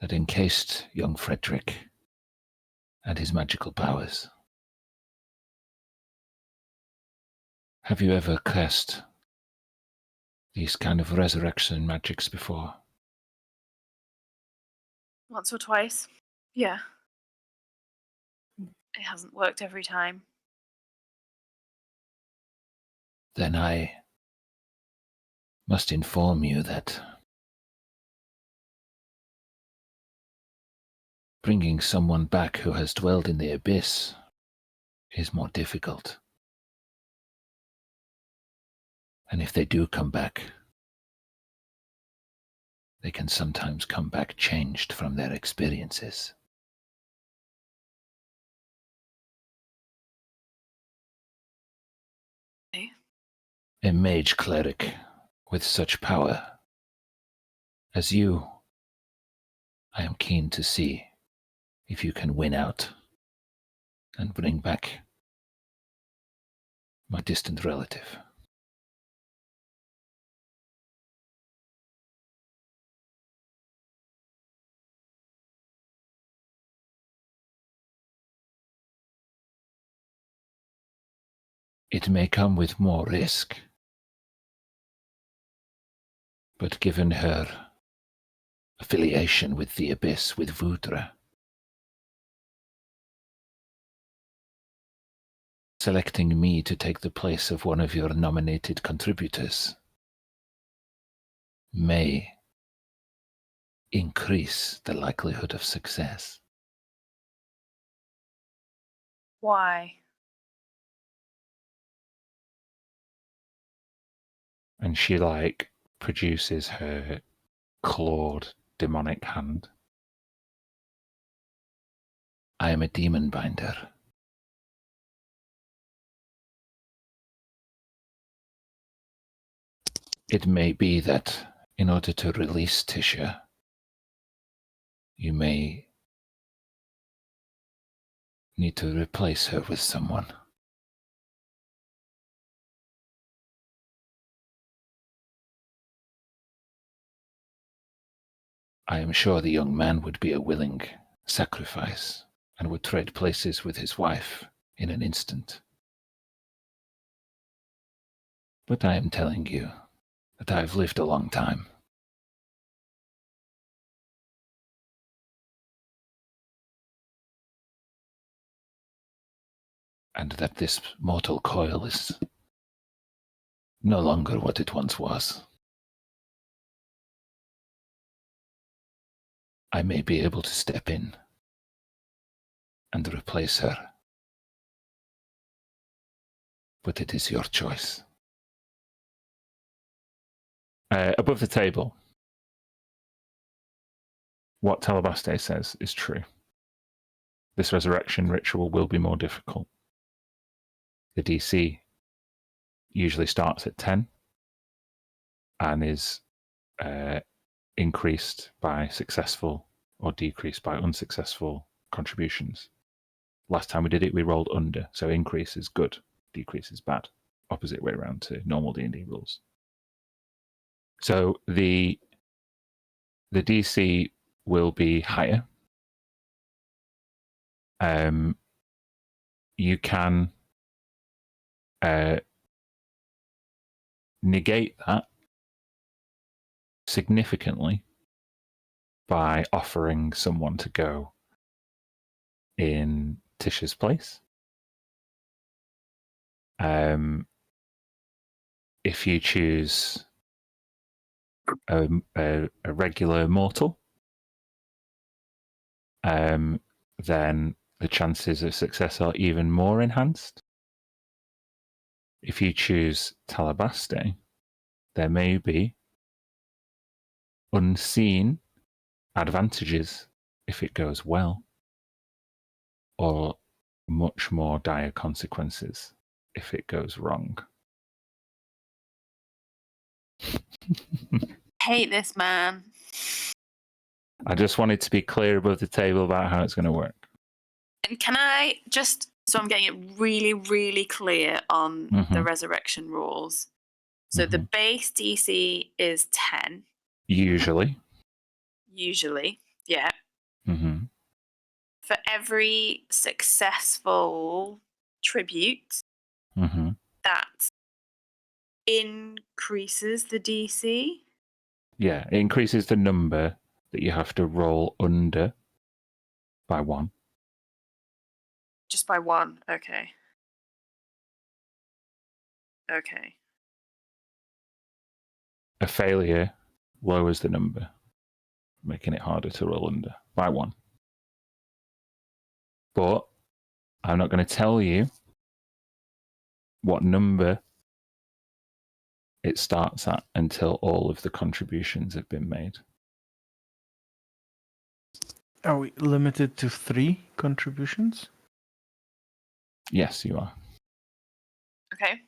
that encased young Frederick and his magical powers. Have you ever cast these kind of resurrection magics before? Once or twice. Yeah. It hasn't worked every time. Then I must inform you that bringing someone back who has dwelled in the abyss is more difficult. And if they do come back, they can sometimes come back changed from their experiences. Okay. A mage cleric with such power as you, I am keen to see if you can win out and bring back my distant relative. It may come with more risk, but given her affiliation with the Abyss, with Vudra, selecting me to take the place of one of your nominated contributors may increase the likelihood of success. Why? And she produces her clawed demonic hand. I am a demon binder. It may be that in order to release Tisha, you may need to replace her with someone. I am sure the young man would be a willing sacrifice and would trade places with his wife in an instant. But I am telling you that I have lived a long time. And that this mortal coil is no longer what it once was. I may be able to step in and replace her, but it is your choice. Above the table, what Talabaste says is true. This resurrection ritual will be more difficult. The DC usually starts at 10 and is increased by successful or decreased by unsuccessful contributions. Last time we did it, we rolled under, so increase is good, decrease is bad. Opposite way around to normal D&D rules. So the DC will be higher. You can negate that significantly by offering someone to go in Tisha's place. If you choose a regular mortal, then the chances of success are even more enhanced. If you choose Talabaste, there may be unseen advantages if it goes well, or much more dire consequences if it goes wrong. Hate this man. I just wanted to be clear above the table about how it's going to work. And can I just, so I'm getting it really, really clear on the resurrection rules. So the base DC is 10. Usually. Yeah. Mm-hmm. For every successful tribute, that increases the DC. Yeah, it increases the number that you have to roll under by 1. Just by 1, okay. Okay. A failure lowers the number, making it harder to roll under by 1. But I'm not going to tell you what number it starts at until all of the contributions have been made. Are we limited to 3 contributions? Yes, you are. Okay.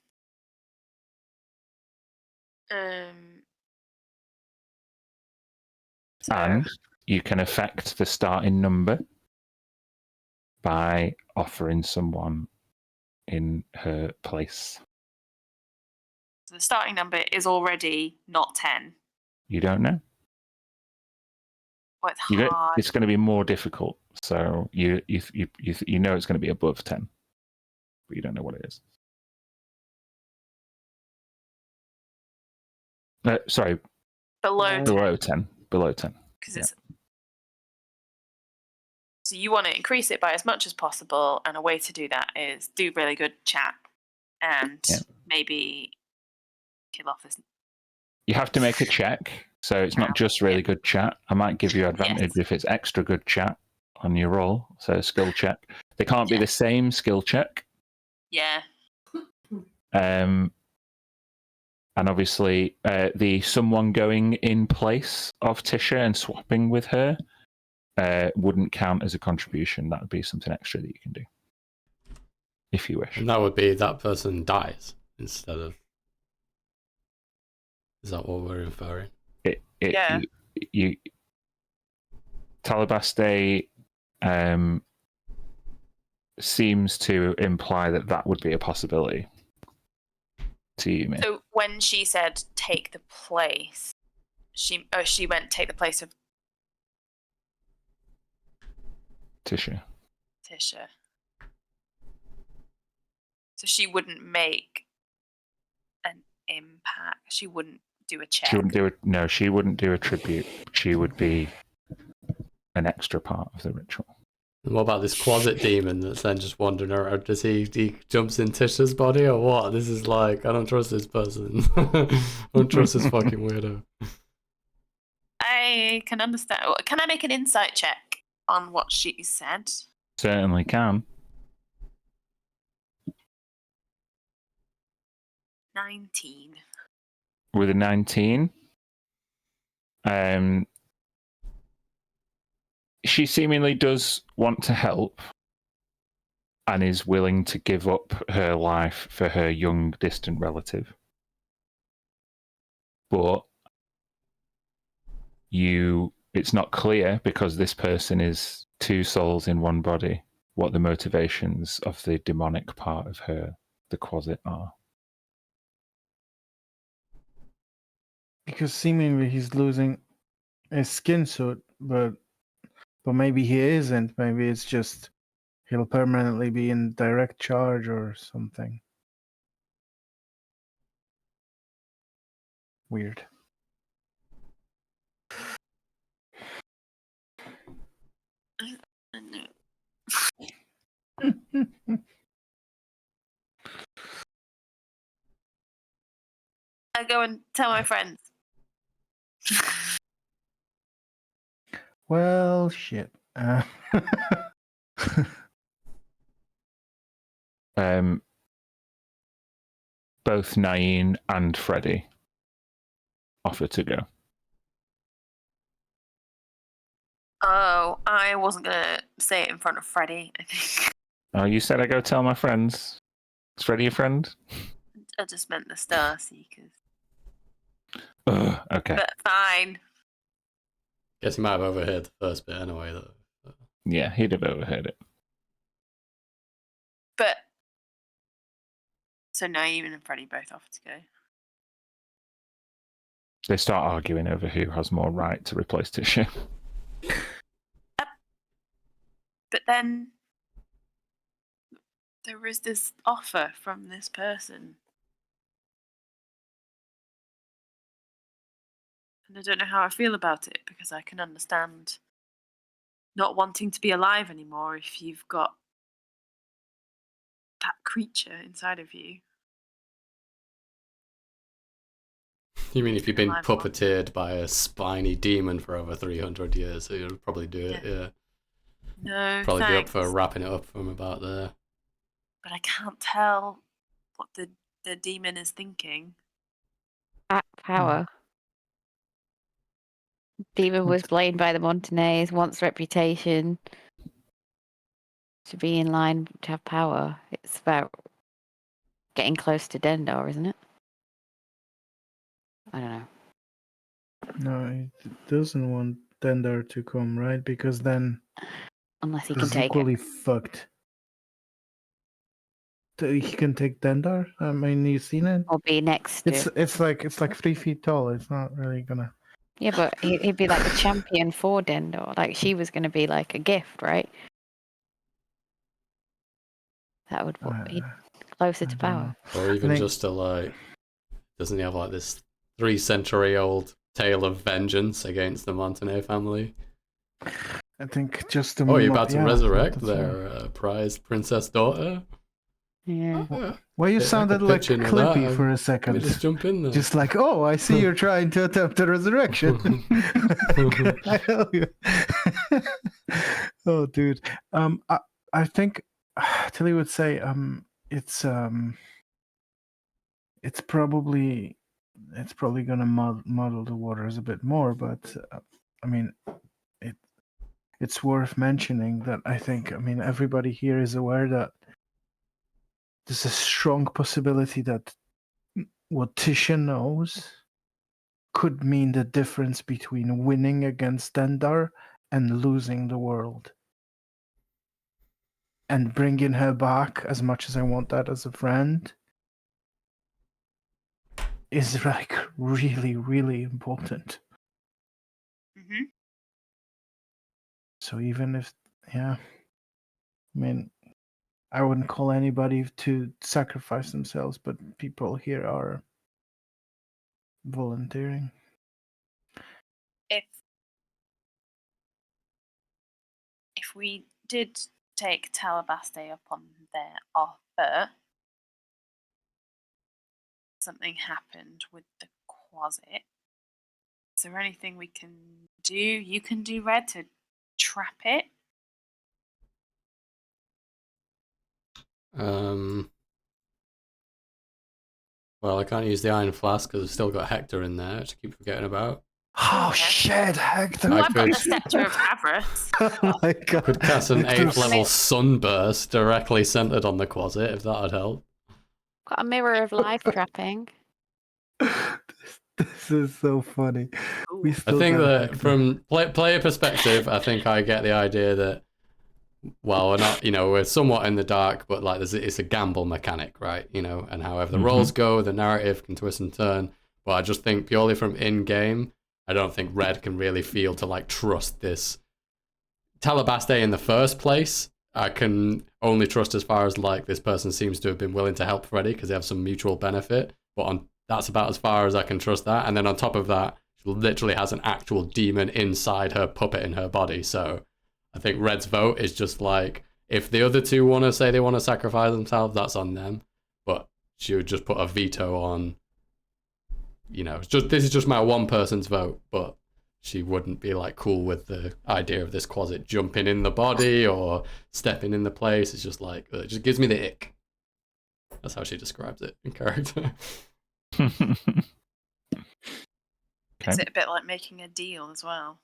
So, And you can affect the starting number by offering someone in her place. so the starting number is already not 10. You don't know. Well, it's hard. It's going to be more difficult. So you know it's going to be above 10, but you don't know what it is. Sorry, Below 10. Below 10. Because it's. So you want to increase it by as much as possible, and a way to do that is do really good chat and maybe kill off this. You have to make a check, so it's not just really good chat. I might give you advantage if it's extra good chat on your roll, so skill check. They can't be the same skill check. Yeah. And obviously, the someone going in place of Tisha and swapping with her wouldn't count as a contribution. That would be something extra that you can do, if you wish. And that would be that person dies instead of... Is that what we're inferring? Yeah. You Talabaste seems to imply that would be a possibility to you, mate. So when she said take the place, she went take the place of Tisha. Tisha. So she wouldn't make an impact. She wouldn't do a check. She wouldn't do it. No, she wouldn't do a tribute. She would be an extra part of the ritual. And what about this closet demon that's then just wandering around? Does he jumps in Tisha's body or what? This is like, I don't trust this person. I don't trust this fucking weirdo. I can understand. Can I make an insight check on what she said? Certainly can. 19. With a 19, she seemingly does want to help and is willing to give up her life for her young, distant relative. But it's not clear, because this person is two souls in one body, what the motivations of the demonic part of her, the Quasit, are. Because seemingly he's losing his skin suit, but maybe he isn't. Maybe it's just he'll permanently be in direct charge or something. Weird. I go and tell my friends. Well, shit. Both Nain and Freddie offer to go. Oh, I wasn't gonna say it in front of Freddie. I think Oh, you said I go tell my friends. Is Freddie a friend? I just meant the Star Seekers. Okay. But fine. Guess he might have overheard the first bit anyway, though. Yeah, he'd have overheard it. But so Naeem and Freddie both offer to go. They start arguing over who has more right to replace Tisha. But then there is this offer from this person. And I don't know how I feel about it, because I can understand not wanting to be alive anymore if you've got that creature inside of you. You mean if you've been Alive puppeteered by a spiny demon for over 300 years, so you'll probably do it, yeah. No, Probably thanks. be up for wrapping it up from about there. But I can't tell what the demon is thinking. At power. Demon was blamed by the Montagnais, wants reputation. To be in line to have power. It's about getting close to Dendar, isn't it? I don't know. No, he doesn't want Dendar to come, right? Because then Unless he can he's take equally it. fucked. He can take Dendar. I mean, you've seen it. Or be next to. It's like 3 feet tall. It's not really gonna. Yeah, but he'd be like the champion for Dendor. Like she was going to be like a gift, right? That would be closer to power. Or even just to like, doesn't he have like this 3-century-old tale of vengeance against the Montagnais family? I think just you're about to resurrect their prized princess daughter? Yeah. Well, you sounded like Clippy for a second. Let me just jump in there. Just like, oh, I see you're trying to attempt a resurrection. I help you. Oh, dude. I think Tilly would say it's probably gonna muddle the waters a bit more, but I mean, it's worth mentioning that I think everybody here is aware that there's a strong possibility that what Tisha knows could mean the difference between winning against Dendar and losing the world. And bringing her back, as much as I want that as a friend, is like really, really important. Hmm. So even if, yeah, I mean, I wouldn't call anybody to sacrifice themselves, but people here are volunteering. If we did take Talabaste up on their offer, something happened with the closet. Is there anything we can do? You can do, Red, to trap it? Well, I can't use the iron flask because I've still got Hector in there, which I keep forgetting about. Oh, Okay. shit, Hector! Well, I I've got could- the Scepter of Avarice. Oh my god. Could cast an Hector's- 8th level sunburst directly centered on the closet, if that would help. Got a mirror of life trapping. This is so funny. We Ooh. I still think got that Hector. from player perspective, I think I get the idea that, well, we're not, we're somewhat in the dark, but like it's a gamble mechanic, right? And however the rolls go, the narrative can twist and turn. But I just think purely from in-game, I don't think Red can really feel to like trust this Talabaste in the first place. I can only trust as far as like this person seems to have been willing to help Freddy because they have some mutual benefit. But that's about as far as I can trust that. And then on top of that, she literally has an actual demon inside her puppet in her body. So I think Red's vote is just like, if the other two want to say they want to sacrifice themselves, that's on them. But she would just put a veto on, this is just my one person's vote, but she wouldn't be like cool with the idea of this closet jumping in the body or stepping in the place. It's just like, it just gives me the ick. That's how she describes it in character. Is it a bit like making a deal as well?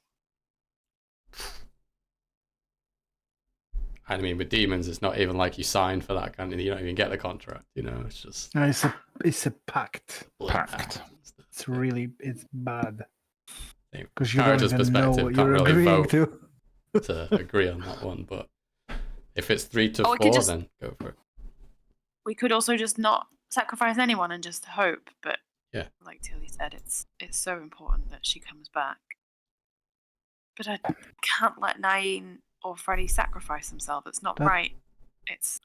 I mean, with demons, it's not even like you sign for that kind of. You don't even get the contract. It's just No, it's a pact. Pact. It's bad. Because Because you don't even know what can't you're really agreeing vote to. to agree on that one. But if it's 3 to Or we could 4, just- then go for it. We could also just not sacrifice anyone and just hope, but Yeah. like Tilly said, it's so important that she comes back. But I can't let Naeem or Freddie sacrifice themselves. It's not That- right. It's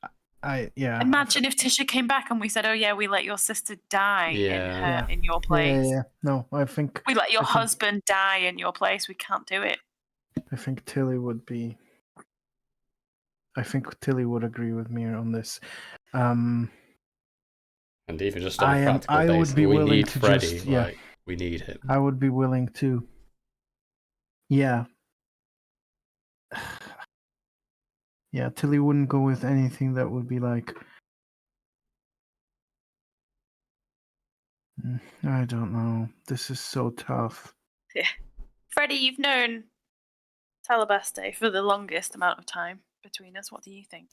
Yeah. imagine if Tisha came back and we said, "Oh yeah, we let your sister die Yeah. in your place. Yeah. No, I think We let your I think- husband die in your place. We can't do it." Tilly would be. I think Tilly would agree with me on this. And even just on a I practical would basis, be we willing need to Freddy. just- yeah. Like, we need him. I would be willing to. Yeah. Yeah, Tilly wouldn't go with anything that would be like. I don't know. This is so tough. Freddie, you've known Talabaste for the longest amount of time between us. What do you think?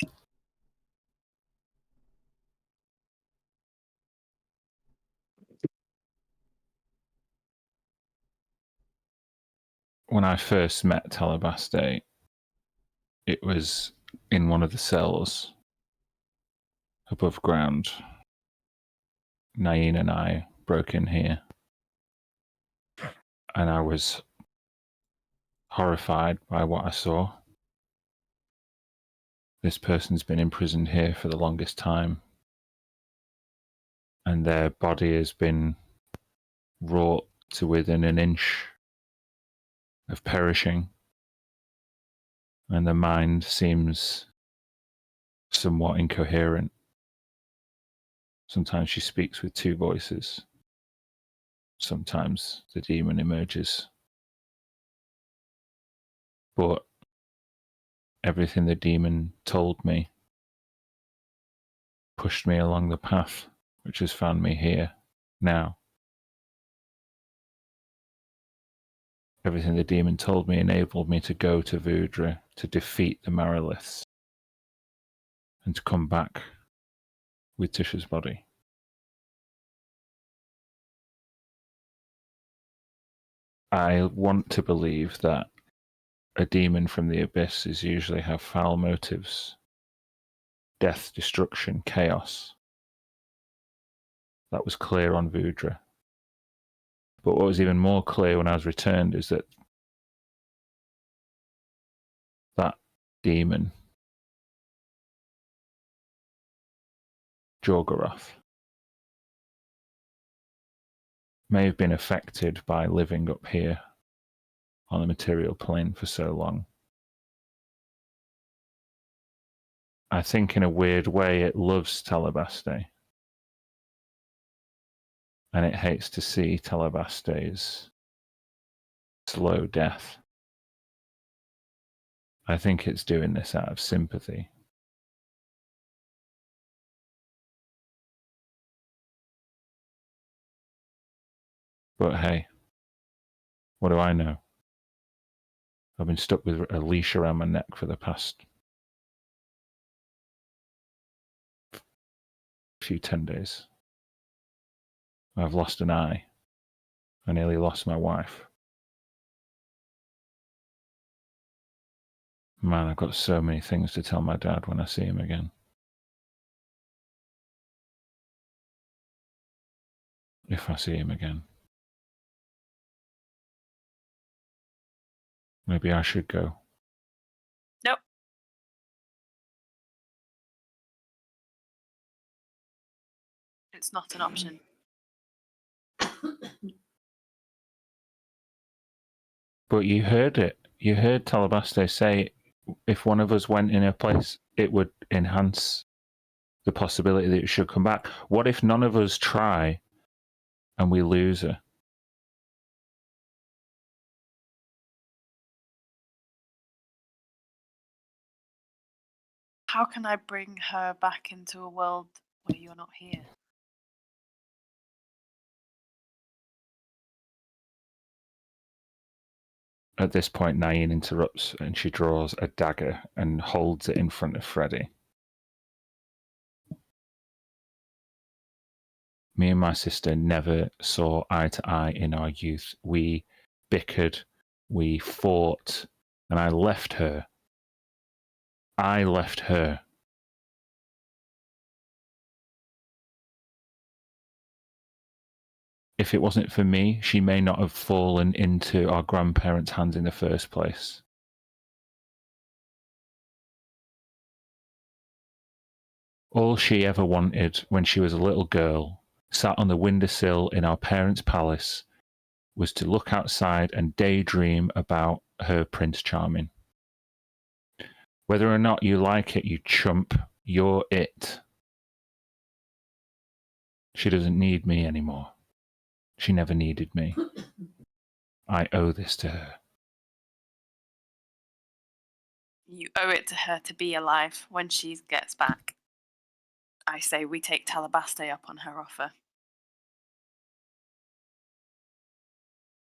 When I first met Talabaste, it was in one of the cells above ground. Nain and I broke in here, and I was horrified by what I saw. This person's been imprisoned here for the longest time, and their body has been wrought to within an inch of perishing, and the mind seems somewhat incoherent. Sometimes she speaks with two voices. Sometimes the demon emerges. But everything the demon told me pushed me along the path which has found me here now. Everything the demon told me enabled me to go to Voudra to defeat the Mariliths and to come back with Tisha's body. I want to believe that a demon from the abyss is usually have foul motives, death, destruction, chaos. That was clear on Vudra. But what was even more clear when I was returned is that that demon, Jorgoroth, may have been affected by living up here on the material plane for so long. I think in a weird way it loves Telebaste. And it hates to see Telebaste's slow death. I think it's doing this out of sympathy. But hey, what do I know? I've been stuck with a leash around my neck for the past few 10 days. I've lost an eye. I nearly lost my wife. Man, I've got so many things to tell my dad when I see him again. If I see him again. Maybe I should go. Nope. It's not an option. But you heard it. You heard Telebaste say if one of us went in a place, it would enhance the possibility that it should come back. What if none of us try and we lose her? How can I bring her back into a world where you're not here? At this point, Nain interrupts and she draws a dagger and holds it in front of Freddy. Me and my sister never saw eye to eye in our youth. We bickered, we fought, and I left her. I left her. If it wasn't for me, she may not have fallen into our grandparents' hands in the first place. All she ever wanted when she was a little girl, sat on the windowsill in our parents' palace, was to look outside and daydream about her Prince Charming. Whether or not you like it, you chump, you're it. She doesn't need me anymore. She never needed me. I owe this to her. You owe it to her to be alive when she gets back. I say we take Telebaste up on her offer.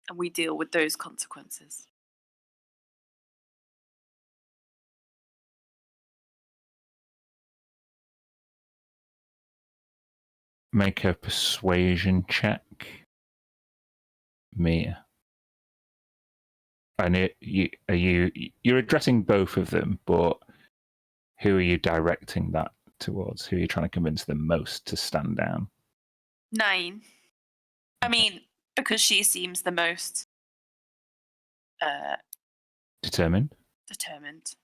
And we deal with those consequences. Make a persuasion check. Mia. And you're addressing both of them, but who are you directing that towards? Who are you trying to convince the most to stand down? 9. I mean, because she seems the most Determined? determined.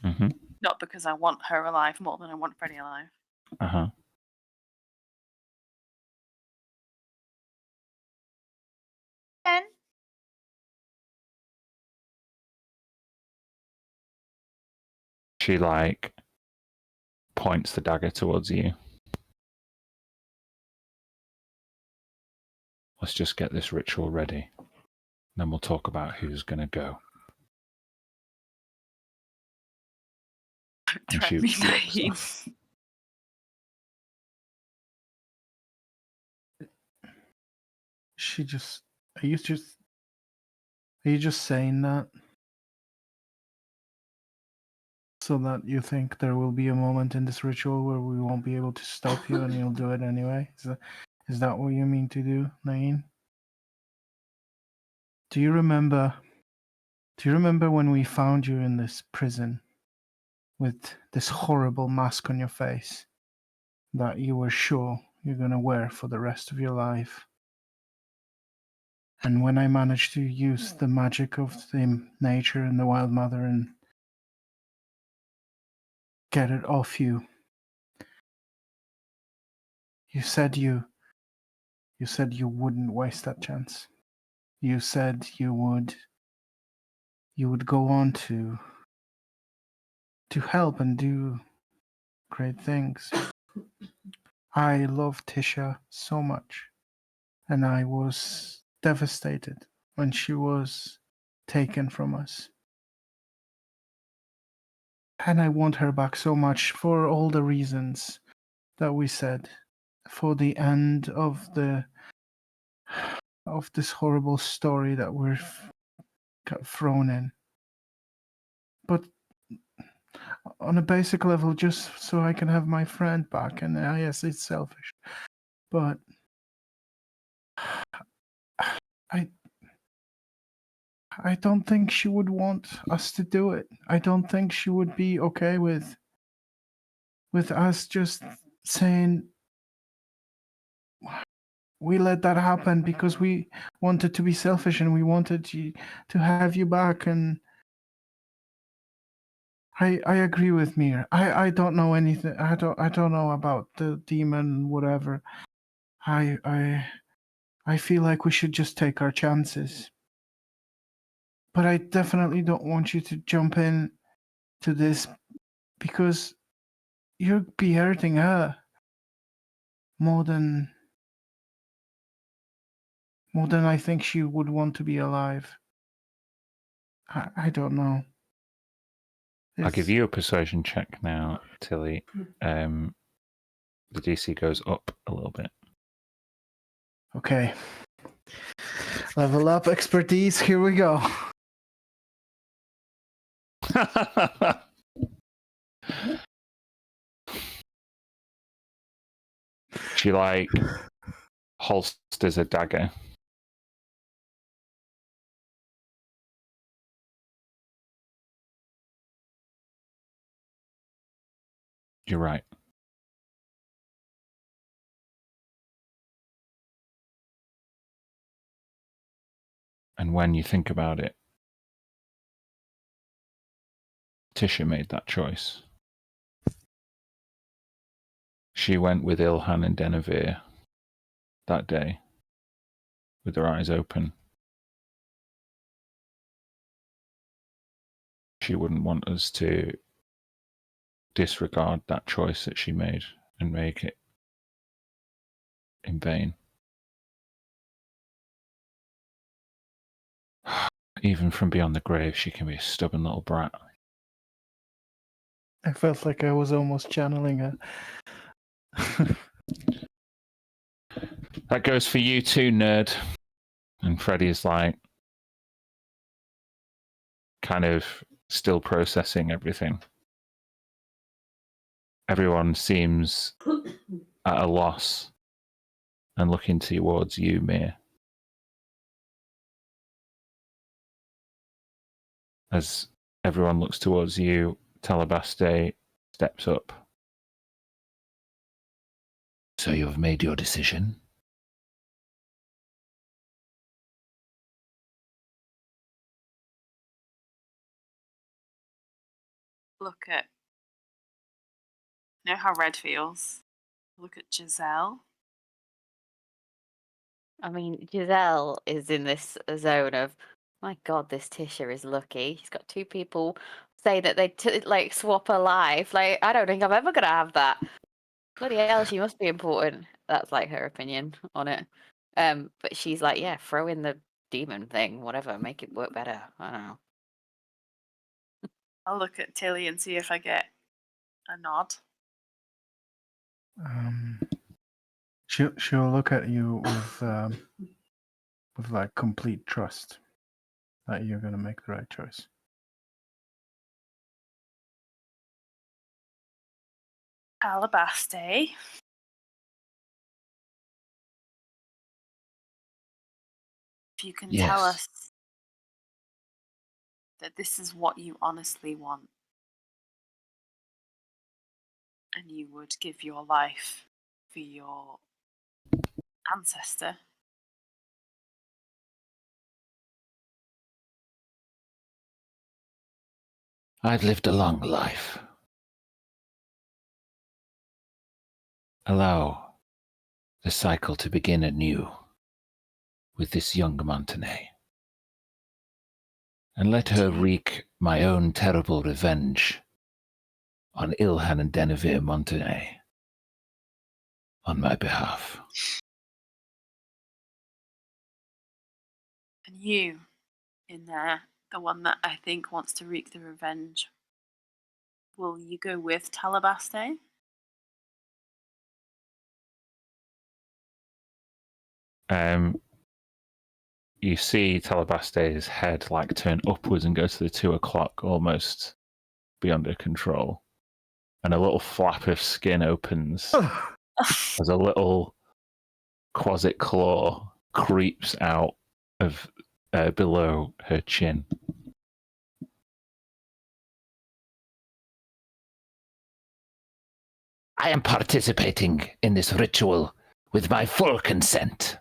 Mm-hmm. Not because I want her alive more than I want Freddy alive. Uh-huh. Then She points the dagger towards you. Let's just get this ritual ready. Then we'll talk about who's gonna go. And threat me, walks Nain. off. She just. Are you just saying that so that you think there will be a moment in this ritual where we won't be able to stop you and you'll do it anyway? Is that what you mean to do, Nain? Do you remember when we found you in this prison with this horrible mask on your face that you were sure you're going to wear for the rest of your life? And when I managed to use the magic of the nature and the Wild Mother and get it off you, you said you wouldn't waste that chance. You said you would go on to help and do great things. I love Tisha so much, and I was devastated when she was taken from us. And I want her back so much for all the reasons that we said, for the end of this horrible story that we're got thrown in. But on a basic level, just so I can have my friend back, and yes, it's selfish, but I don't think she would want us to do it. I don't think she would be okay with us just saying we let that happen because we wanted to be selfish and we wanted to have you back. And I agree with Mir. I don't know anything. I don't know about the demon, whatever. I feel like we should just take our chances. But I definitely don't want you to jump in to this because you'll be hurting her more than I think she would want to be alive. I don't know. I'll give you a persuasion check now, Tilly. The DC goes up a little bit. Okay. Level up expertise. Here we go. She holsters a dagger. You're right. And when you think about it, Tisha made that choice. She went with Ilhan and Denevere that day with her eyes open. She wouldn't want us to disregard that choice that she made and make it in vain. Even from beyond the grave, she can be a stubborn little brat. I felt like I was almost channeling her. That goes for you too, nerd. And Freddie is like, kind of still processing everything. Everyone seems at a loss and looking towards you, Mir. As everyone looks towards you, Talabaste steps up. So you have made your decision? Look at, you know how Red feels? Look at Giselle. I mean, Giselle is in this zone of, my God, this Tisha is lucky. She's got two people say that they like swap her life. Like, I don't think I'm ever gonna have that. Bloody hell, she must be important. That's like her opinion on it. But she's like, yeah, throw in the demon thing, whatever, make it work better. I don't know. I'll look at Tilly and see if I get a nod. She'll look at you with like complete trust that you're gonna make the right choice. Alabaster. If you can tell Yes. us that this is what you honestly want, and you would give your life for your ancestor, I've lived a long life. Allow the cycle to begin anew with this young Montenay, and let her wreak my own terrible revenge on Ilhan and Denevere Montenay on my behalf. and you, in there, the one that I think wants to wreak the revenge, will you go with Talabaste? You see Talabaste's head like turn upwards and go to the 2 o'clock, almost beyond her control. And a little flap of skin opens as a little quasit claw creeps out of below her chin. I am participating in this ritual with my full consent.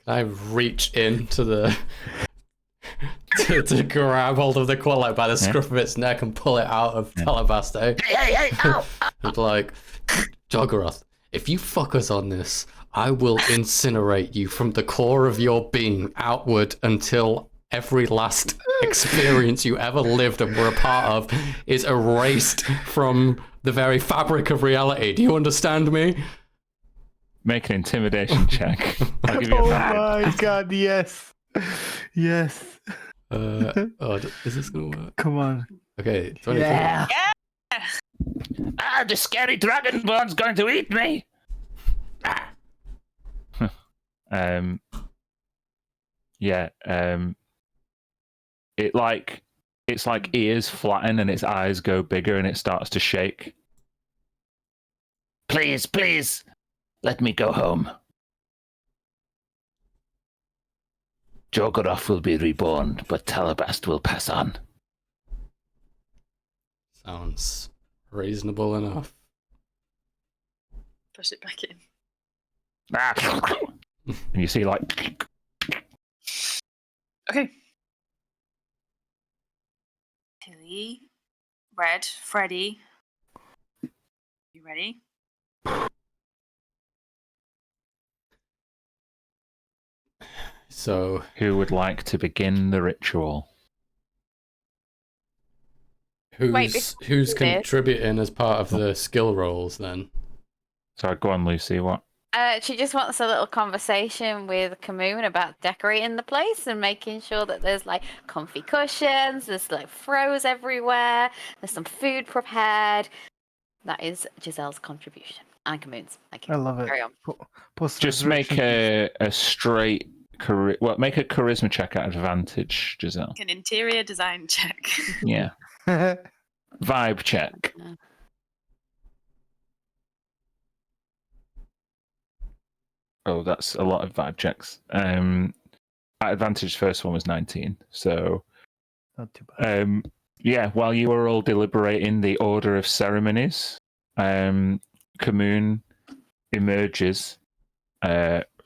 Can I reach into the to grab hold of the quad like by the scruff of its neck and pull it out of Talabaste? Hey, ow! And like, Joggorath, if you fuck us on this, I will incinerate you from the core of your being outward until every last experience you ever lived and were a part of is erased from the very fabric of reality. Do you understand me? Make an intimidation check. I'll give you Oh a my god, yes. Yes. Is this gonna work? Come on. Okay, 23. Yeah. Ah, the scary dragonborn's going to eat me! It's like ears flatten and its eyes go bigger and it starts to shake. Please, please, let me go home. Joggorath will be reborn, but Talabast will pass on. Sounds reasonable enough. Push it back in. And you see like Okay. Tilly, Red, Freddy. You ready? So, who would like to begin the ritual? who's before we do this- contributing as part of the skill rolls then? Sorry, go on, Lucy. What? She just wants a little conversation with Kamoon about decorating the place and making sure that there's like comfy cushions, there's like throws everywhere, there's some food prepared. That is Giselle's contribution and Kamoon's. Thank you. I love it. Carry on. Just make a straight make a charisma check at advantage, Giselle. An interior design check. Yeah. Vibe check. Oh, that's a lot of vibe checks. At advantage, first one was 19. So, Not too bad. yeah, while you were all deliberating the order of ceremonies, Kamoon emerges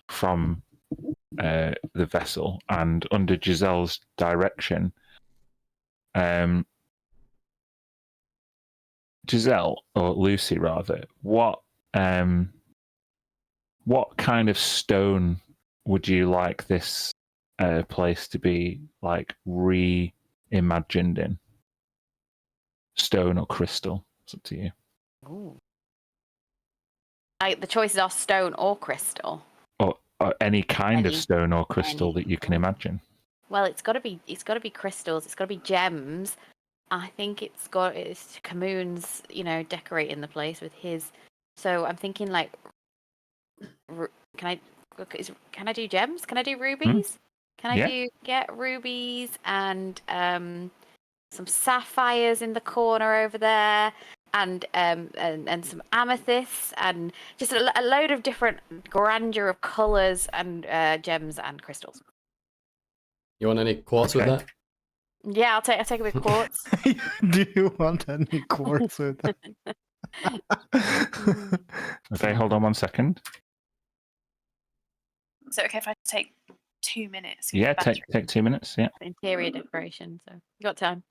from the vessel, and under Giselle's direction, Giselle, or Lucy rather, what kind of stone would you like this place to be like reimagined in? Stone or crystal? It's up to you. Ooh. The choices are stone or crystal. Or any kind of Any- stone or crystal any. that you can imagine. Well, it's got to be crystals. It's got to be gems. I think it's Kamoon's, decorating the place with his. So I'm thinking like, can I do gems? Can I do rubies? Can I get rubies and some sapphires in the corner over there, and some amethysts, and just a load of different grandeur of colors and gems and crystals. You want any quartz with Okay. that? Yeah, I'll take a bit of quartz. Do you want any quartz with that? Okay, hold on 1 second. Is it okay if I take 2 minutes? to get Yeah, the battery? take 2 minutes. Yeah. Interior decoration, so you got time.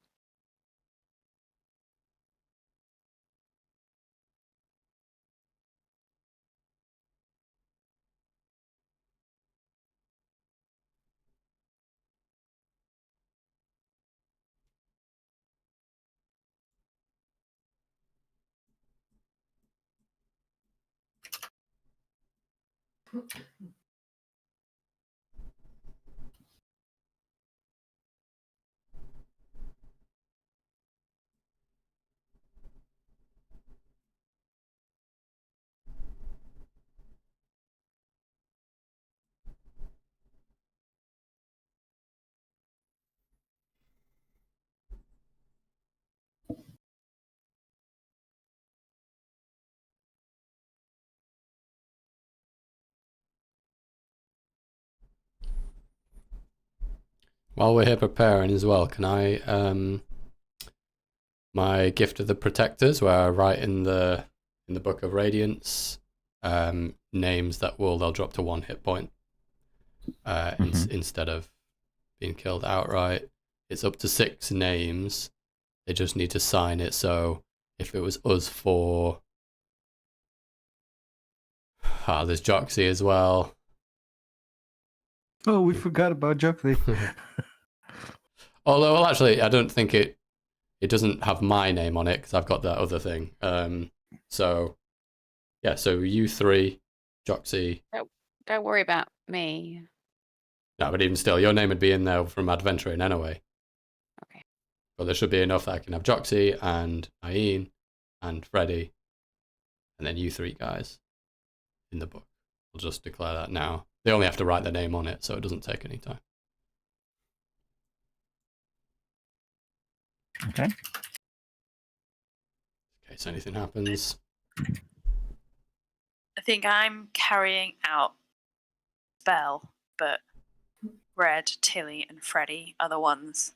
While we're here preparing as well, can I my gift of the protectors, where I write in the book of radiance names that they'll drop to 1 hit point instead of being killed outright. It's up to 6 names. They just need to sign it. So if it was us 4, there's Joxy as well. Oh, we forgot about Jockey. Although, well, actually, I don't think it doesn't have my name on it because I've got that other thing. So yeah, so you 3, Joxy. Don't worry about me. No, but even still, your name would be in there from adventuring anyway. Okay. But there should be enough that I can have Joxy and Ian and Freddy, and then you 3 guys in the book. We'll just declare that now. They only have to write their name on it, so it doesn't take any time. Okay. In case anything happens. I think I'm carrying out spell, but Red, Tilly, and Freddy are the ones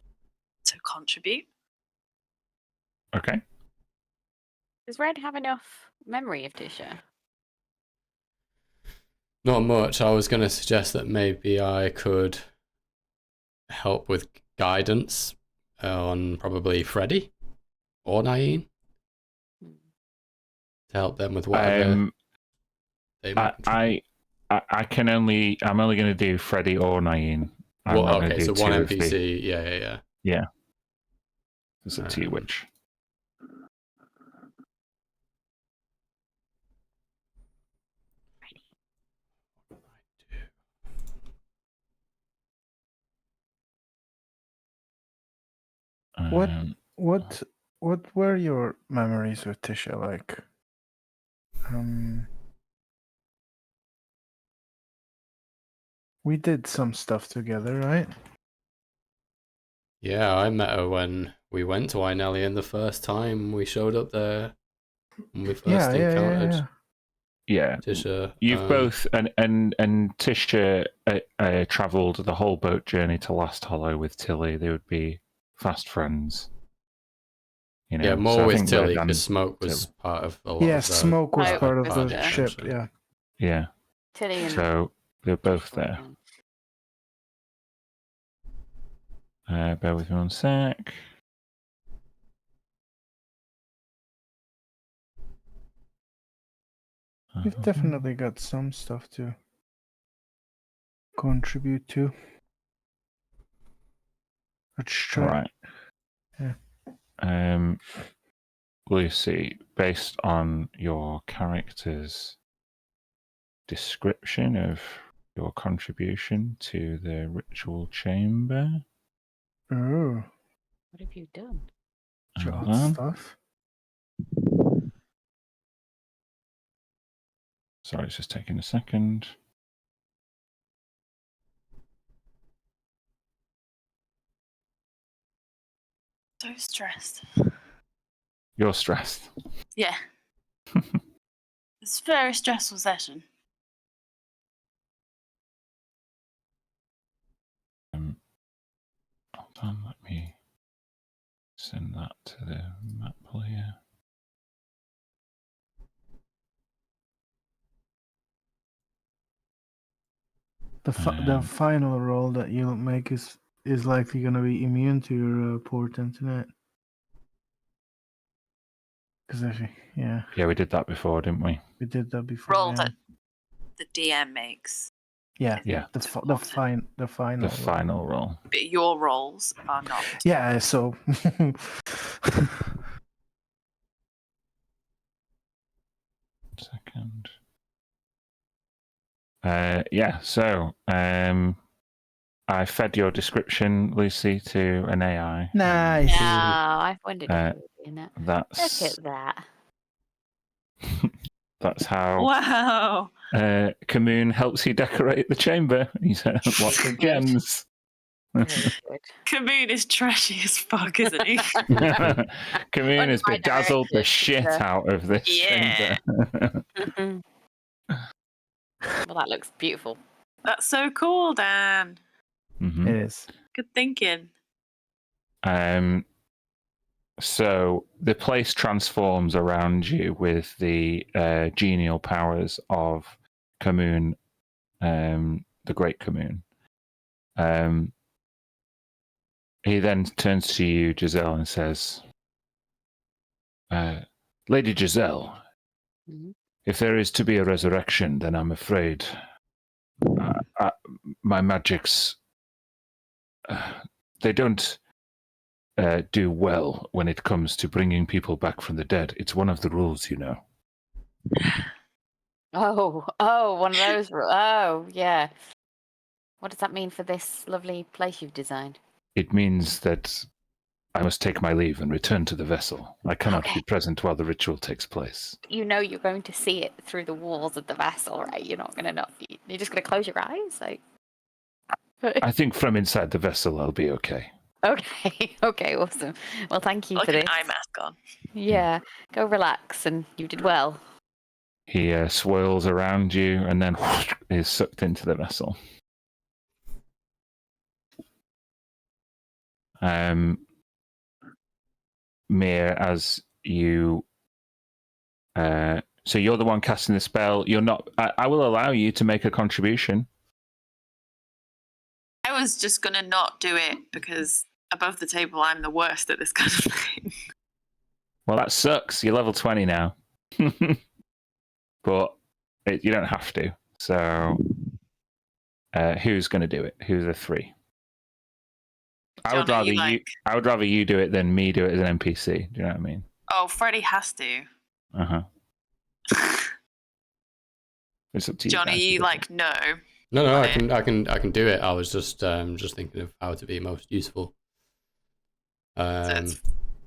to contribute. Okay. Does Red have enough memory of Tisha? Not much. I was going to suggest that maybe I could help with guidance on probably Freddy or Naeem to help them with whatever they might contribute. I'm only going to do Freddy or Naeem. I'm not Okay, gonna do so 2 one of the- NPC. Yeah. It's up to you which. What Um, what were your memories with Tisha like? We did some stuff together, right? Yeah, I met her when we went to Ainelian the first time we showed up there. When we first encountered yeah. Tisha. You've both and Tisha travelled the whole boat journey to Last Hollow with Tilly. They would be fast friends. You know, Yeah, more so I with think Tilly Red and because Smoke was Tilly. part of a lot Yeah, of the Smoke was Smoke part of was the there. ship. adventure. Yeah. Yeah. Tilly and So they're both there. Bear with me 1 sec. We've definitely got some stuff to contribute to. Let's try. Right. Yeah. Lucy, based on your character's description of your contribution to the ritual chamber. Oh, what have you done? Hold jot on. stuff. Sorry, it's just taking a second. So stressed. You're stressed. Yeah. It's a very stressful session. Let me send that to the map player. The final roll that you make is likely going to be immune to your portent, isn't it? Because yeah, Yeah, we did that before, didn't we? we did that before. Roll yeah. that the DM makes. Yeah, Yeah. the final. The roll. final roll. But your rolls are not. Yeah, so Second. Yeah, so I fed your description, Lucy, to an AI. nice. No, I wondered if you were doing that. Look That's at that. that's how Wow. Kamoon helps you decorate the chamber. He's lots of gems. Very good. Kamoon is trashy as fuck, isn't he? Kamoon Under has my bedazzled the direction, shit sir. out of this Yeah. chamber. Well, that looks beautiful. That's so cool, Dan. Mhm. It is. Good thinking. So the place transforms around you with the genial powers of Kamoon, the Great Kamoon. He then turns to you, Giselle, and says, Lady Giselle, Mhm. if there is to be a resurrection, then I'm afraid my magics, they don't do well when it comes to bringing people back from the dead. It's one of the rules, you know. Oh, one of those. Oh, yeah. What does that mean for this lovely place you've designed? It means that I must take my leave and return to the vessel. I cannot Okay. be present while the ritual takes place. You know you're going to see it through the walls of the vessel, right? You're not going to not. You're just going to close your eyes, like. I think from inside the vessel I'll be okay. Okay. Okay. Awesome. Well, thank you Like for an this. eye mask on. Yeah. Go relax, and you did well. He swirls around you and then is sucked into the vessel. Mir, as you... so you're the one casting the spell. You're not... I will allow you to make a contribution. I was just gonna not do it because above the table I'm the worst at this kind of thing. Well, that sucks. You're level 20 now. But you don't have to. So who's going to do it? Who's the three? I would rather I would rather you do it than me do it as an NPC. Do you know what I mean? Oh, Freddie has to. It's up to you. Johnny, guys. you like no. No, I can do it. I was just thinking of how to be most useful. So it's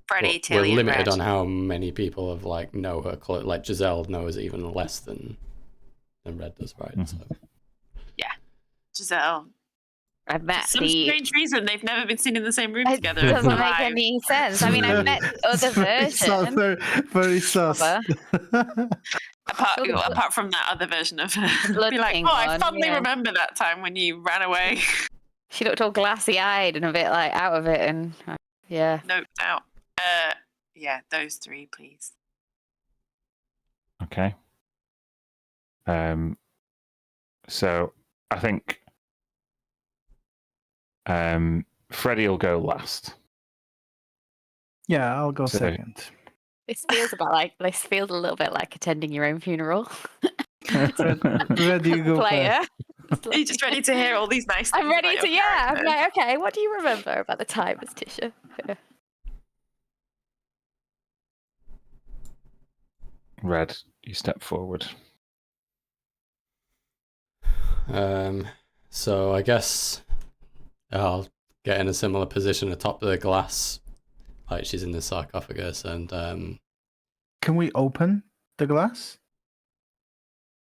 Freddie, We're Tilly, and limited Red. on how many people have know her. Like Giselle knows even less than Red does, right? Mm-hmm. So. Yeah, Giselle. I've met For some strange reason, they've never been seen in the same room It together. doesn't make alive. any sense. I mean, I've met other versions. Very sus. Apart from that other version of her. blood Be like, king I one, fondly yeah. remember that time when you ran away. She looked all glassy-eyed and a bit like out of it, and yeah. Noped out. Yeah, those three, please. Okay. So I think Freddie will go last. Yeah, I'll go So- second. This feels a little bit like attending your own funeral. Where do you go Player. Are you just ready to hear all these nice things? I'm ready about to, your yeah. I'm character? like, okay, what do you remember about the time as Tisha? Red, you step forward. So I guess I'll get in a similar position atop the glass, like she's in the sarcophagus, and Can we open the glass?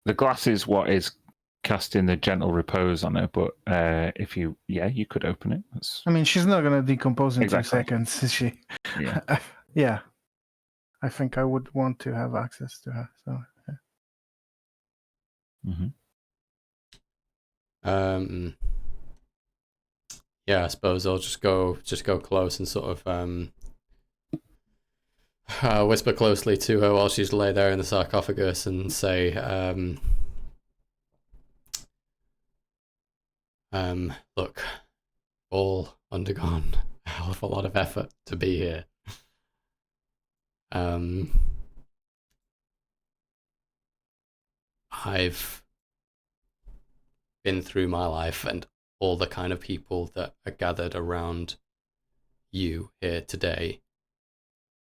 The glass is what is casting the gentle repose on her, but if you could open it. That's... I mean, she's not gonna decompose in Exactly. 2 seconds, is she? Yeah. Yeah. I think I would want to have access to her. So yeah. Mm-hmm. yeah, I suppose I'll just go close and sort of whisper closely to her while she's lay there in the sarcophagus and say, look, all undergone a hell of a lot of effort to be here. I've been through my life, and all the kind of people that are gathered around you here today,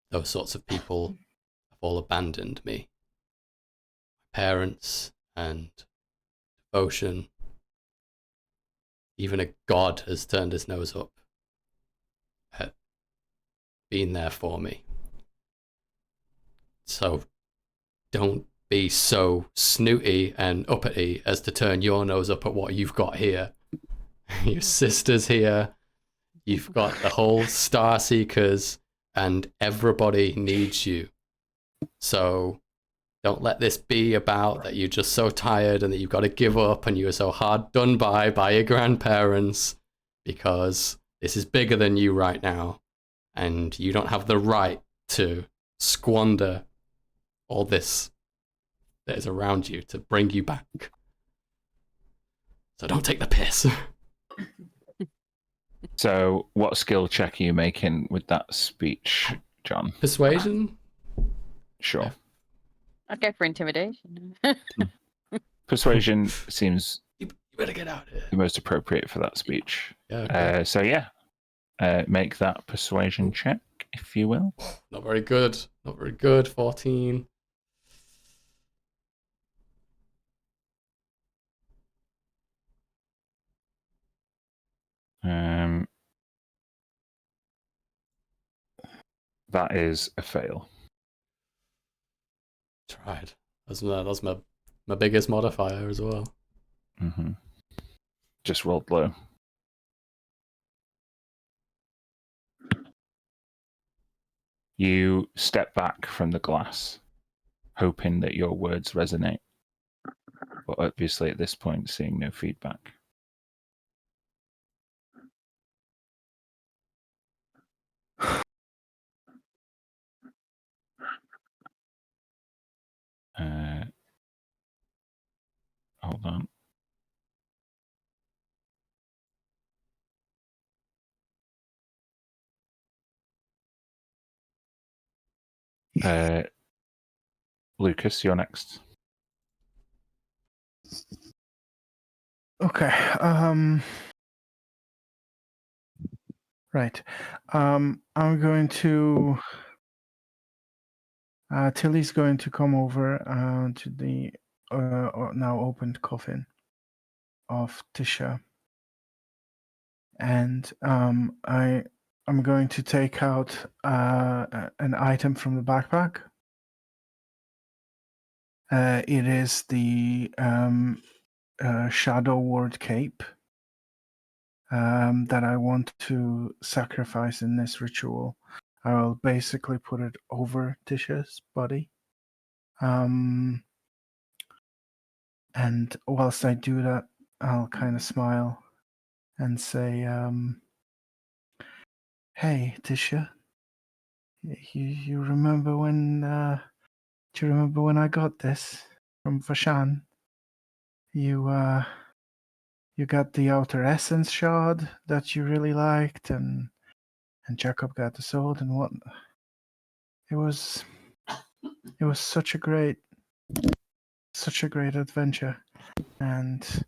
those sorts of people have all abandoned me. My parents and devotion. Even a god has turned his nose up at being there for me. So don't be so snooty and uppity as to turn your nose up at what you've got here. Your sister's here. You've got the whole Star Seekers, and everybody needs you. So don't let this be about that you're just so tired and that you've got to give up and you're so hard done by your grandparents, because this is bigger than you right now, and you don't have the right to squander all this that is around you to bring you back. So don't take the piss. So, what skill check are you making with that speech, John? Persuasion? Sure. I'd go for intimidation. Persuasion seems You better get out of here. the most appropriate for that speech. Yeah, okay. So, yeah, make that persuasion check, if you will. Not very good. Not very good. 14. That is a fail. Tried. That's my biggest modifier as well. Mm-hmm. Just rolled low. You step back from the glass, hoping that your words resonate, but obviously at this point seeing no feedback. Hold on. Lucas, you're next. Okay. Right. I'm going to. Tilly's going to come over to the now opened coffin of Tisha, and I'm going to take out an item from the backpack. It is the Shadow Ward cape that I want to sacrifice in this ritual. I will basically put it over Tisha's body. And whilst I do that, I'll kind of smile and say, "Hey, Tisha, you remember when? Do you remember when I got this from Vashan? You got the outer essence shard that you really liked, and Jacob got the sword and what? It was such a great adventure, and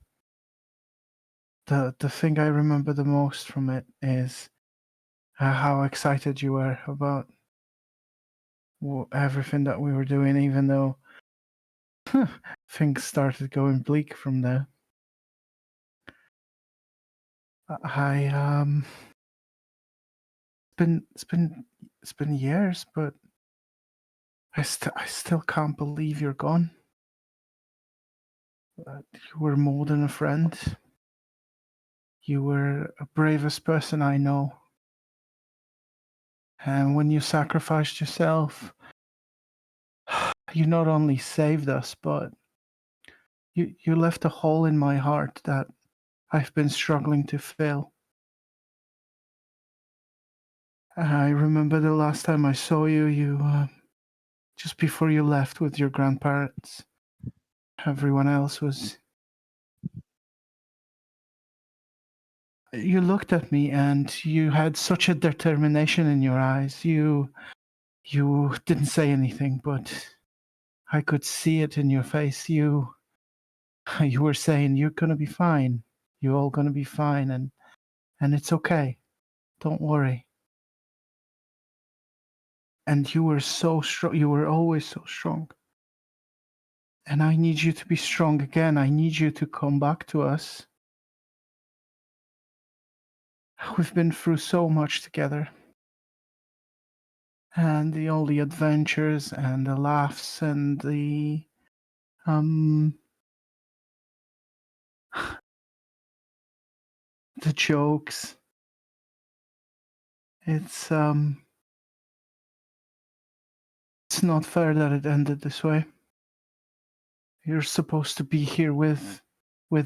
the thing I remember the most from it is how excited you were about everything that we were doing, even though things started going bleak from there. It's been years, but I still can't believe you're gone. You were more than a friend. You were the bravest person I know. And when you sacrificed yourself, you not only saved us, but you left a hole in my heart that I've been struggling to fill. I remember the last time I saw you, just before you left with your grandparents. Everyone else was... You looked at me and you had such a determination in your eyes. You didn't say anything, but I could see it in your face. You were saying you're gonna be fine. You're all gonna be fine, and it's okay. Don't worry. And you were so strong. You were always so strong. And I need you to be strong again. I need you to come back to us. We've been through so much together. And all the adventures and the laughs and the the jokes. It's not fair that it ended this way. You're supposed to be here with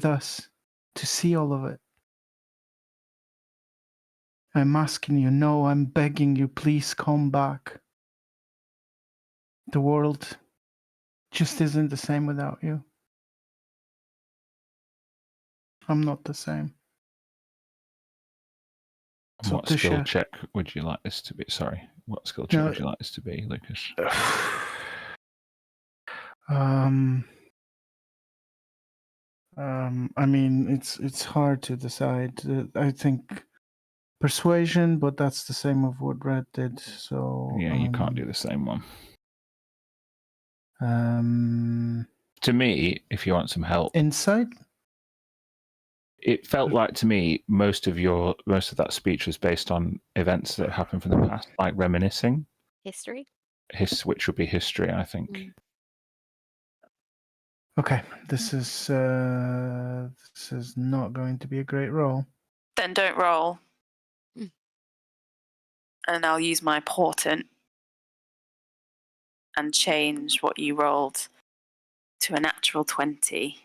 us to see all of it. I'm asking you, no, I'm begging you, please come back. The world just isn't the same without you. I'm not the same. So What skill Tisha, check would you like this to be? Sorry, what skill check No. would you like this to be, Lucas? I mean, it's hard to decide. I think persuasion, but that's the same of what Red did. So Yeah, you can't do the same one. To me, if you want some help, Insight. it felt like to me most of that speech was based on events that happened from the past, like reminiscing. History. Which would be history, I think. Okay, this is not going to be a great roll. Then don't roll. And I'll use my portent and change what you rolled to a natural 20.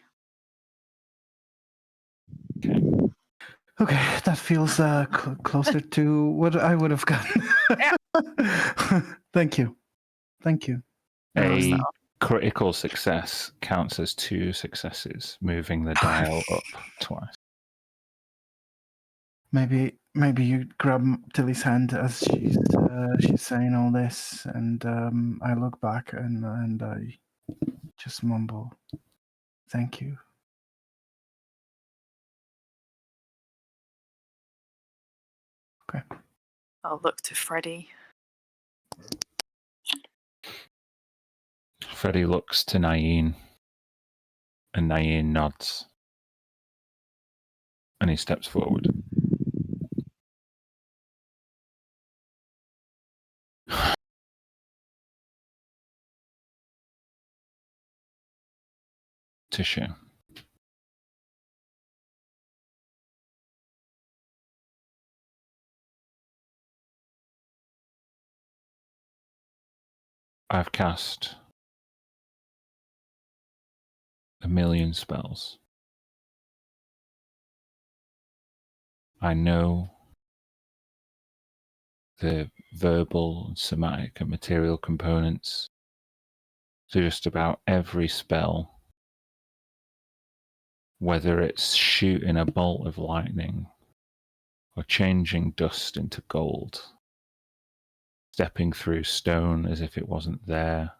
Okay, that feels closer to what I would have gotten. Thank you. A critical success counts as 2 successes, moving the dial up twice. Maybe you grab Tilly's hand as she's saying all this, and I look back and I just mumble, "Thank you." Okay. I'll look to Freddie. Freddie looks to Nain, and Nain nods, and he steps forward. Tisha. I've cast 1,000,000 spells. I know the verbal, somatic, and material components to just about every spell, whether it's shooting a bolt of lightning or changing dust into gold, stepping through stone as if it wasn't there,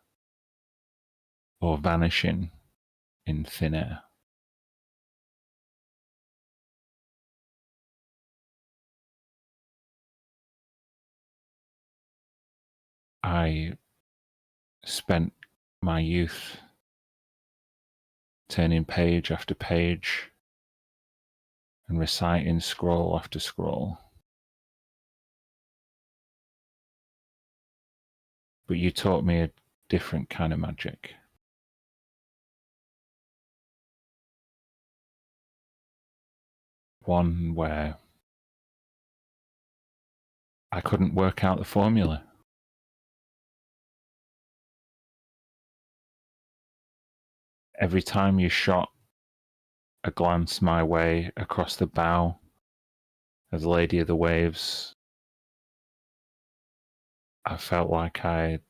or vanishing in thin air. I spent my youth turning page after page and reciting scroll after scroll. But you taught me a different kind of magic. One where I couldn't work out the formula. Every time you shot a glance my way across the bow of the Lady of the Waves, I felt like it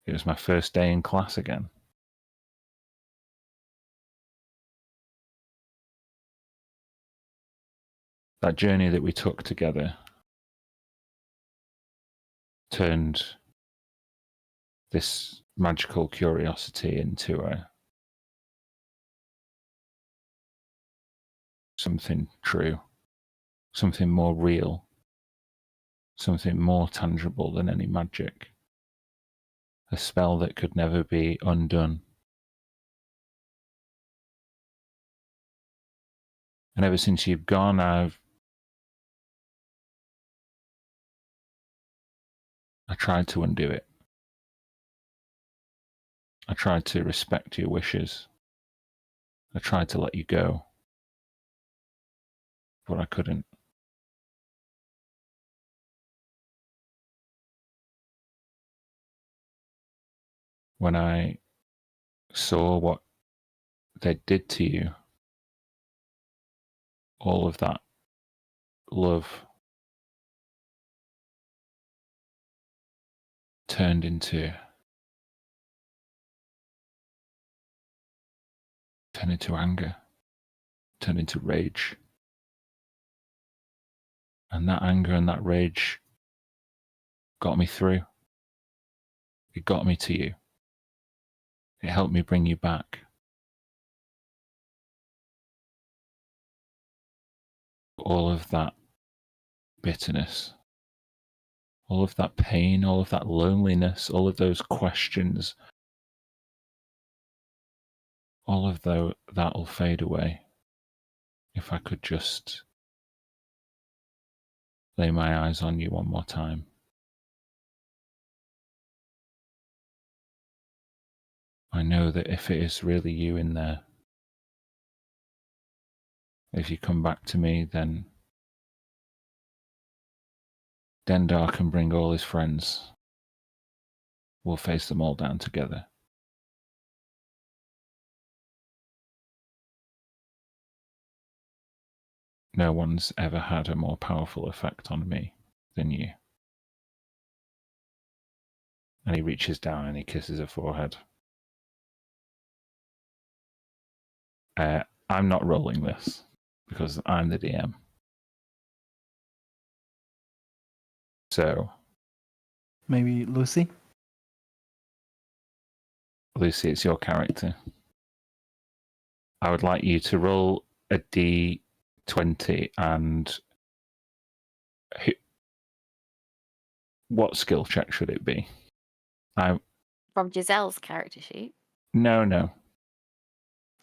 was my first day in class again. That journey that we took together turned this magical curiosity into something true, something more real, something more tangible than any magic. A spell that could never be undone. And ever since you've gone, I tried to undo it. I tried to respect your wishes. I tried to let you go. But I couldn't. When I saw what they did to you, all of that love turned into anger, turned into rage. And that anger and that rage got me through. It got me to you. It helped me bring you back. All of that bitterness, all of that pain, all of that loneliness, all of those questions, all of that'll fade away if I could just lay my eyes on you one more time. I know that if it is really you in there, if you come back to me, then Dendar can bring all his friends. We'll face them all down together. No one's ever had a more powerful effect on me than you. And he reaches down and he kisses her forehead. I'm not rolling this because I'm the DM. So, Maybe Lucy? Lucy, it's your character. I would like you to roll a d20 and what skill check should it be? From Giselle's character sheet. No.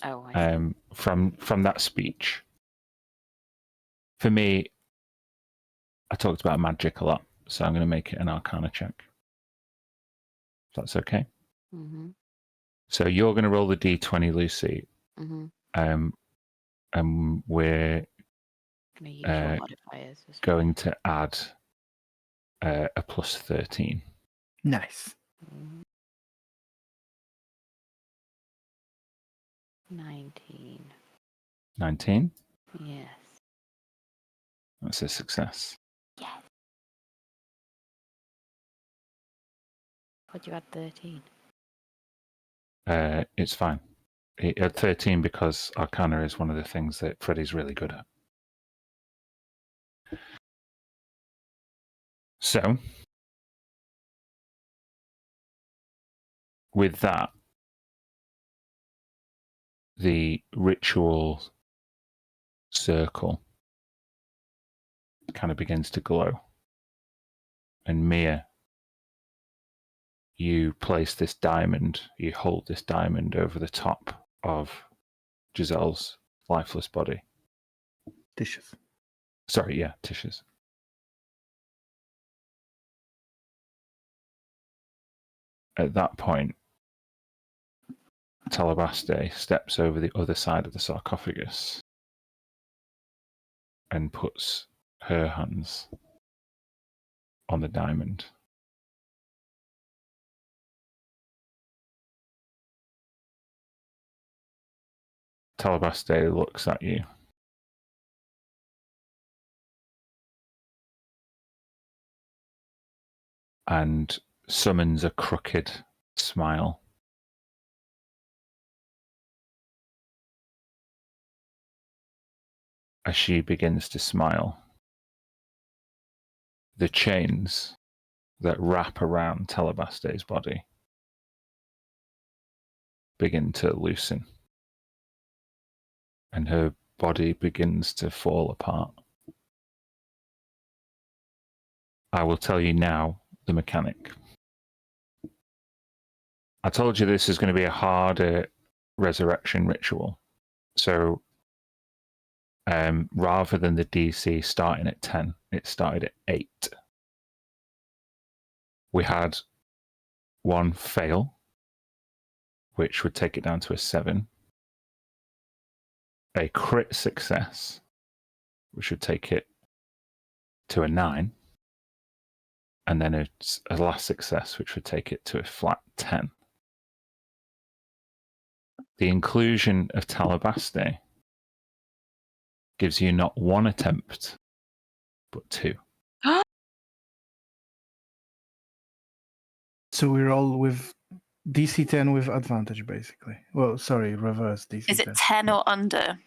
Oh, I see. From that speech. For me, I talked about magic a lot, so I'm going to make it an Arcana check. If that's okay. Mm-hmm. So you're going to roll the d20, Lucy. Mm-hmm. And we're Gonna use your modifiers as well. going to add a plus 13. Nice. 19. 19? Yes. That's a success. Yes. What'd you add 13? It's fine. At 13 because Arcana is one of the things that Freddie's really good at. So, with that, the ritual circle kind of begins to glow. And Mia, you place this diamond, you hold this diamond over the top of Giselle's lifeless body. Dishes. Sorry, yeah, Tish's. At that point, Talabaste steps over the other side of the sarcophagus and puts her hands on the diamond. Talabaste looks at you. and summons a crooked smile. As she begins to smile, the chains that wrap around Telebaste's body begin to loosen, and her body begins to fall apart. I will tell you now the mechanic. I told you this is going to be a harder resurrection ritual. So rather than the DC starting at 10, it started at 8. We had one fail, which would take it down to a 7. A crit success, which would take it to a 9. And then a last success, which would take it to a flat 10. The inclusion of Talabaste gives you not one attempt, but 2. So we roll with DC 10 with advantage, basically. Well, sorry, reverse DC 10. Is it 10 or under?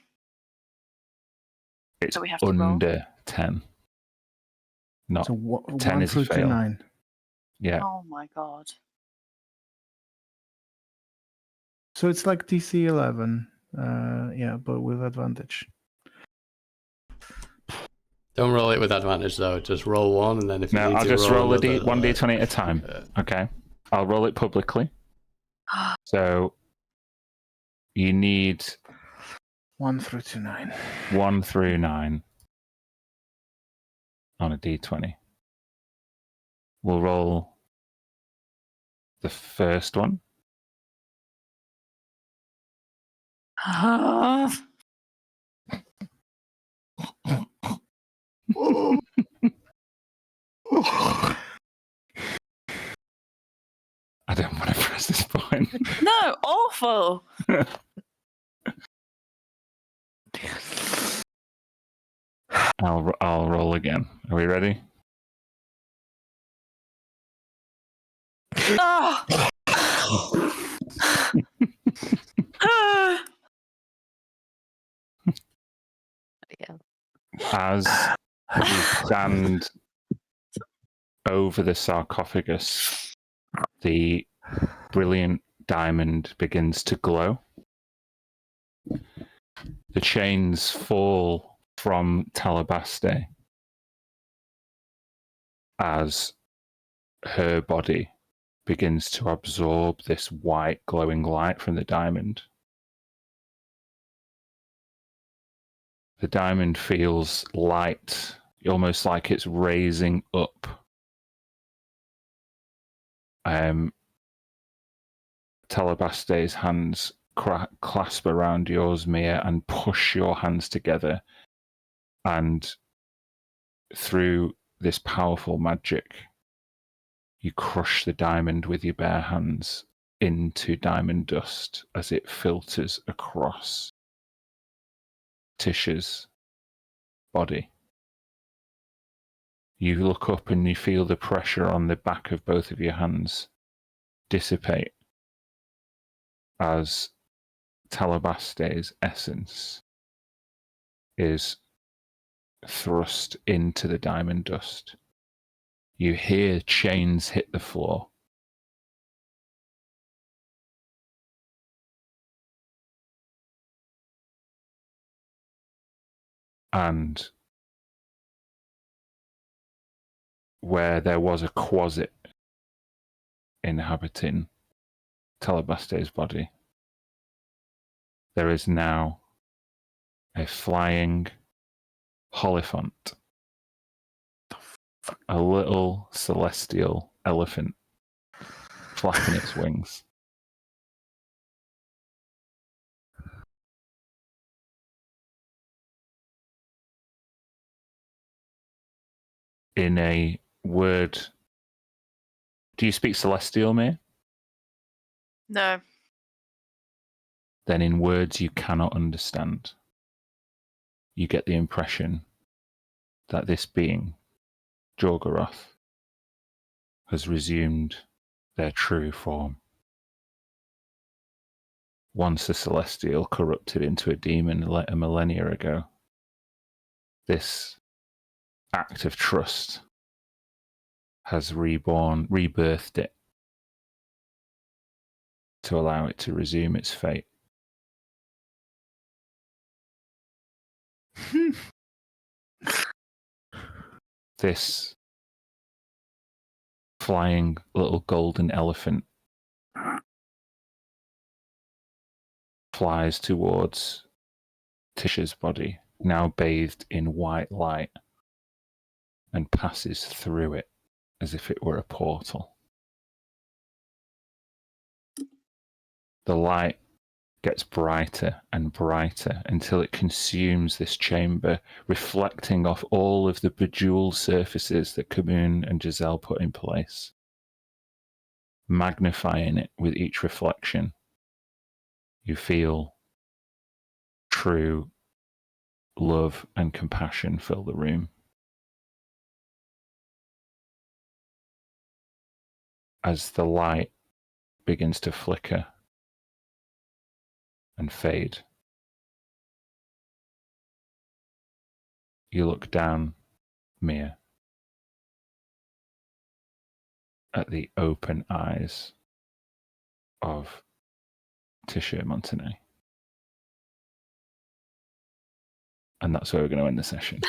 It's So we have to roll? under 10. Not So 10 1 is a through to fail. 9. Yeah. Oh my god. So it's like DC 11, yeah, but with advantage. Don't roll it with advantage though. Just roll 1, and then if you No, need I'll to just roll another, a 1d20 at a time. Okay. I'll roll it publicly. So you need 1 through to 9. 1 through 9 on a d20. We'll roll the first one. I don't want to press this button. No, awful. I'll roll again. Are we ready? Oh. Yeah. As you stand over the sarcophagus, the brilliant diamond begins to glow. The chains fall from Talabaste as her body begins to absorb this white glowing light from the diamond. The diamond feels light, almost like it's raising up. Talabaste's hands clasp around yours, Mia, and push your hands together. And through this powerful magic, you crush the diamond with your bare hands into diamond dust as it filters across Tisha's body. You look up and you feel the pressure on the back of both of your hands dissipate as Talabaste's essence is thrust into the diamond dust. You hear chains hit the floor. And where there was a quasit inhabiting Talabaste's body, there is now a flying Holifant, a little celestial elephant flapping its wings. In a word, do you speak Celestial, Mir? No. Then in words you cannot understand, you get the impression that this being, Jorgoroth, has resumed their true form. Once a celestial corrupted into a demon a millennia ago, this act of trust has rebirthed it to allow it to resume its fate. This flying little golden elephant flies towards Tisha's body, now bathed in white light, and passes through it as if it were a portal. The light gets brighter and brighter until it consumes this chamber, reflecting off all of the bejeweled surfaces that Kamoon and Giselle put in place, magnifying it with each reflection. You feel true love and compassion fill the room. As the light begins to flicker and fade, you look down, Mia, at the open eyes of Tisha Montenay. And that's where we're going to end the session.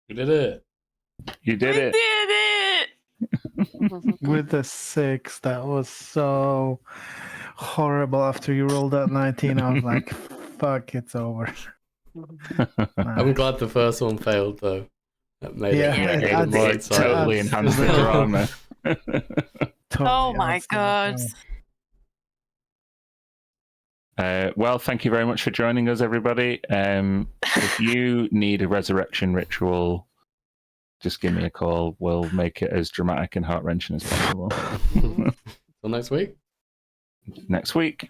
We did it. You did We it. did it! With a 6, that was so horrible. After you rolled that 19, I was like, fuck, it's over. I'm glad the first one failed, though. That made Yeah, it, Yeah. made it more It exciting. totally enhanced the drama. Oh my god. Well, thank you very much for joining us, everybody. If you need a resurrection ritual, just give me a call. We'll make it as dramatic and heart-wrenching as possible. Till next week. Next week.